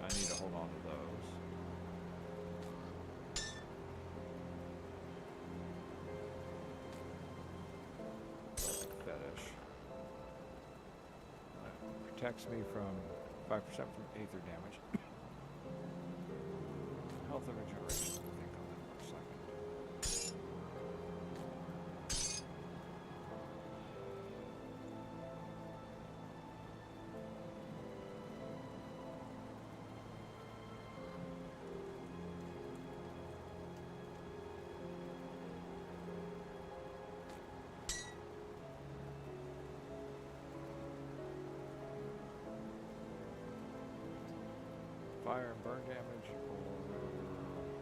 I need to hold on to those. Fetish. Protects me from 5% from aether damage. Health and regeneration. I'll think on that for a second. Fire and burn damage, or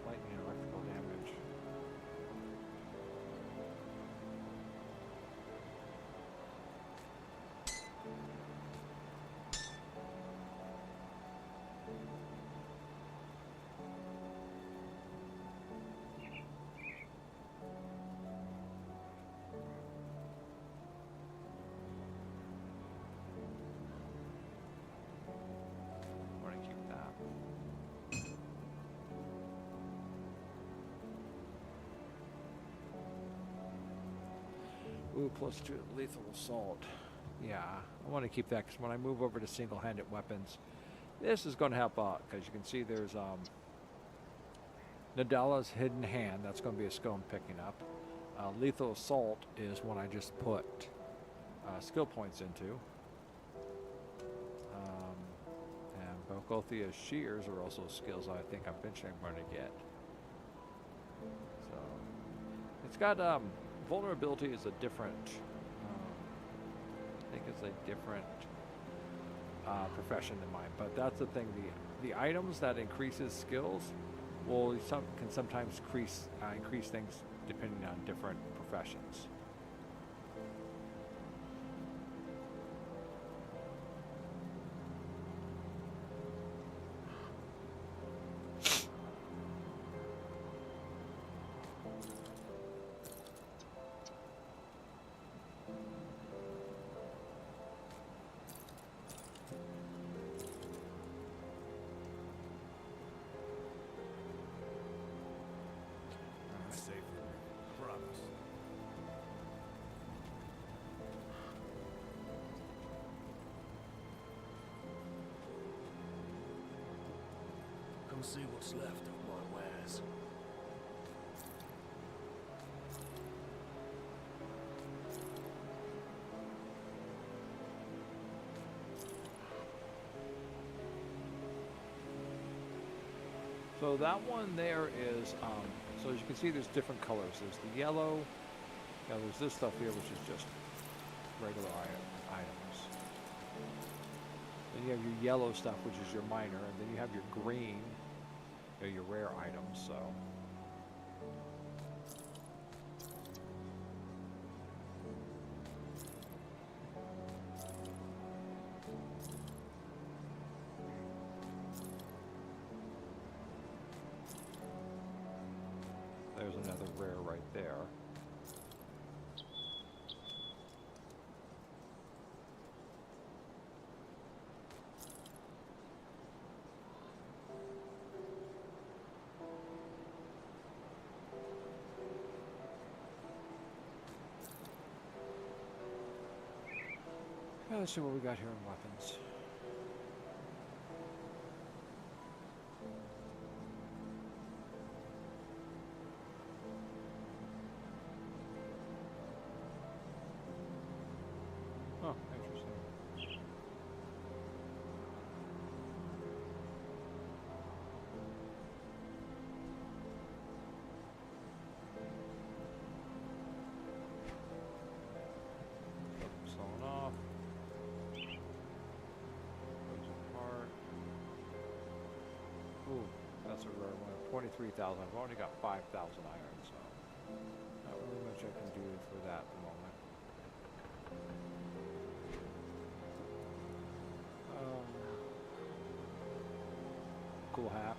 lightning and electrical damage. I'm gonna keep that. Ooh, +2 lethal assault. Yeah, I want to keep that because when I move over to single-handed weapons, this is going to help out because you can see there's Nadala's hidden hand. That's going to be a skill I'm picking up. Lethal assault is one I just put skill points into. And Bogothia's shears are also skills I think eventually I'm going to get. So it's got vulnerability is a different. I think it's a different profession than mine, but that's the thing. The items that increases skills will can sometimes increase things depending on different professions. Come see what's left of my wares. So that one there is, so as you can see, there's different colors. There's the yellow, there's this stuff here, which is just regular items. Then you have your yellow stuff, which is your minor, and then you have your green, your rare items, so. There's another rare right there. Let's see what we got here in weapons. Oh, interesting. Slowing off. Goes apart. Ooh, that's a rare one. 23,000. I've only got 5,000 iron, so not really much I can do for that at the moment. Cool hat.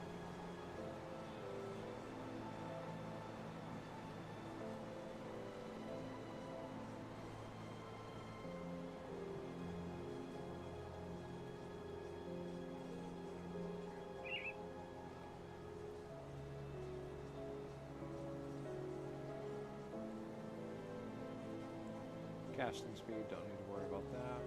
Casting speed, don't need to worry about that.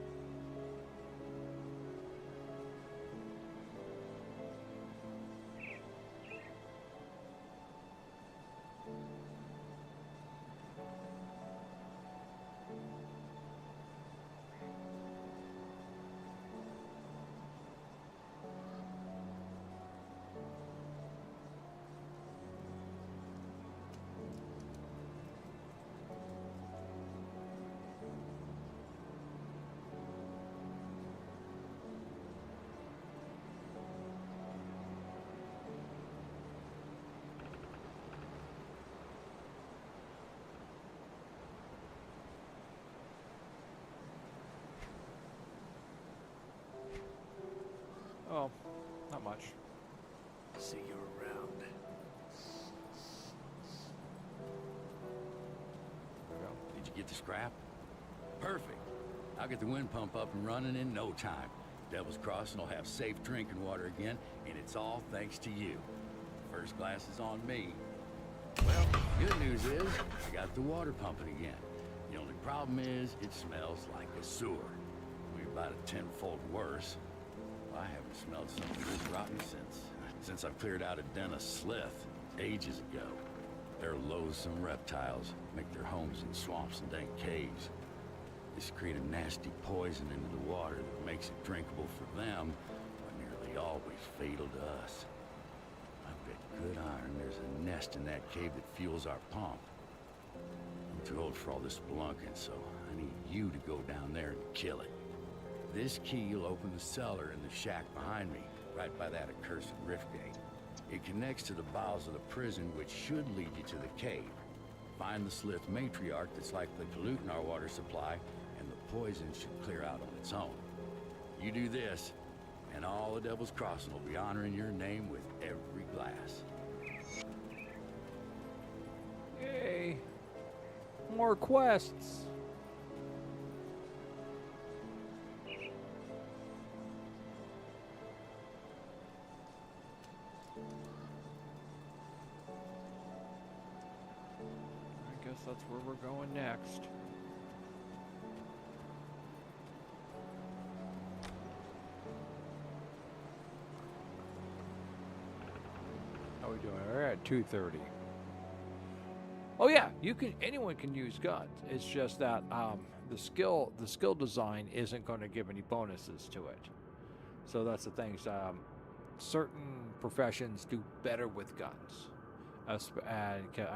Oh, not much. See you around. There we go. Did you get the scrap? Perfect. I'll get the wind pump up and running in no time. Devil's Crossing will have safe drinking water again, and it's all thanks to you. First glass is on me. Well, good news is, I got the water pumping again. The only problem is, it smells like a sewer. We're about a tenfold worse. I haven't smelled something this rotten since I've cleared out a den of slith ages ago. They're loathsome reptiles, make their homes in swamps and dank caves. They secrete a nasty poison into the water that makes it drinkable for them, but nearly always fatal to us. I bet good iron there's a nest in that cave that fuels our pump. I'm too old for all this spelunking, so I need you to go down there and kill it. This key will open the cellar in the shack behind me, right by that accursed rift gate. It connects to the bowels of the prison, which should lead you to the cave. Find the Slith matriarch that's likely polluting our water supply, and the poison should clear out on its own. You do this, and all the Devil's Crossing will be honoring your name with every glass. Yay! More quests! I guess that's where we're going next. How are we doing? We're at 2:30. Oh yeah, anyone can use guns. It's just that the skill design isn't going to give any bonuses to it. So that's the thing. Certain professions do better with guns. I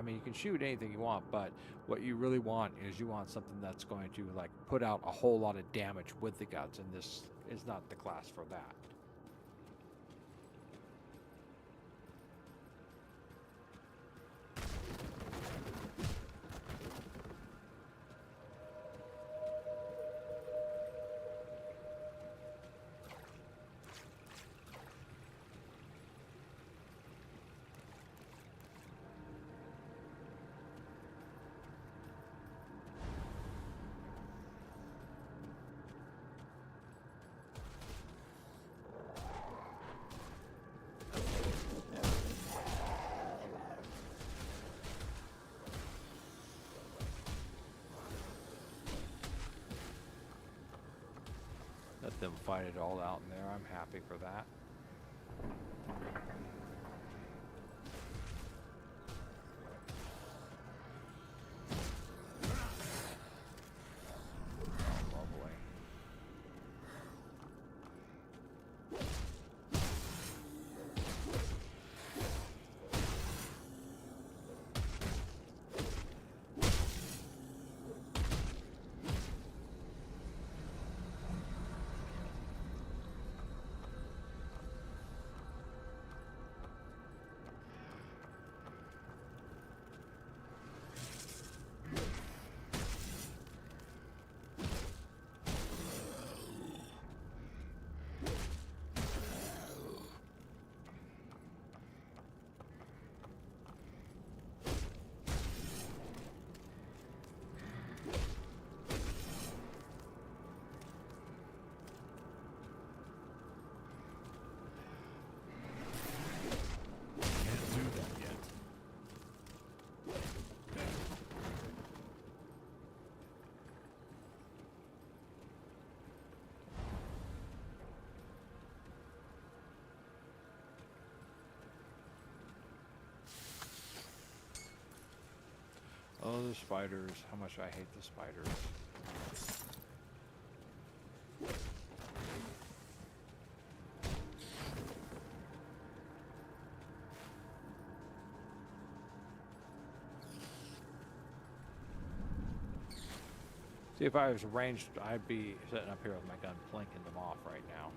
mean, you can shoot anything you want, but what you really want is you want something that's going to like put out a whole lot of damage with the guns, and this is not the class for that. Let them fight it all out in there. I'm happy for that. Lovely. Can't do that yet. Oh, the spiders. How much I hate the spiders. See, if I was ranged, I'd be sitting up here with my gun plinking them off right now.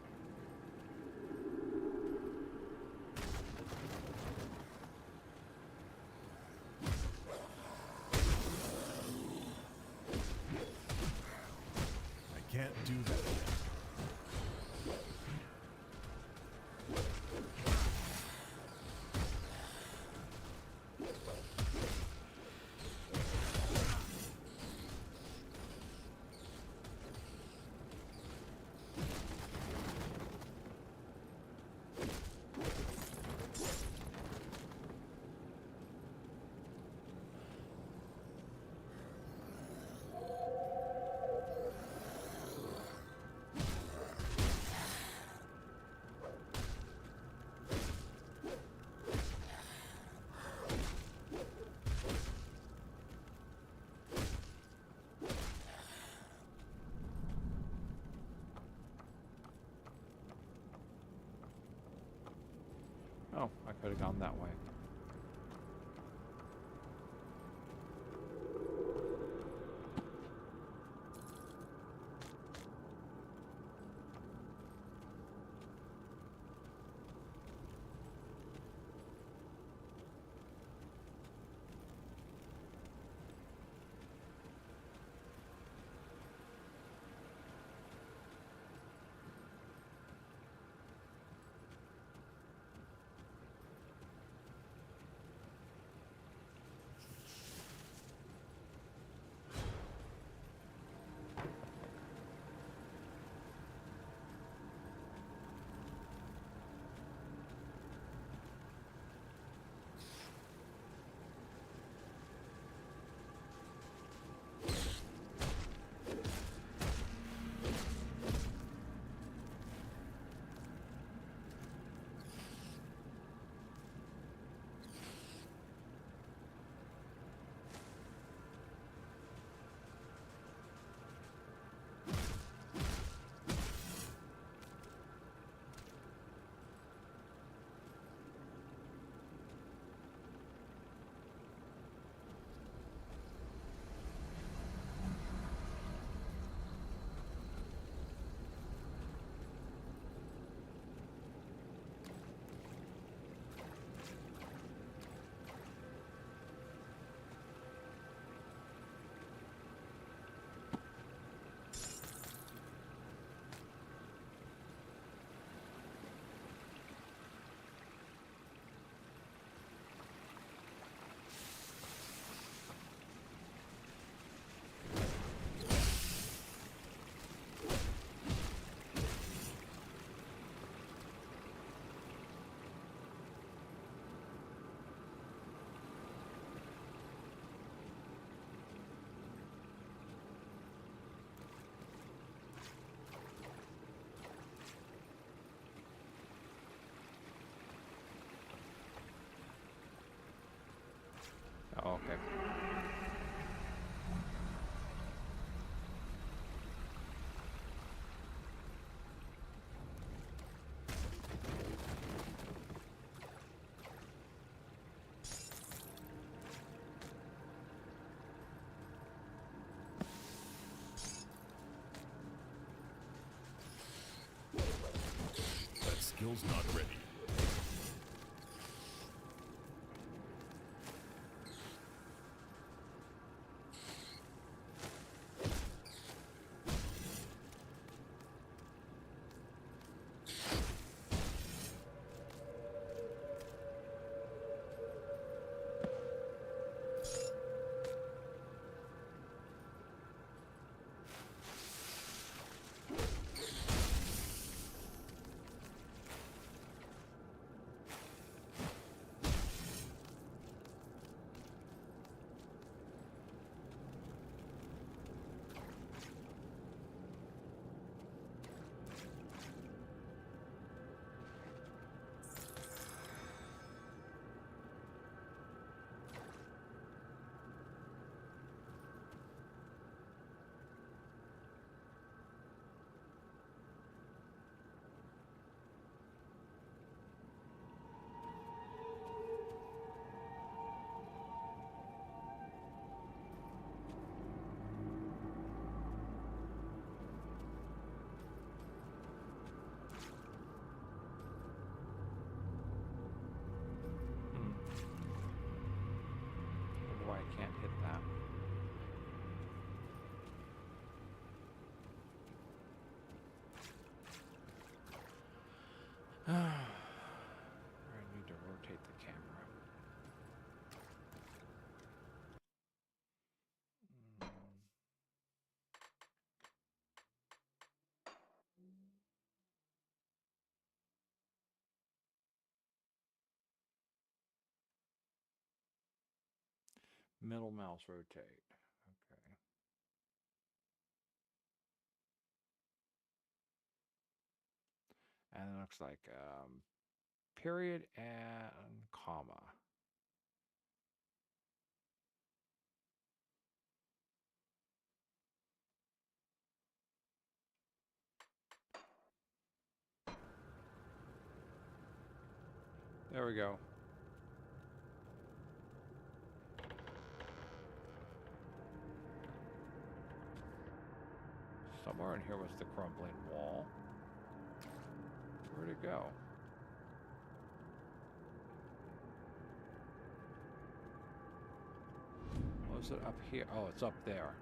I can't do that yet. Oh, I could have gone that way. Signal's not ready. Why I can't hit that. I need to rotate the camera. Middle mouse rotate. Okay. And it looks like period and comma. There we go. Somewhere in here was the crumbling wall. Where'd it go? Was it up here? Oh, it's up there.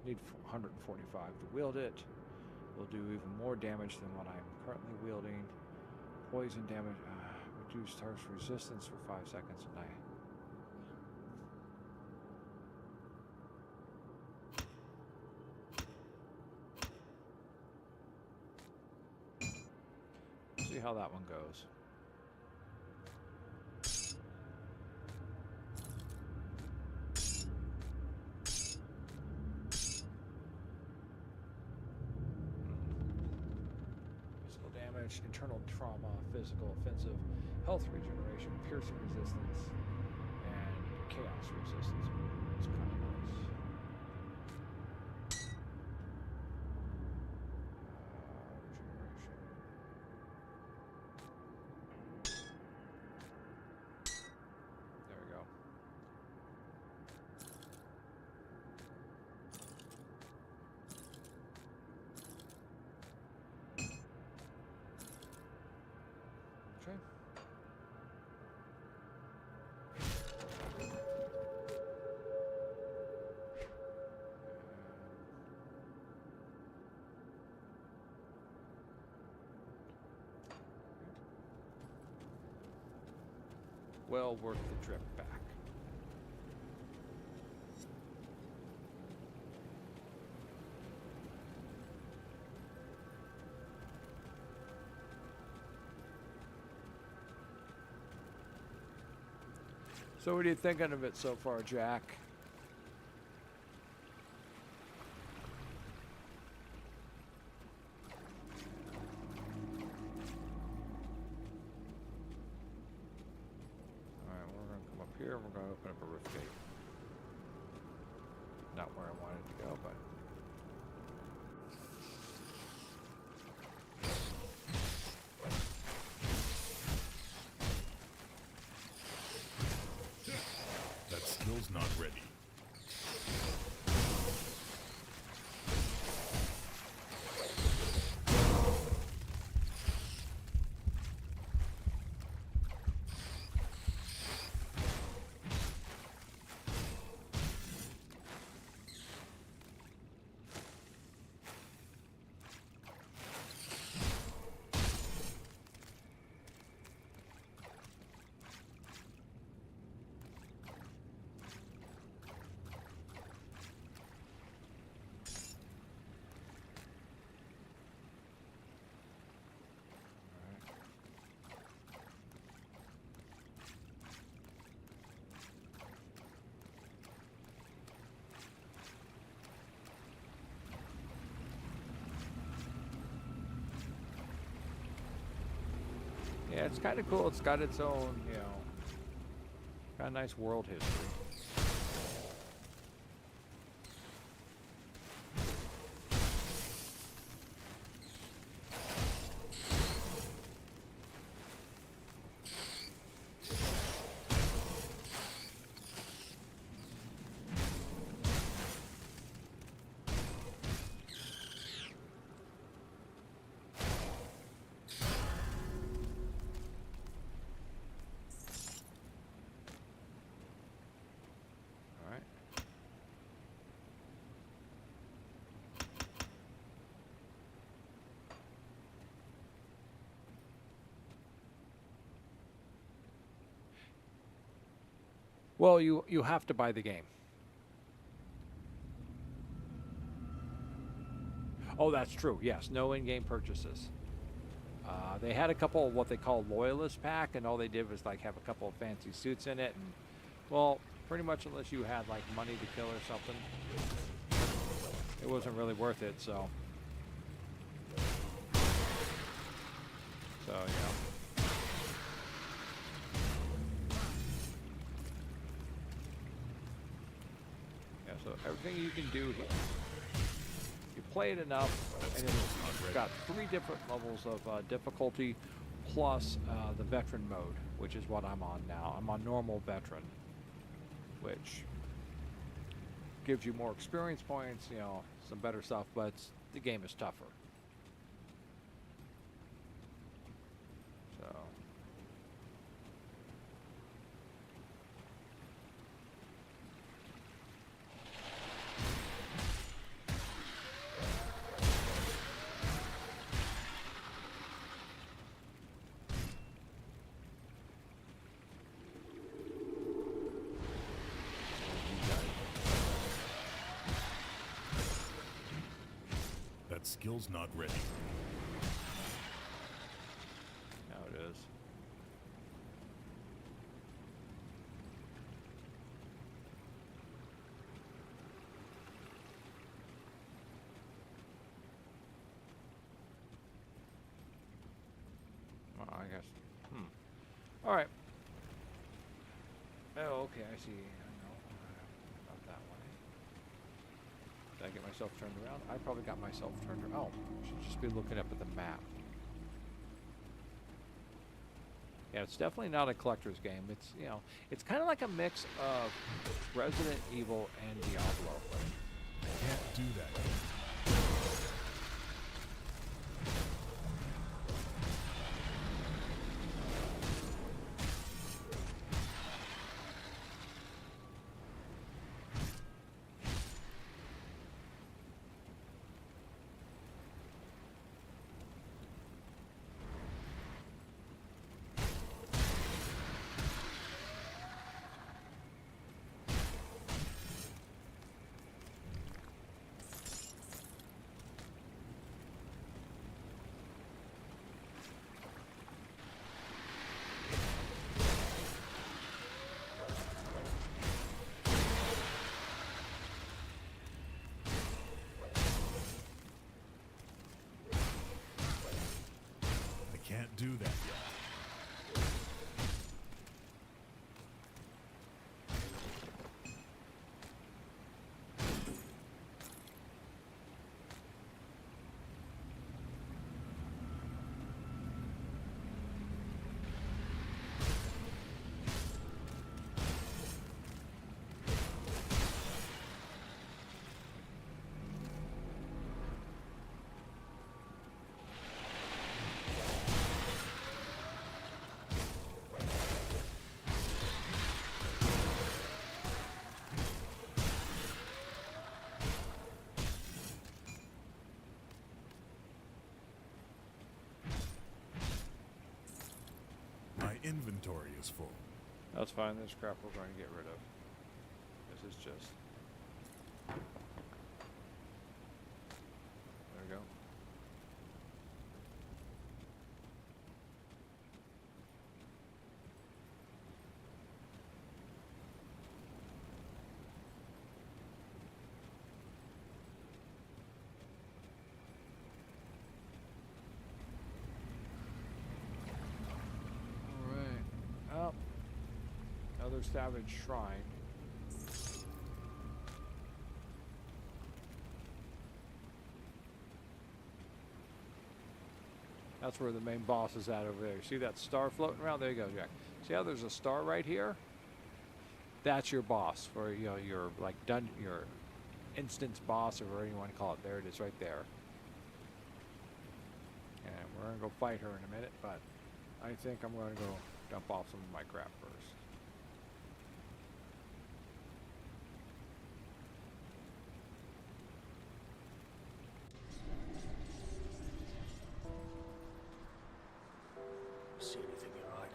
Need 145 to wield it. Will do even more damage than what I'm currently wielding. Poison damage. Reduce target's resistance for 5 seconds and see how that one goes. Internal trauma, physical, offensive, health regeneration, piercing resistance, and chaos resistance. It's kind of nice. Regeneration. There we go. Okay. well worth the trip back. So what are you thinking of it so far, Jack? Alright, we're going to come up here and we're going to open up a rift gate. Not where I wanted to go, but... That skill's not ready. Yeah, it's kind of cool. It's got its own, you know, got a nice world history. Well, you have to buy the game. Oh, that's true. Yes, no in-game purchases. They had a couple of what they call loyalist pack, and all they did was like have a couple of fancy suits in it, and well, pretty much unless you had like money to kill or something, it wasn't really worth it. So yeah. So everything you can do here, you play it enough, and it's got 3 different levels of difficulty, plus the veteran mode, which is what I'm on now. I'm on normal veteran, which gives you more experience points, you know, some better stuff, but the game is tougher. So. That skill's not ready. Now it is. Well, I guess. All right. Oh, okay. I see. I know. Not that way. Did I get myself turned around? I probably got myself turned around. Oh, I should just be looking up at the map. Yeah, it's definitely not a collector's game. It's, you know, it's kind of like a mix of Resident Evil and Diablo. Can't do that. do that yet. My inventory is full. That's fine. There's crap we're going to get rid of. This is just... There we go. Alright. Oh. Another savage shrine. That's where the main boss is at over there. See that star floating around? There you go, Jack. See how there's a star right here? That's your boss, or your like your instance boss, or whatever you want to call it. There it is, right there. And we're gonna go fight her in a minute, but I think I'm gonna go dump off some of my crap first. See anything you like?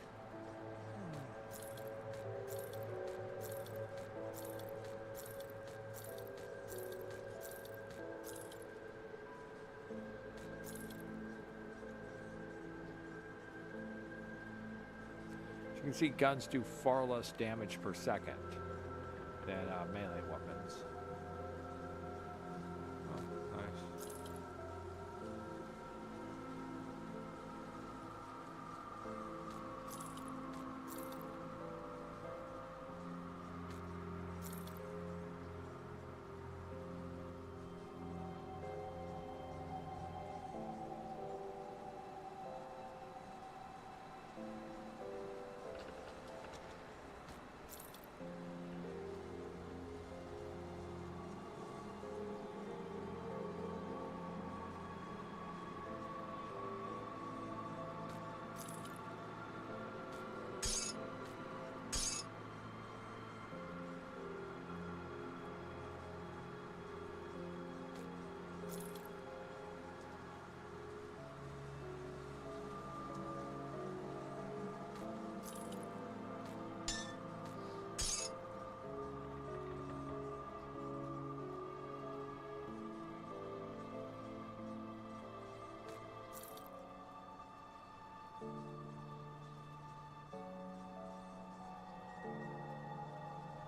As you can see, guns do far less damage per second than melee weapons. Oh, nice.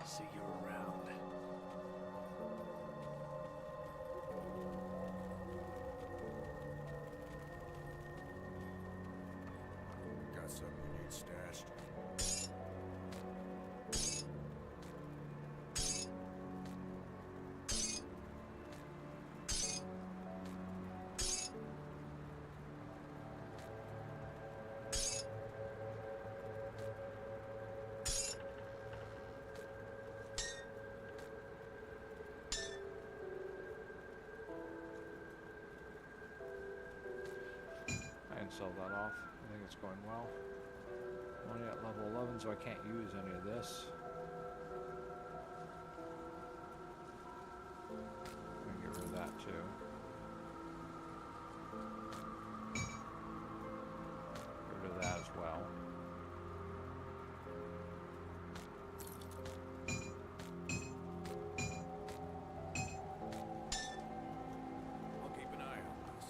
See you around. Got something you need stashed? Sell that off. I think it's going well. I'm only at level 11, so I can't use any of this. I'm gonna get rid of that too. Get rid of that as well. I'll keep an eye on this.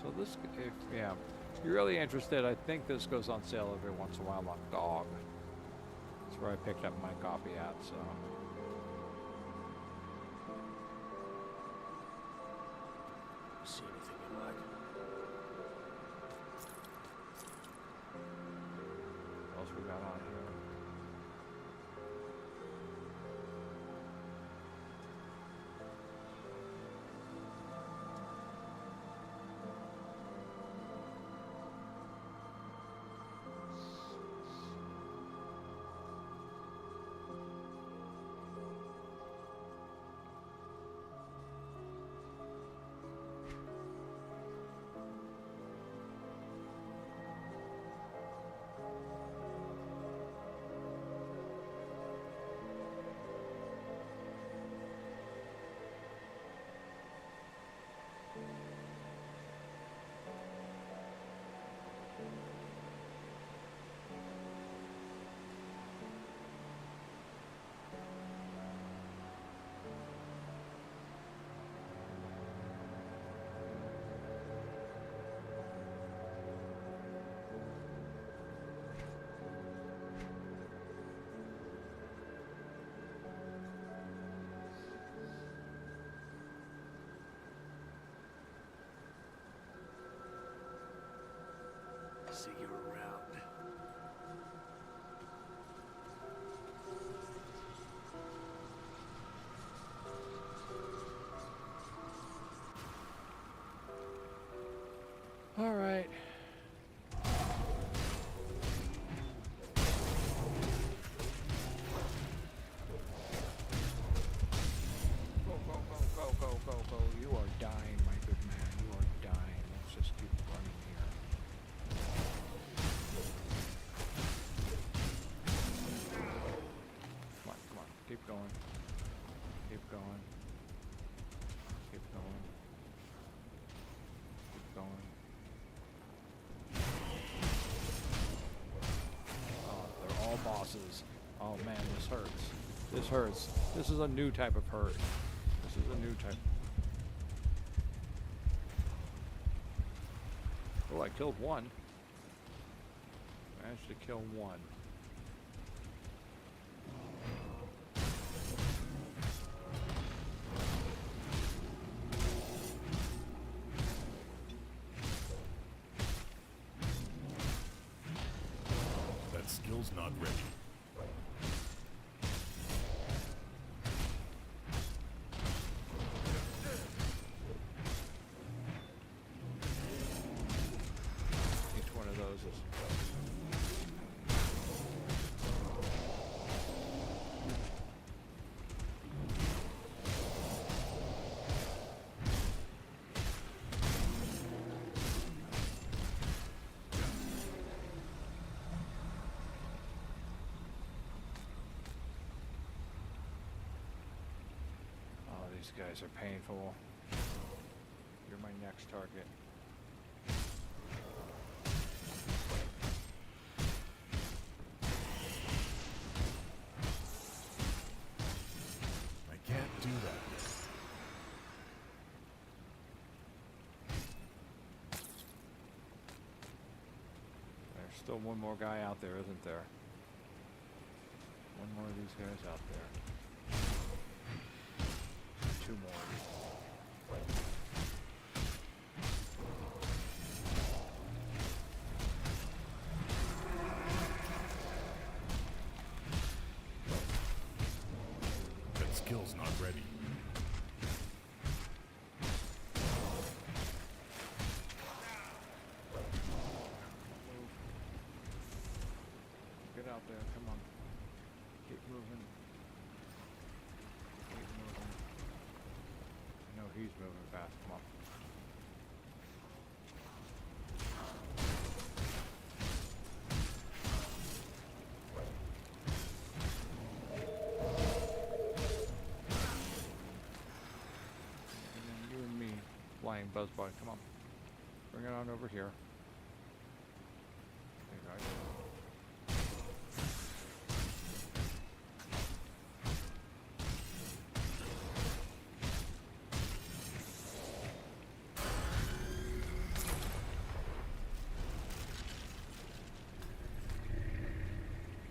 So this, if you're really interested, I think this goes on sale every once in a while on GOG. That's where I picked up my copy at, so. See anything you like? on here? See you around. All right. Go. You are dying, my good man. You are dying. Let's just keep running here. Come on. Keep going. Keep going. Keep going. Keep going. Oh, they're all bosses. Oh man, this hurts. This hurts. This is a new type of hurt. This is a new type. Oh, I killed one. Managed to kill one. That skill's not ready. Each one of those is... Oh, these guys are painful. You're my next target. I can't do that. There's still one more guy out there, isn't there? One more of these guys out there. Two more. That skill's not ready. Get out there, come on. Keep moving. Keep moving. I know he's moving fast, come on. And then you and me flying buzzbot, come on. Bring it on over here. There you go.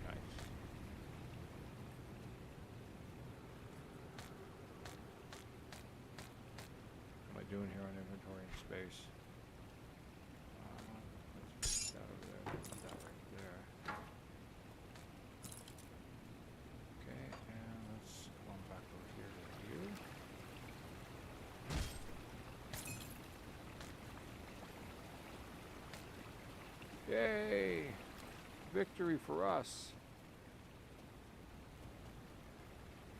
Nice. What am I doing here on inventory and space? Let's put that over there. Put that right there. Yay! Victory for us.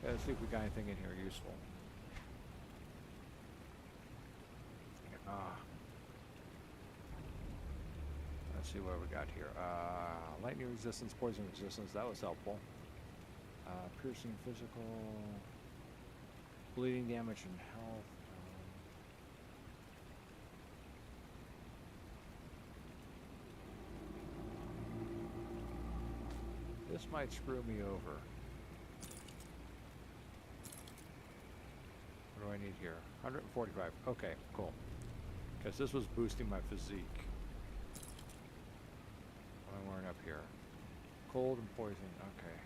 Okay, let's see if we got anything in here useful. Let's see what we got here. Lightning resistance, poison resistance. That was helpful. Piercing physical, bleeding damage and health. This might screw me over. What do I need here? 145. Okay, cool. Because this was boosting my physique. What am I wearing up here? Cold and poison. Okay.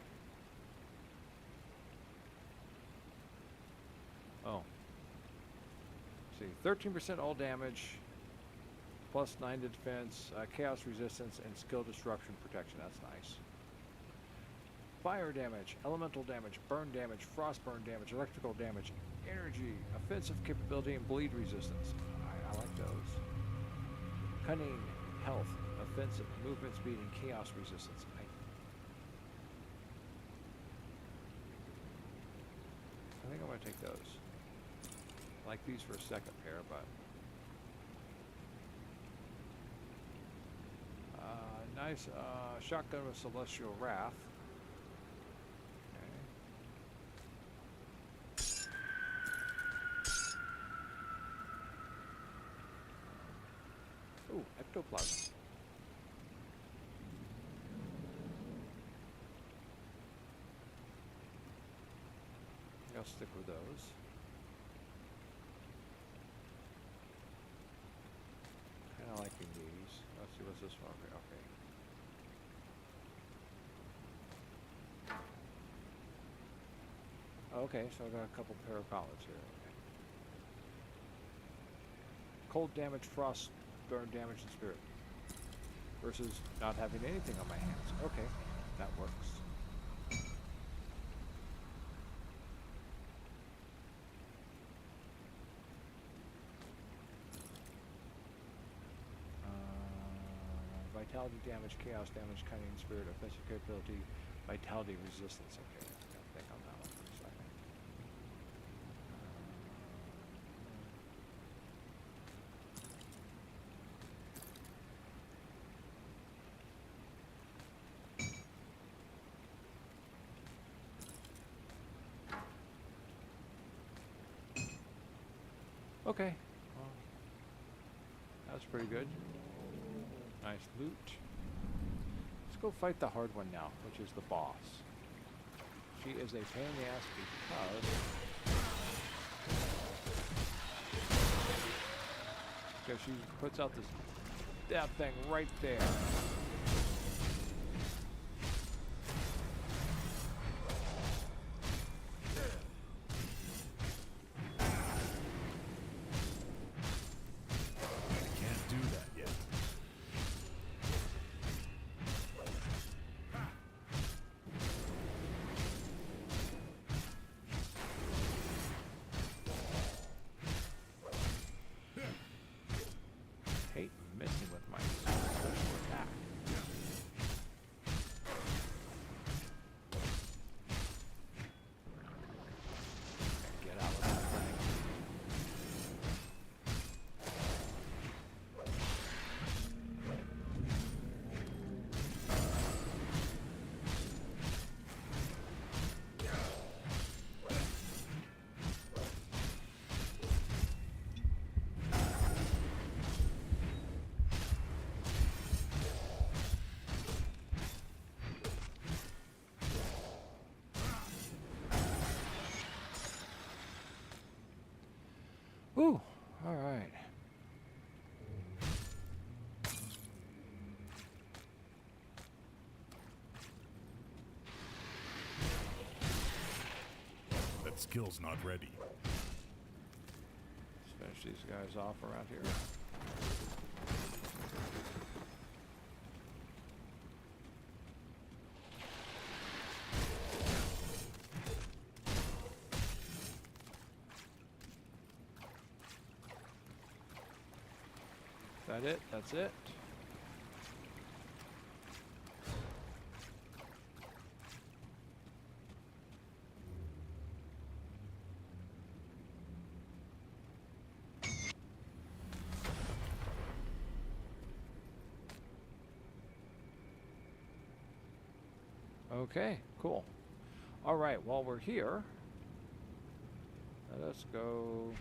Oh. Let's see. 13% all damage. Plus 9 to defense. Chaos resistance and skill disruption protection. That's nice. Fire damage, elemental damage, burn damage, frost burn damage, electrical damage, energy, offensive capability, and bleed resistance. I like those. Cunning, health, offensive, movement speed, and chaos resistance. I think I'm going to take those. I like these for a second pair, but... nice shotgun with Celestial Wrath. Ooh, ectoplasm. I'll stick with those. Kinda liking these. Let's see, what's this one? Okay. Okay, so I got a couple pair of gauntlets here. Okay. Cold damage, frost, burn damage, and spirit. Versus not having anything on my hands. Okay, that works. Vitality damage, chaos damage, cunning, spirit, offensive capability, vitality resistance. Okay, I gotta think on that one for a second. Okay, well, that's pretty good. Nice loot. Let's go fight the hard one now, which is the boss. She is a pain in the ass because she puts out that thing right there. Ooh, all right. That skill's not ready. Let's finish these guys off around here. Is that it? That's it. Okay, cool. All right, while we're here, let us go.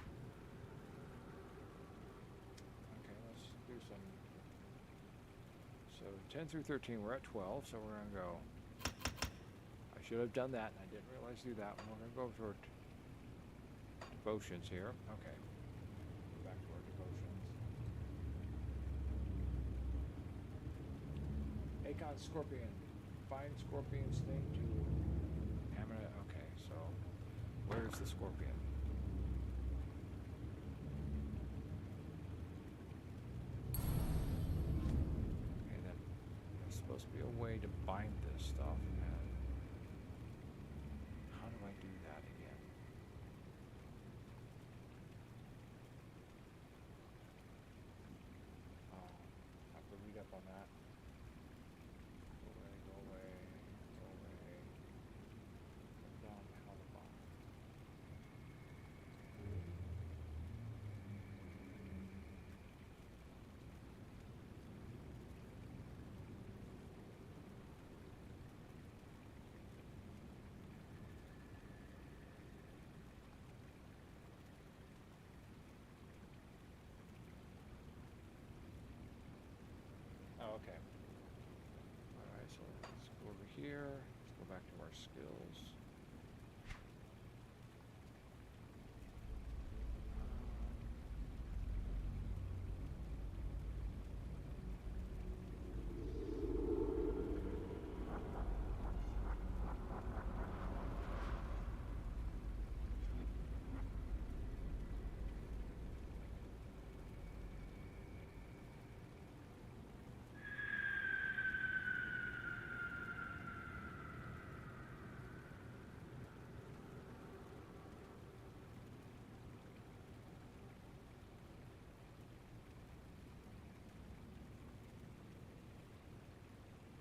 Okay, let's do some. So 10 through 13, we're at 12, so we're going to go. I should have done that, and I didn't realize to do that. We're going to go to our devotions here. Okay. Go back to our devotions. Acon Scorpion. Find Scorpion's thing to hammer it. Okay, so where's the Scorpion? Okay, then there's supposed to be a way to bind this stuff. And how do I do that again? Oh, I have to read up on that. Go away, go away, go away. Put down how to bind. Oh, okay. Alright, so let's go over here. Let's go back to our skills.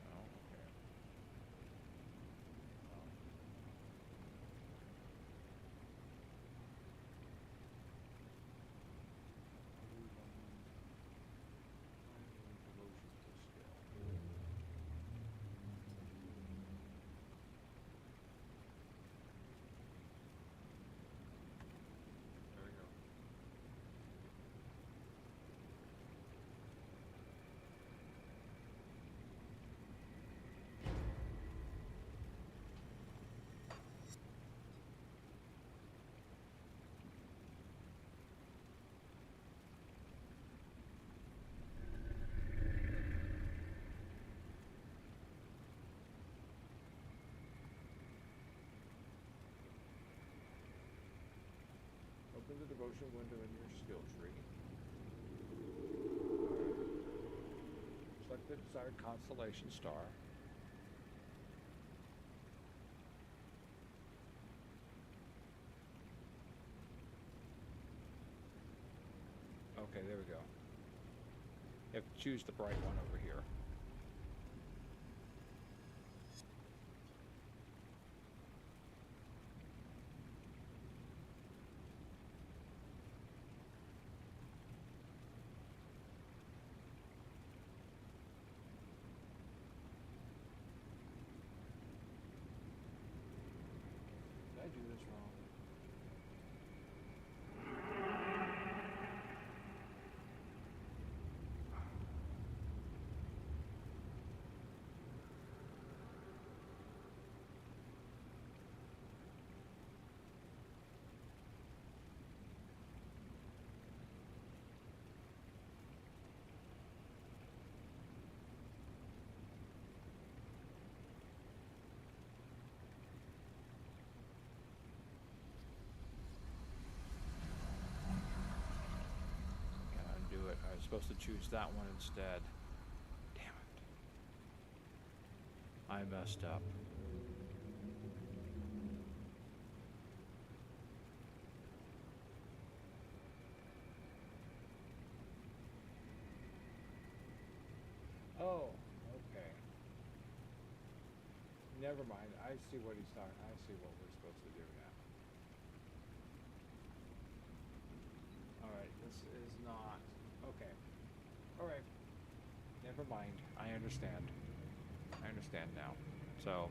Oh, okay. There we go. Open the devotion window in your skill tree. Select the desired constellation star. Okay, there we go. You have to choose the bright one over here. Did I do this wrong? Gotta do it. I was supposed to choose that one instead. Damn it. I messed up. Oh, okay. Never mind. I see what he's talking. I see what we're supposed to do now. All right, this is not okay. All right, never mind. I understand. I understand now. So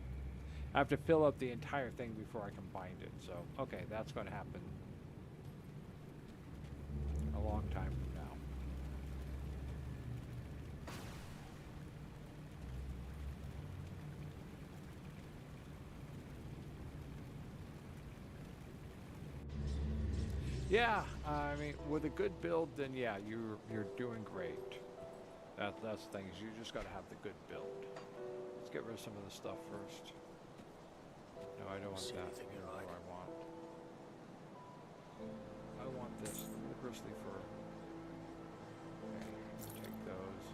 I have to fill up the entire thing before I can bind it. So, okay, that's going to happen a long time from now. Yeah, I mean, with a good build, then yeah, you're doing great. That's the thing, is you just got to have the good build. Let's get rid of some of the stuff first. No, I don't want See that. anything you What like? do I want this, the grizzly fur. Okay, take those.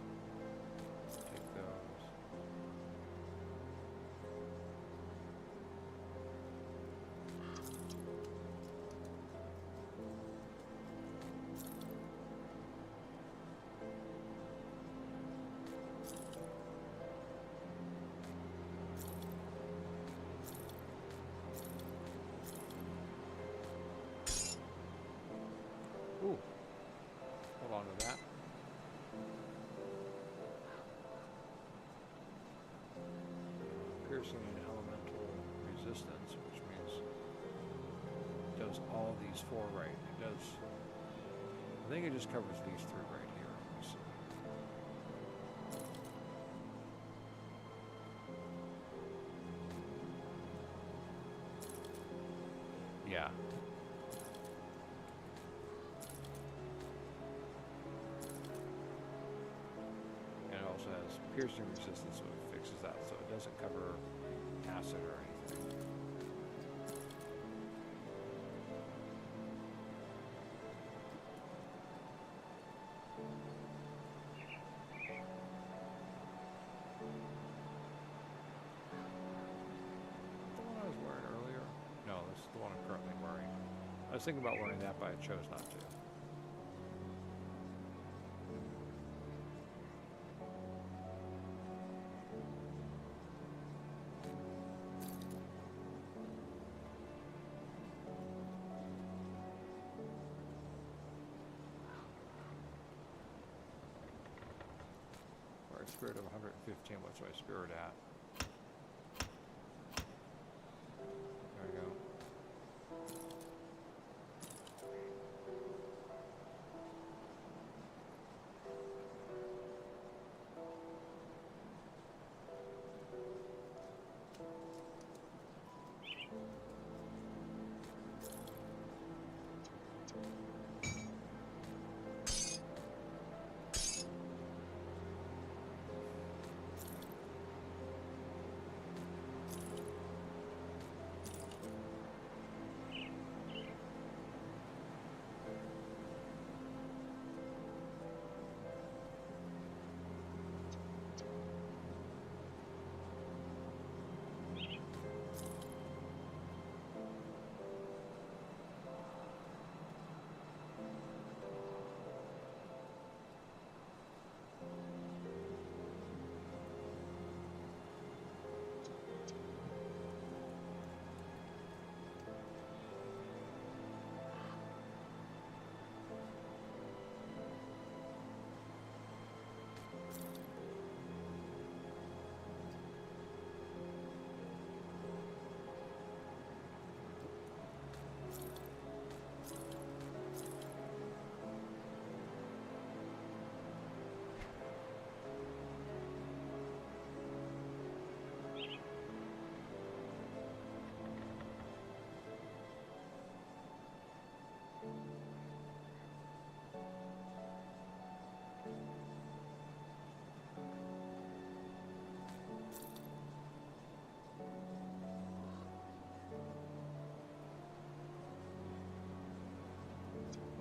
Take those. Ooh. Hold on to that. Piercing and elemental resistance, which means it does all these four right. It does. I think it just covers these three right here. Let me see. Yeah. And it also has piercing resistance, so it fixes that, so it doesn't cover acid or anything. The one I was wearing earlier? No, this is the one I'm currently wearing. I was thinking about wearing that, but I chose not to. Spirit of 115. What's my spirit at? There we go.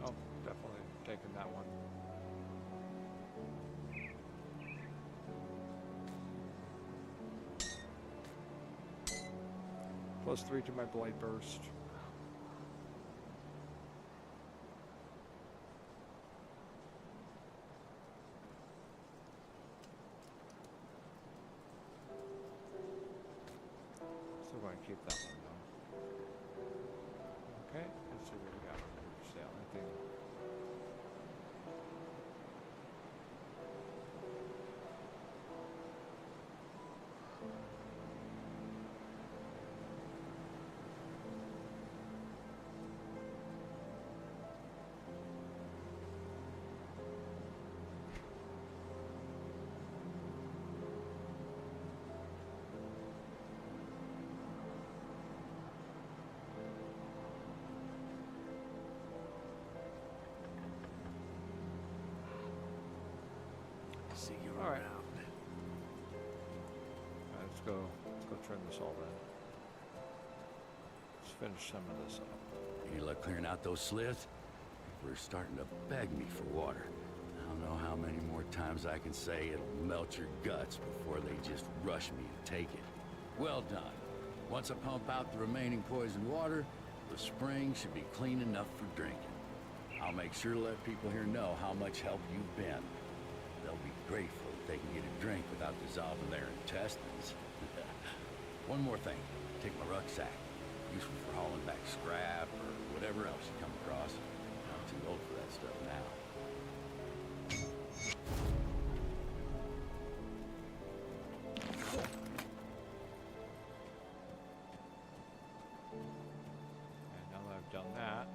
Oh, definitely taking that one. +3 to my blade burst. Still going to keep that one though. Okay, let's see what we got for sale. Anything? See you All right. around. Let's go trim this all in. Let's finish some of this up. Any luck clearing out those sliths? We're starting to beg me for water. I don't know how many more times I can say it'll melt your guts before they just rush me to take it. Well done. Once I pump out the remaining poisoned water, the spring should be clean enough for drinking. I'll make sure to let people here know how much help you've been. They'll be grateful if they can get a drink without dissolving their intestines. One more thing. Take my rucksack. Useful for hauling back scrap or whatever else you come across. I'm too old for that stuff now. And now that I've done that,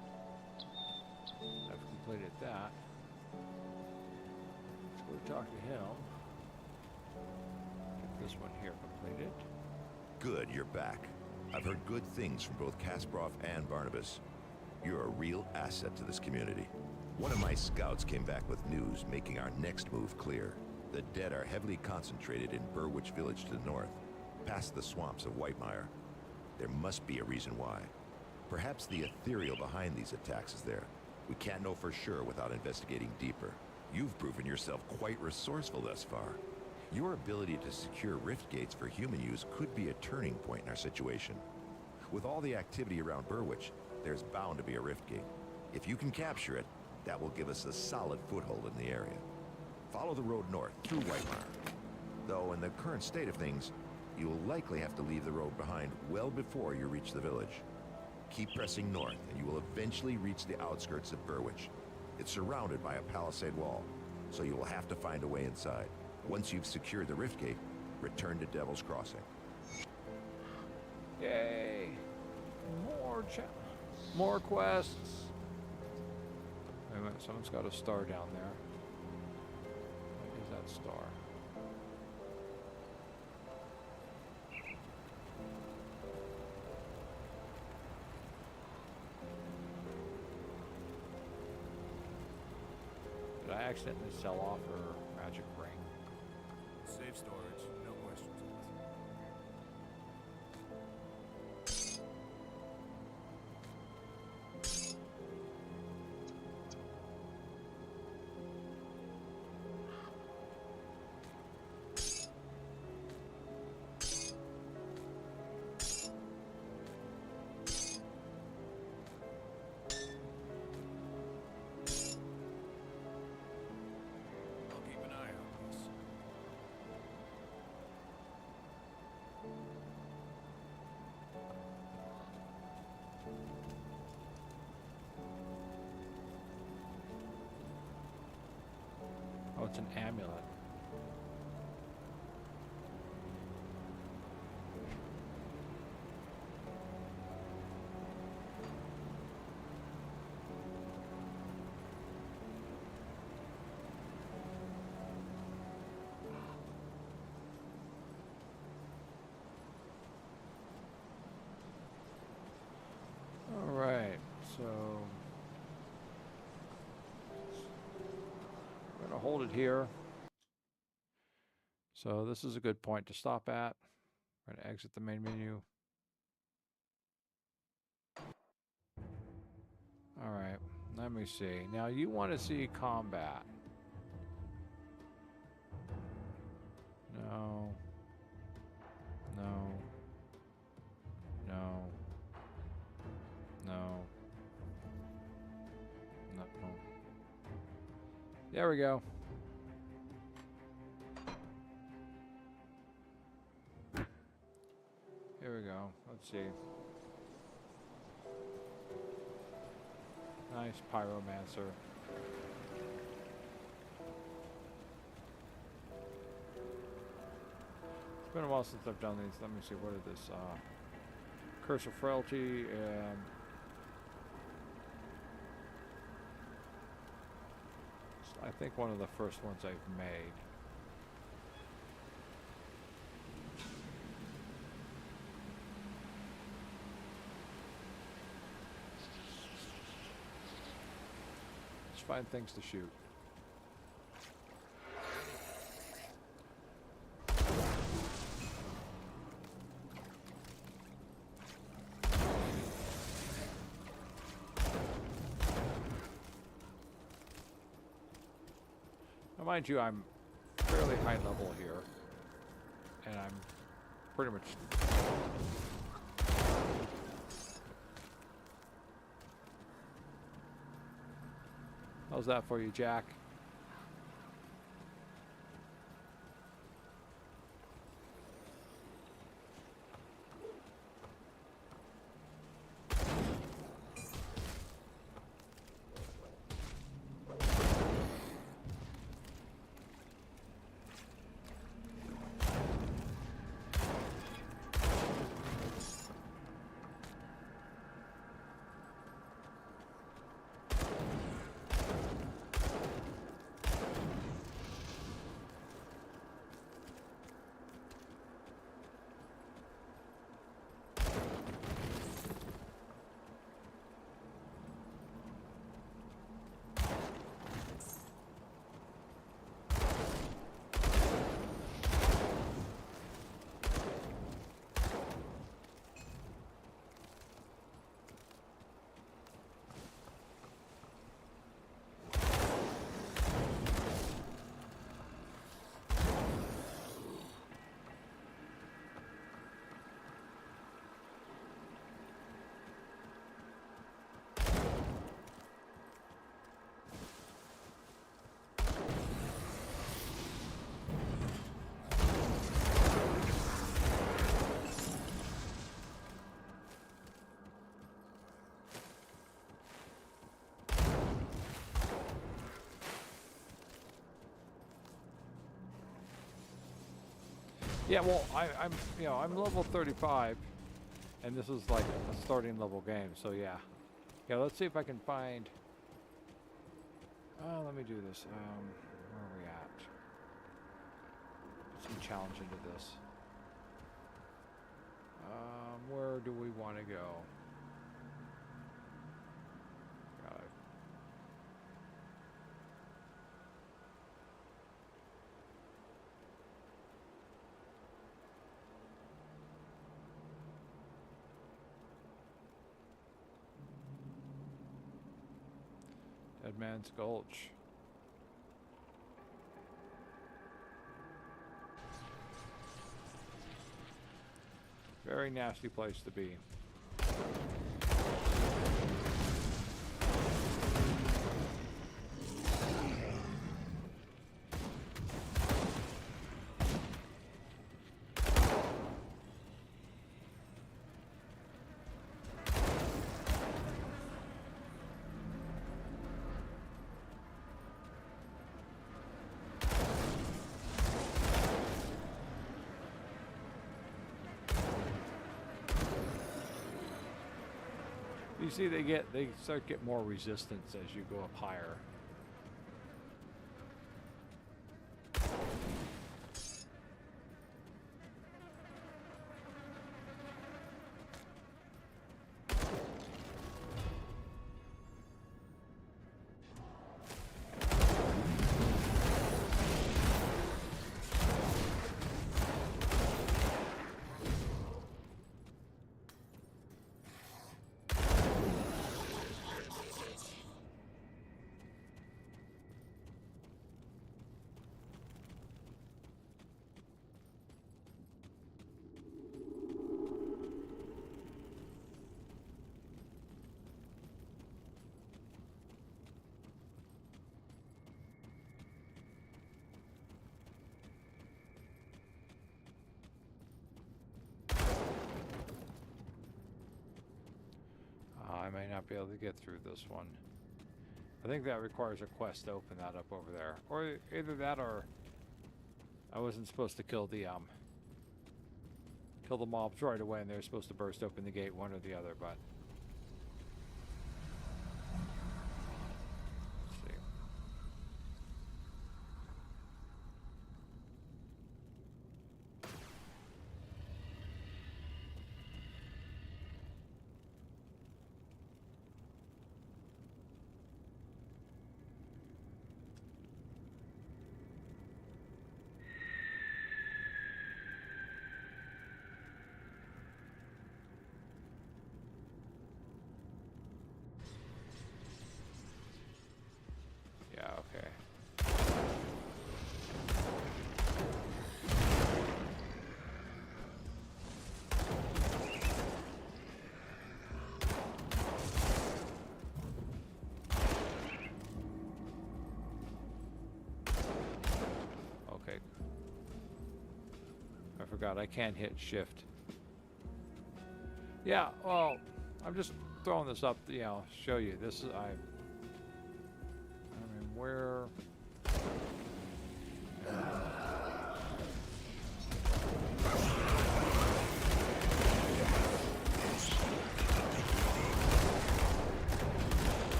I've completed that. Let's go talk to him. Get this one here completed. Good, you're back. I've heard good things from both Kasparov and Barnabas. You're a real asset to this community. One of my scouts came back with news making our next move clear. The dead are heavily concentrated in Burwich Village to the north, past the swamps of Whitemire. There must be a reason why. Perhaps the ethereal behind these attacks is there. We can't know for sure without investigating deeper. You've proven yourself quite resourceful thus far. Your ability to secure rift gates for human use could be a turning point in our situation. With all the activity around Burwich, there's bound to be a rift gate. If you can capture it, that will give us a solid foothold in the area. Follow the road north through Whitemire. Though in the current state of things, you'll likely have to leave the road behind well before you reach the village. Keep pressing north and you will eventually reach the outskirts of Burwich. It's surrounded by a palisade wall, so you will have to find a way inside. Once you've secured the rift gate, return to Devil's Crossing. Yay! More quests. Wait a minute, someone's got a star down there. What is that star? Did I accidentally sell off her magic ring? Safe storage, no questions asked. I'll keep an eye on this. Oh, it's an amulet. All right, so we're going to hold it here. So this is a good point to stop at. We're going to exit the main menu. All right, let me see. Now you want to see combat. No. No. No. No. No. There we go. Here we go. Let's see. Nice pyromancer. It's been a while since I've done these. Let me see. What is this? Curse of Frailty and I think one of the first ones I've made. Let's find things to shoot. mind you, I'm fairly high level here, and I'm pretty much. How's that for you, Jack? Yeah, well, I'm level 35, and this is like a starting level game, so yeah. Yeah, let's see if I can find. Let me do this. Where are we at? Put some challenge into this. Where do we want to go? God. Dead Man's Gulch. Very nasty place to be. You see, they start to get more resistance as you go up higher. I may not be able to get through this one. I think that requires a quest to open that up over there. Or either that or I wasn't supposed to kill the mobs right away and they're supposed to burst open the gate, one or the other, but let's see. forgot I can't hit shift. Yeah, well, I'm just throwing this up, you know, show you. This is I mean, where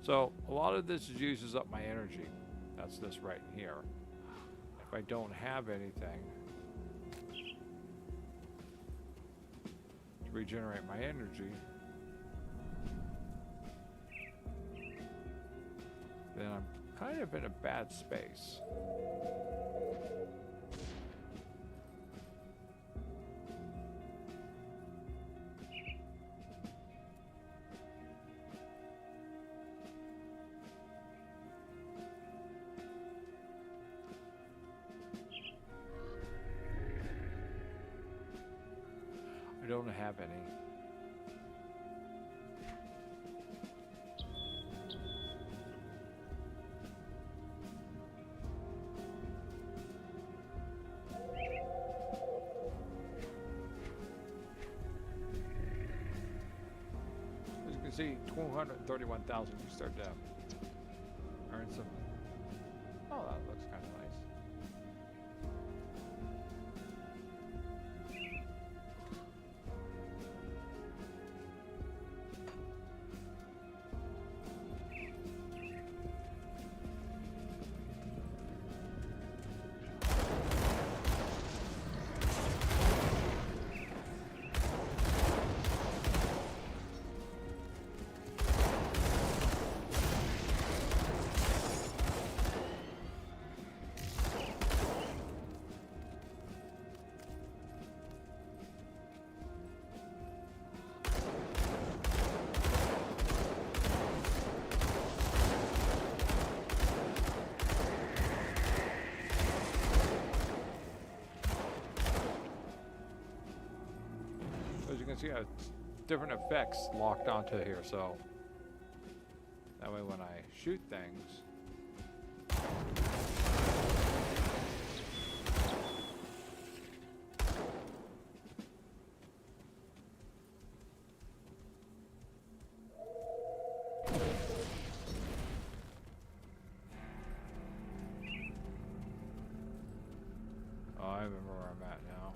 so a lot of this uses up my energy. That's this right in here. If I don't have anything to regenerate my energy, then I'm kind of in a bad space. I don't have any. As you can see, 231,000. You start to earn some. Oh, that looks kind of nice. As you can see, I have different effects locked onto here, so that way when I shoot things, oh, I remember where I'm at now.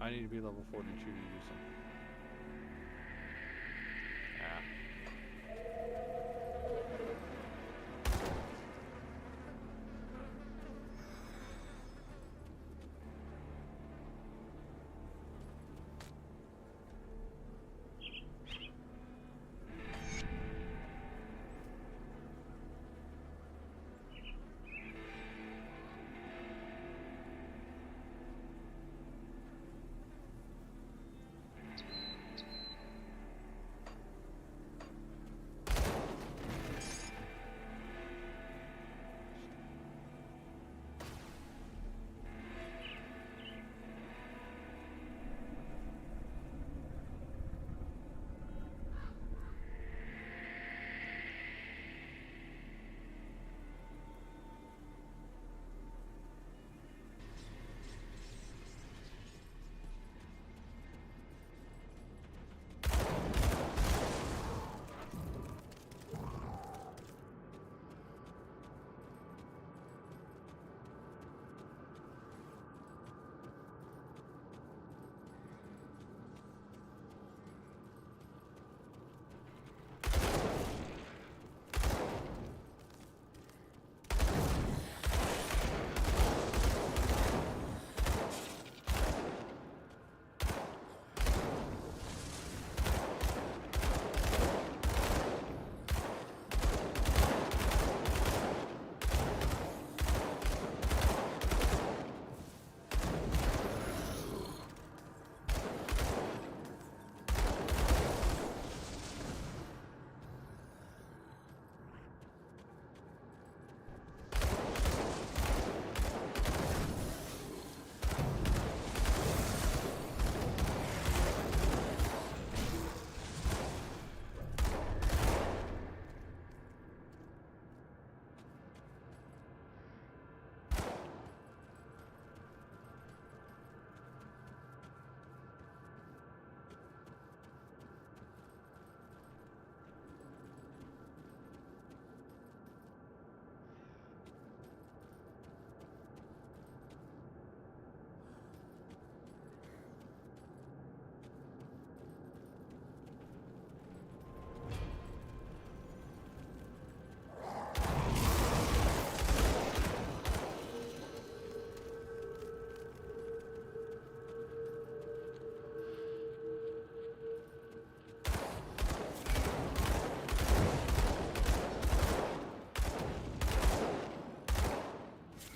I need to be level 42 to use them. Yeah.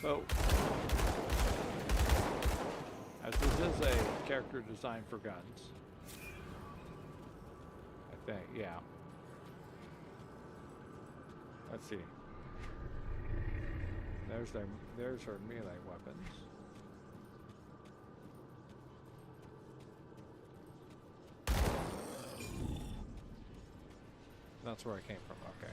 So, as this is a character designed for guns, I think, yeah. Let's see. There's her melee weapons. That's where I came from, okay.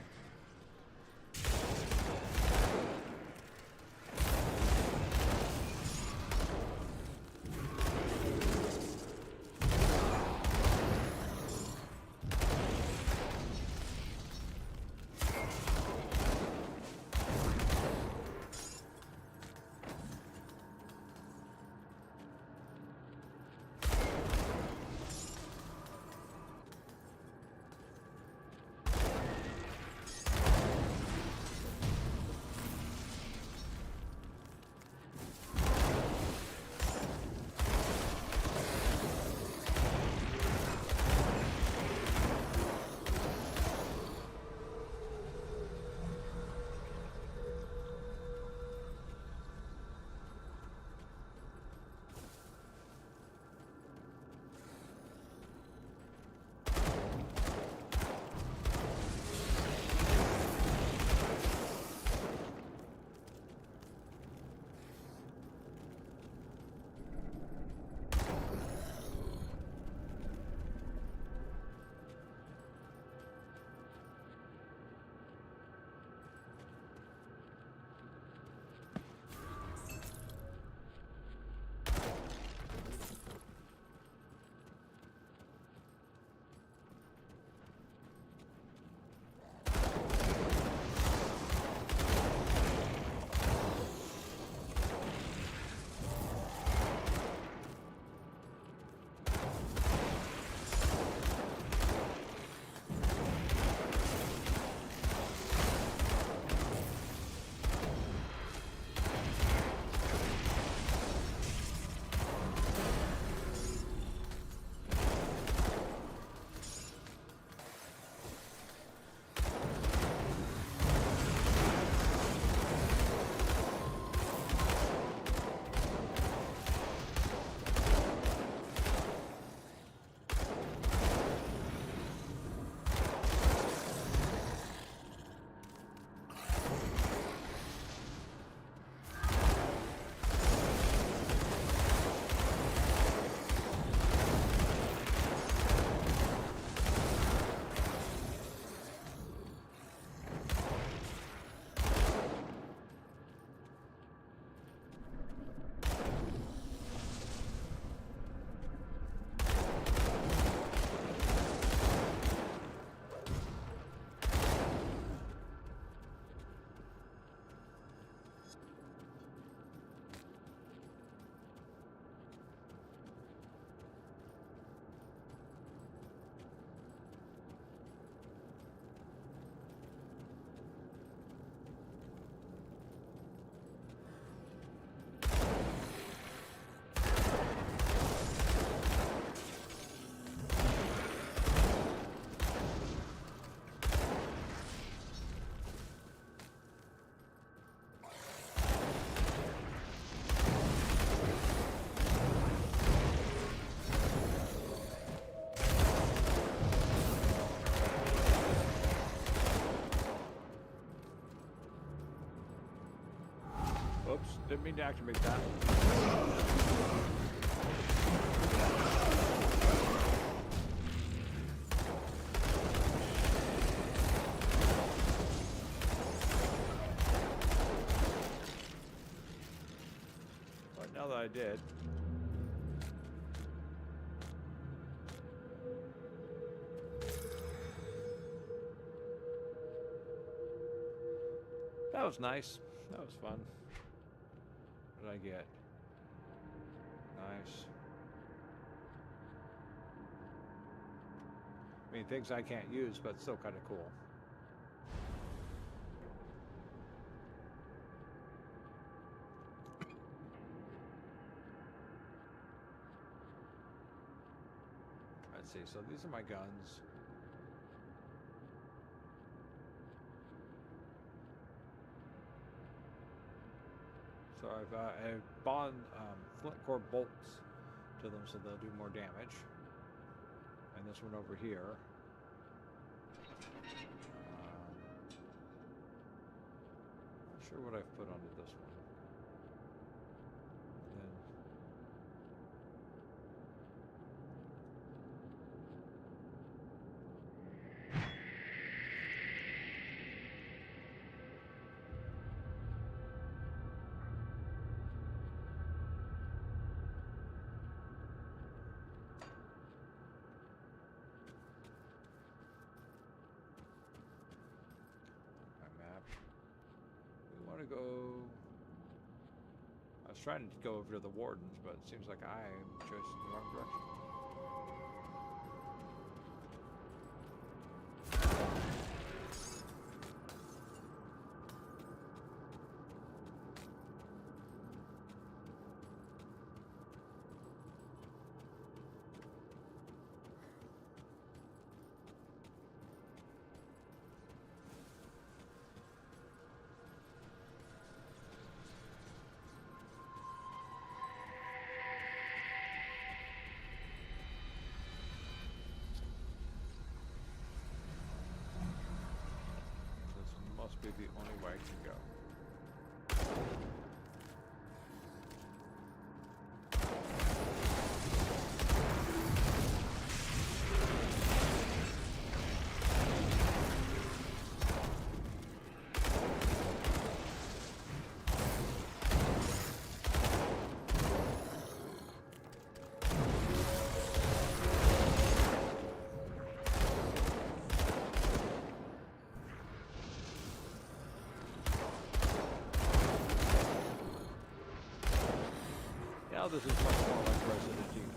Oops, didn't mean to activate that. But now that I did. That was nice. That was fun. What did I get? Nice. I mean, things I can't use, but still kind of cool. Let's see, so these are my guns. So I've bond flint core bolts to them so they'll do more damage. And this one over here. Not sure what I've put onto this one. Then to go. I was trying to go over to the wardens, but it seems like I am just in the wrong direction. Be the only way I can go. Now this is much more like Resident Evil.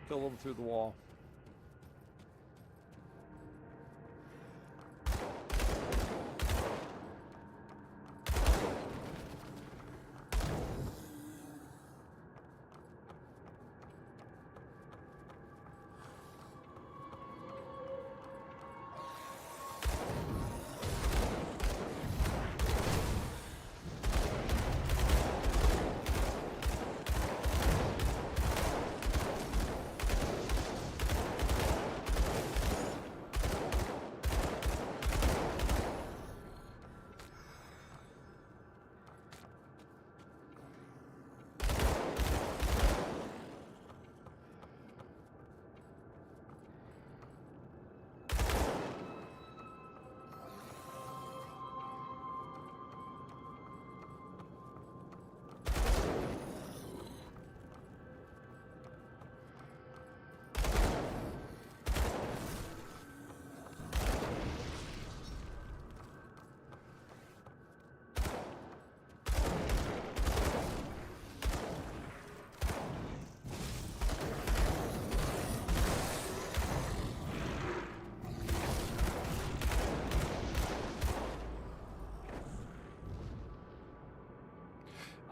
Kill them through the wall.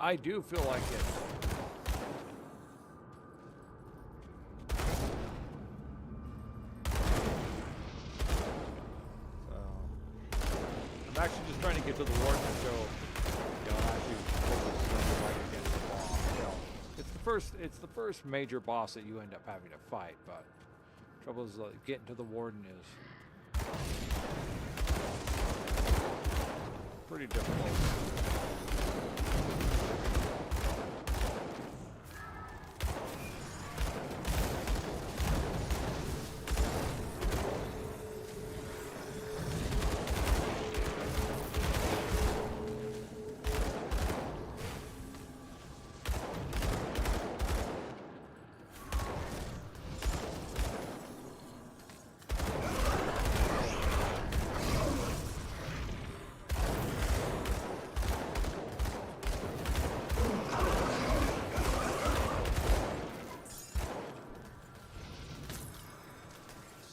I do feel like it. So, I'm actually just trying to get to the warden so, you know, actually pull this right against the wall. it's the first major boss that you end up having to fight, but trouble is getting to the warden is pretty difficult.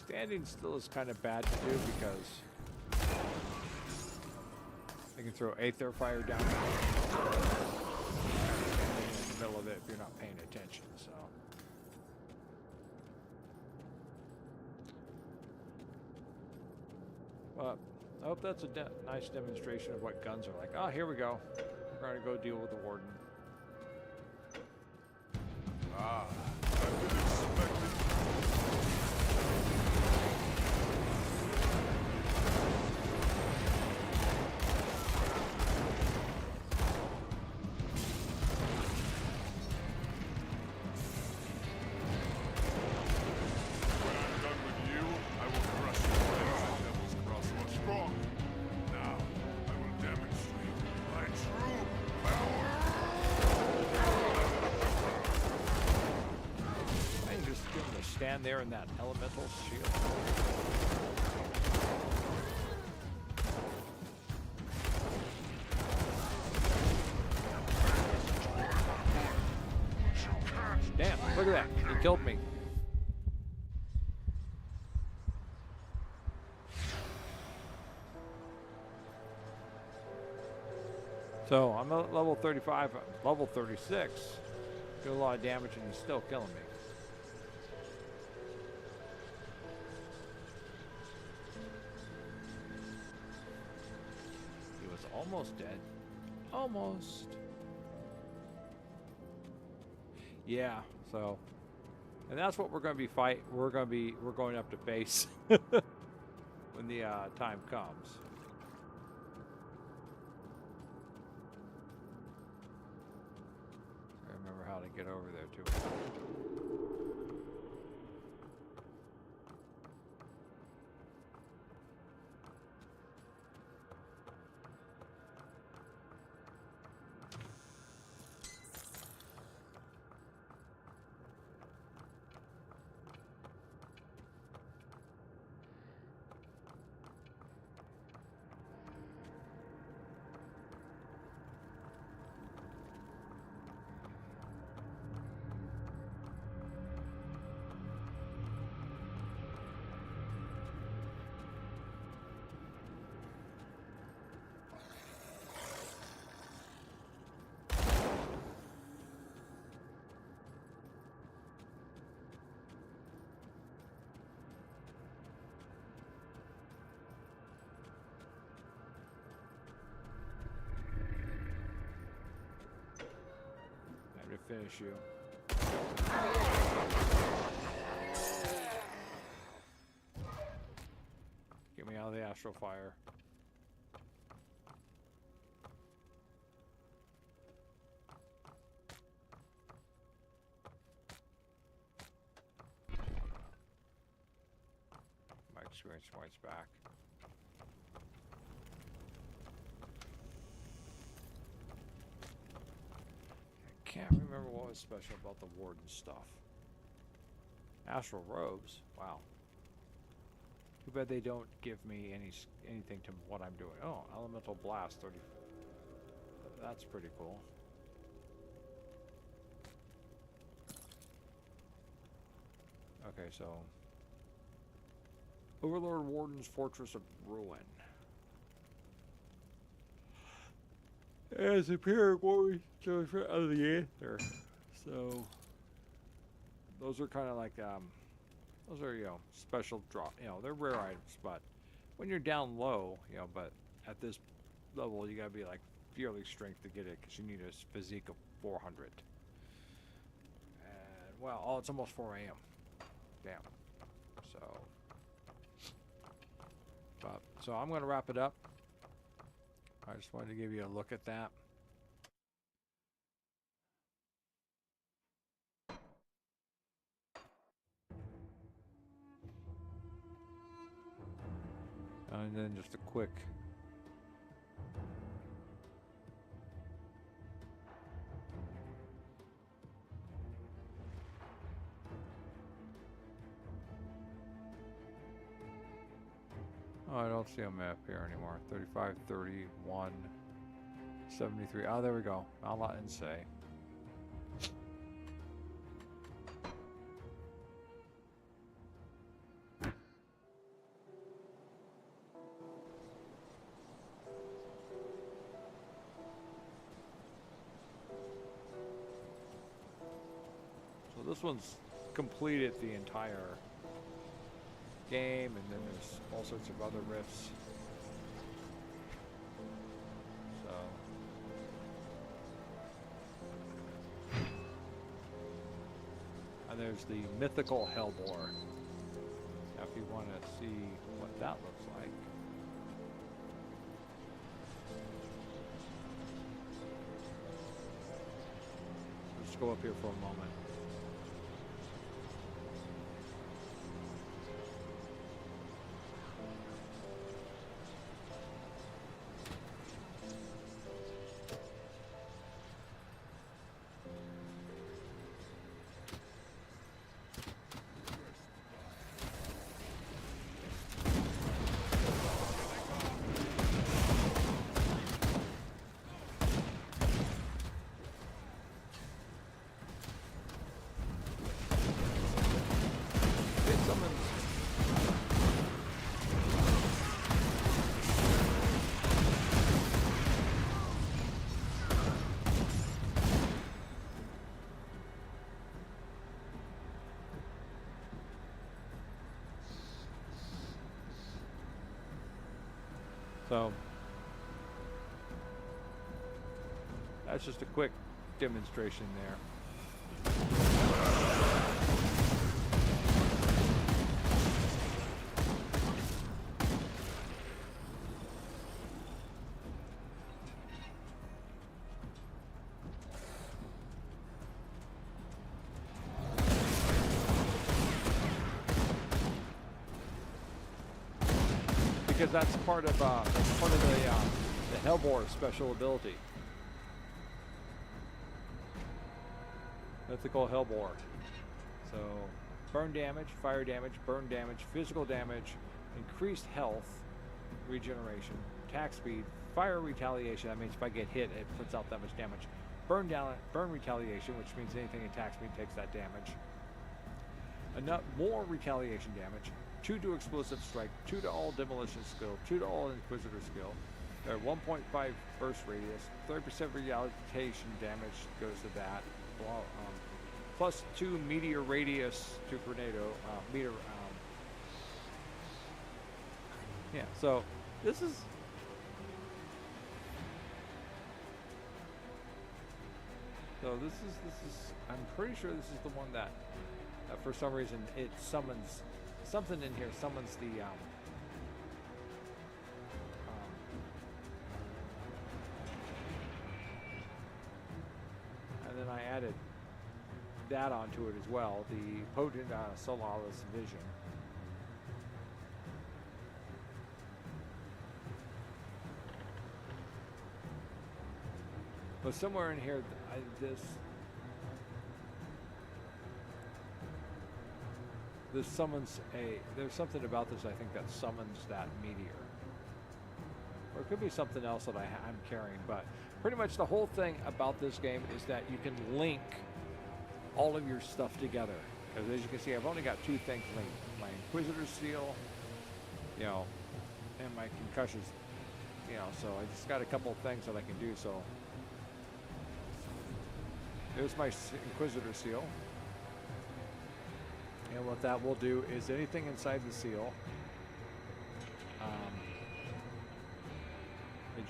Standing still is kind of bad to do because they can throw Aether fire down in the middle of it if you're not paying attention. So, but I hope that's a nice demonstration of what guns are like. Oh, here we go. We're going to go deal with the warden. Ah, I've been expecting. Stand there in that elemental shield. Damn, look at that. He killed me. So I'm at level 35, level 36. Do a lot of damage and he's still killing me. Almost dead. Almost. Yeah, so. And that's what we're going to be we're going up to face when the time comes. I remember how to get over there too. Finish you. Get me out of the astral fire. My experience points back. Can't remember what was special about the warden stuff. Astral robes. Wow. Too bad they don't give me anything to what I'm doing. Oh, elemental blast 30. That's pretty cool. Okay, so Overlord Warden's Fortress of Ruin. As a pair of glory out of the Aether. So those are kind of like those are, you know, special draw, you know, they're rare items, but when you're down low, you know, but at this level you gotta be like fairly strength to get it because you need a physique of 400. well, oh, it's almost 4 a.m. Damn. So I'm going to wrap it up. I just wanted to give you a look at that. And then just a quick oh, I don't see a map here anymore. 35, 31, 73. Oh, there we go. I'll let it say. So this one's completed the entire game, and then there's all sorts of other rifts. So and there's the mythical Hellbore. Now if you want to see what that looks like. Let's go up here for a moment. So that's just a quick demonstration there. Because that's part of the Hellbore special ability. Mythical Hellbore. So burn damage, fire damage, burn damage, physical damage, increased health, regeneration, attack speed, fire retaliation. That means if I get hit, it puts out that much damage. Burn retaliation, which means anything attacks me takes that damage. Enough more retaliation damage. 2 to explosive strike, 2 to all demolition skill, 2 to all inquisitor skill. They're 1.5 burst radius, 30% retaliation damage goes to that. Plus 2 meteor radius to tornado meter. Yeah, so this is. So this is. I'm pretty sure this is the one that, for some reason, it summons. Something in here summons the and then I added that onto it as well, the potent Solaris vision. But somewhere in here, this summons there's something about this I think that summons that meteor. Or it could be something else that I'm carrying, but pretty much the whole thing about this game is that you can link all of your stuff together. Because as you can see, I've only got 2 things linked. My Inquisitor Seal, and my concussions, so I just got a couple of things that I can do, so. There's my Inquisitor Seal. And what that will do is anything inside the seal, I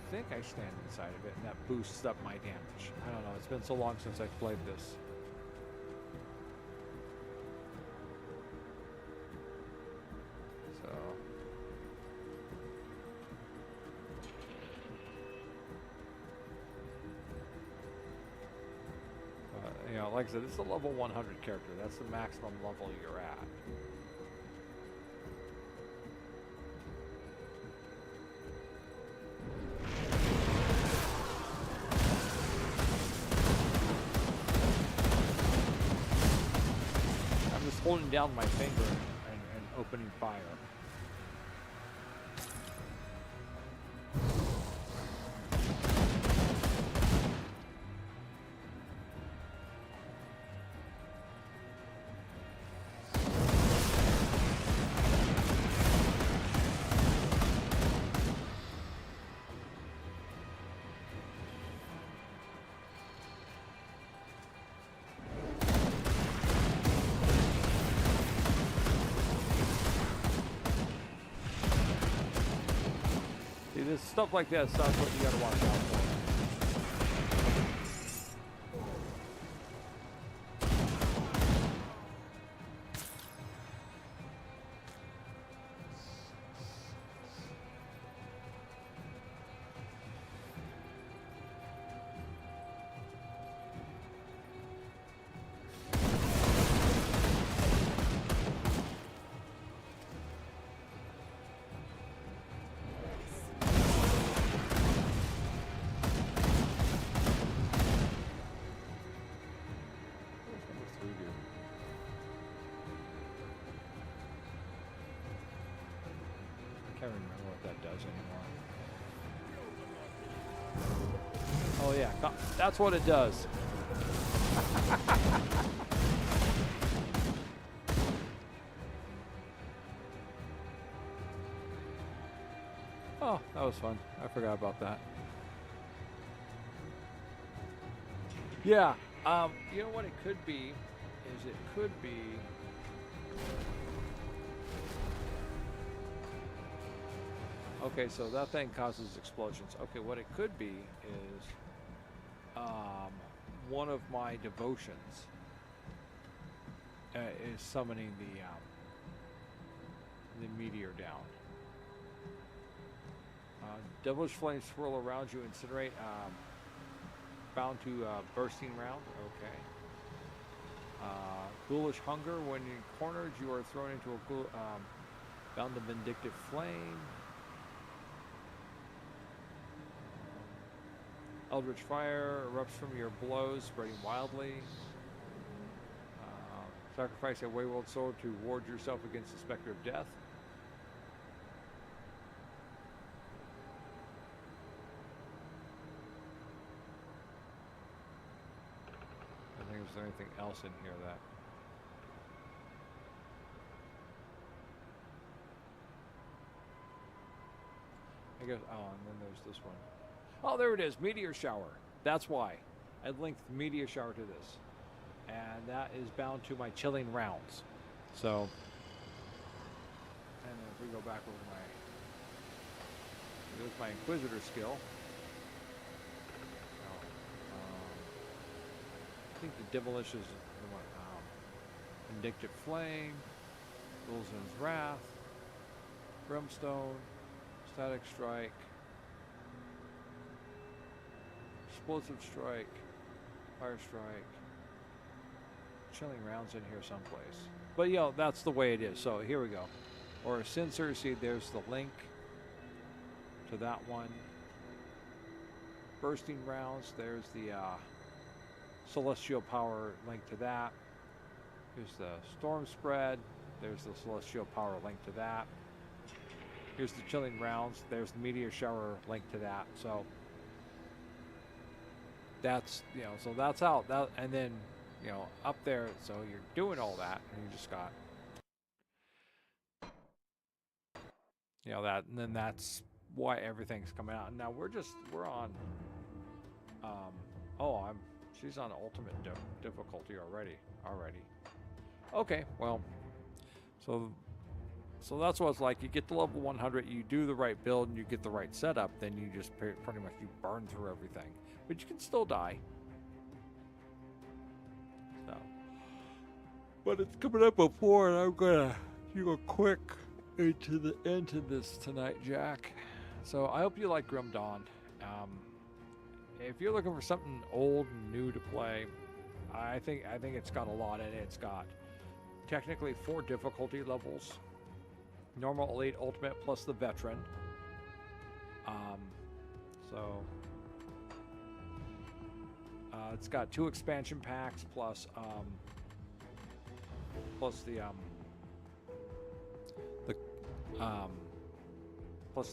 think I stand inside of it, and that boosts up my damage. I don't know, it's been so long since I've played this. like I said, this is a level 100 character. That's the maximum level you're at. I'm just holding down my finger and opening fire. See, this stuff like that, that's what you gotta watch out for. I can't remember what that does anymore. Oh yeah, that's what it does. Oh, that was fun. I forgot about that. Yeah, you know what it could be is it could be okay, so that thing causes explosions. Okay, what it could be is one of my devotions is summoning the meteor down. Devilish flames swirl around you, incinerate. Bound to bursting round. Okay. Ghoulish hunger. When you're cornered, you are thrown into a bound to vindictive flame. Eldritch fire erupts from your blows, spreading wildly. Sacrifice a wayward soul to ward yourself against the specter of death. I think is there anything else in here that I guess, oh, and then there's this one. Oh, there it is, meteor shower. That's why. I linked meteor shower to this. And that is bound to my chilling rounds. So, and then if we go back over there's my Inquisitor skill. I think the Devilish is the one, Vindictive Flame, Gulzin's Wrath, Brimstone, Static Strike, Explosive Strike, Fire Strike, Chilling Rounds in here someplace. But you know, that's the way it is. So here we go. Or a Sensor, see there's the link to that one. Bursting Rounds, there's the Celestial Power link to that. Here's the Storm Spread, there's the Celestial Power link to that. Here's the Chilling Rounds, there's the Meteor Shower link to that. So that's, you know, so that's out. That, and then, you know, up there, so you're doing all that, and you just got, you know, that, and then that's why everything's coming out. And now we're on, she's on ultimate difficulty already. Okay, well, so that's what it's like. You get to level 100, you do the right build, and you get the right setup, then you just pretty much, you burn through everything. But you can still die. So, but it's coming up at 4, and I'm gonna do a quick into the end of this tonight, Jack. So I hope you like Grim Dawn. If you're looking for something old and new to play, I think it's got a lot in it. It's got technically 4 difficulty levels: normal, elite, ultimate, plus the veteran. So it's got 2 expansion packs plus plus the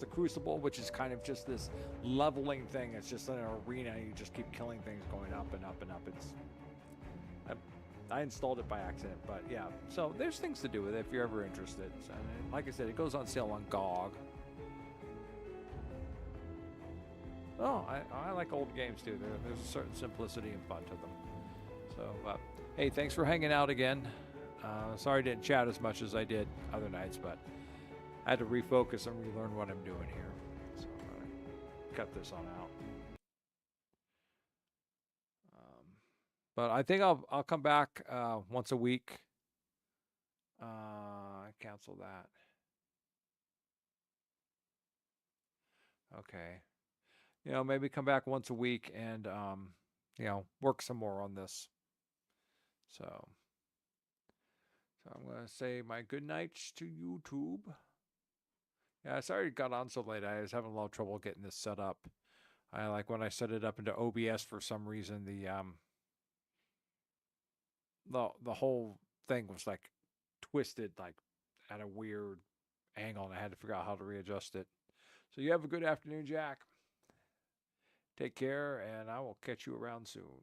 Crucible, which is kind of just this leveling thing. It's just an arena. You just keep killing things, going up and up and up. I installed it by accident, but yeah. So there's things to do with it if you're ever interested. And like I said, it goes on sale on GOG. Oh, I like old games too. There's a certain simplicity and fun to them. So, hey, thanks for hanging out again. Sorry I didn't chat as much as I did other nights, but I had to refocus and relearn what I'm doing here. So I cut this on out. But I think I'll come back once a week. Cancel that. Okay. Maybe come back once a week and work some more on this. So I'm gonna say my good nights to YouTube. Yeah, sorry it got on so late. I was having a lot of trouble getting this set up. I like when I set it up into OBS for some reason the whole thing was like twisted like at a weird angle, and I had to figure out how to readjust it. So you have a good afternoon, Jack. Take care, and I will catch you around soon.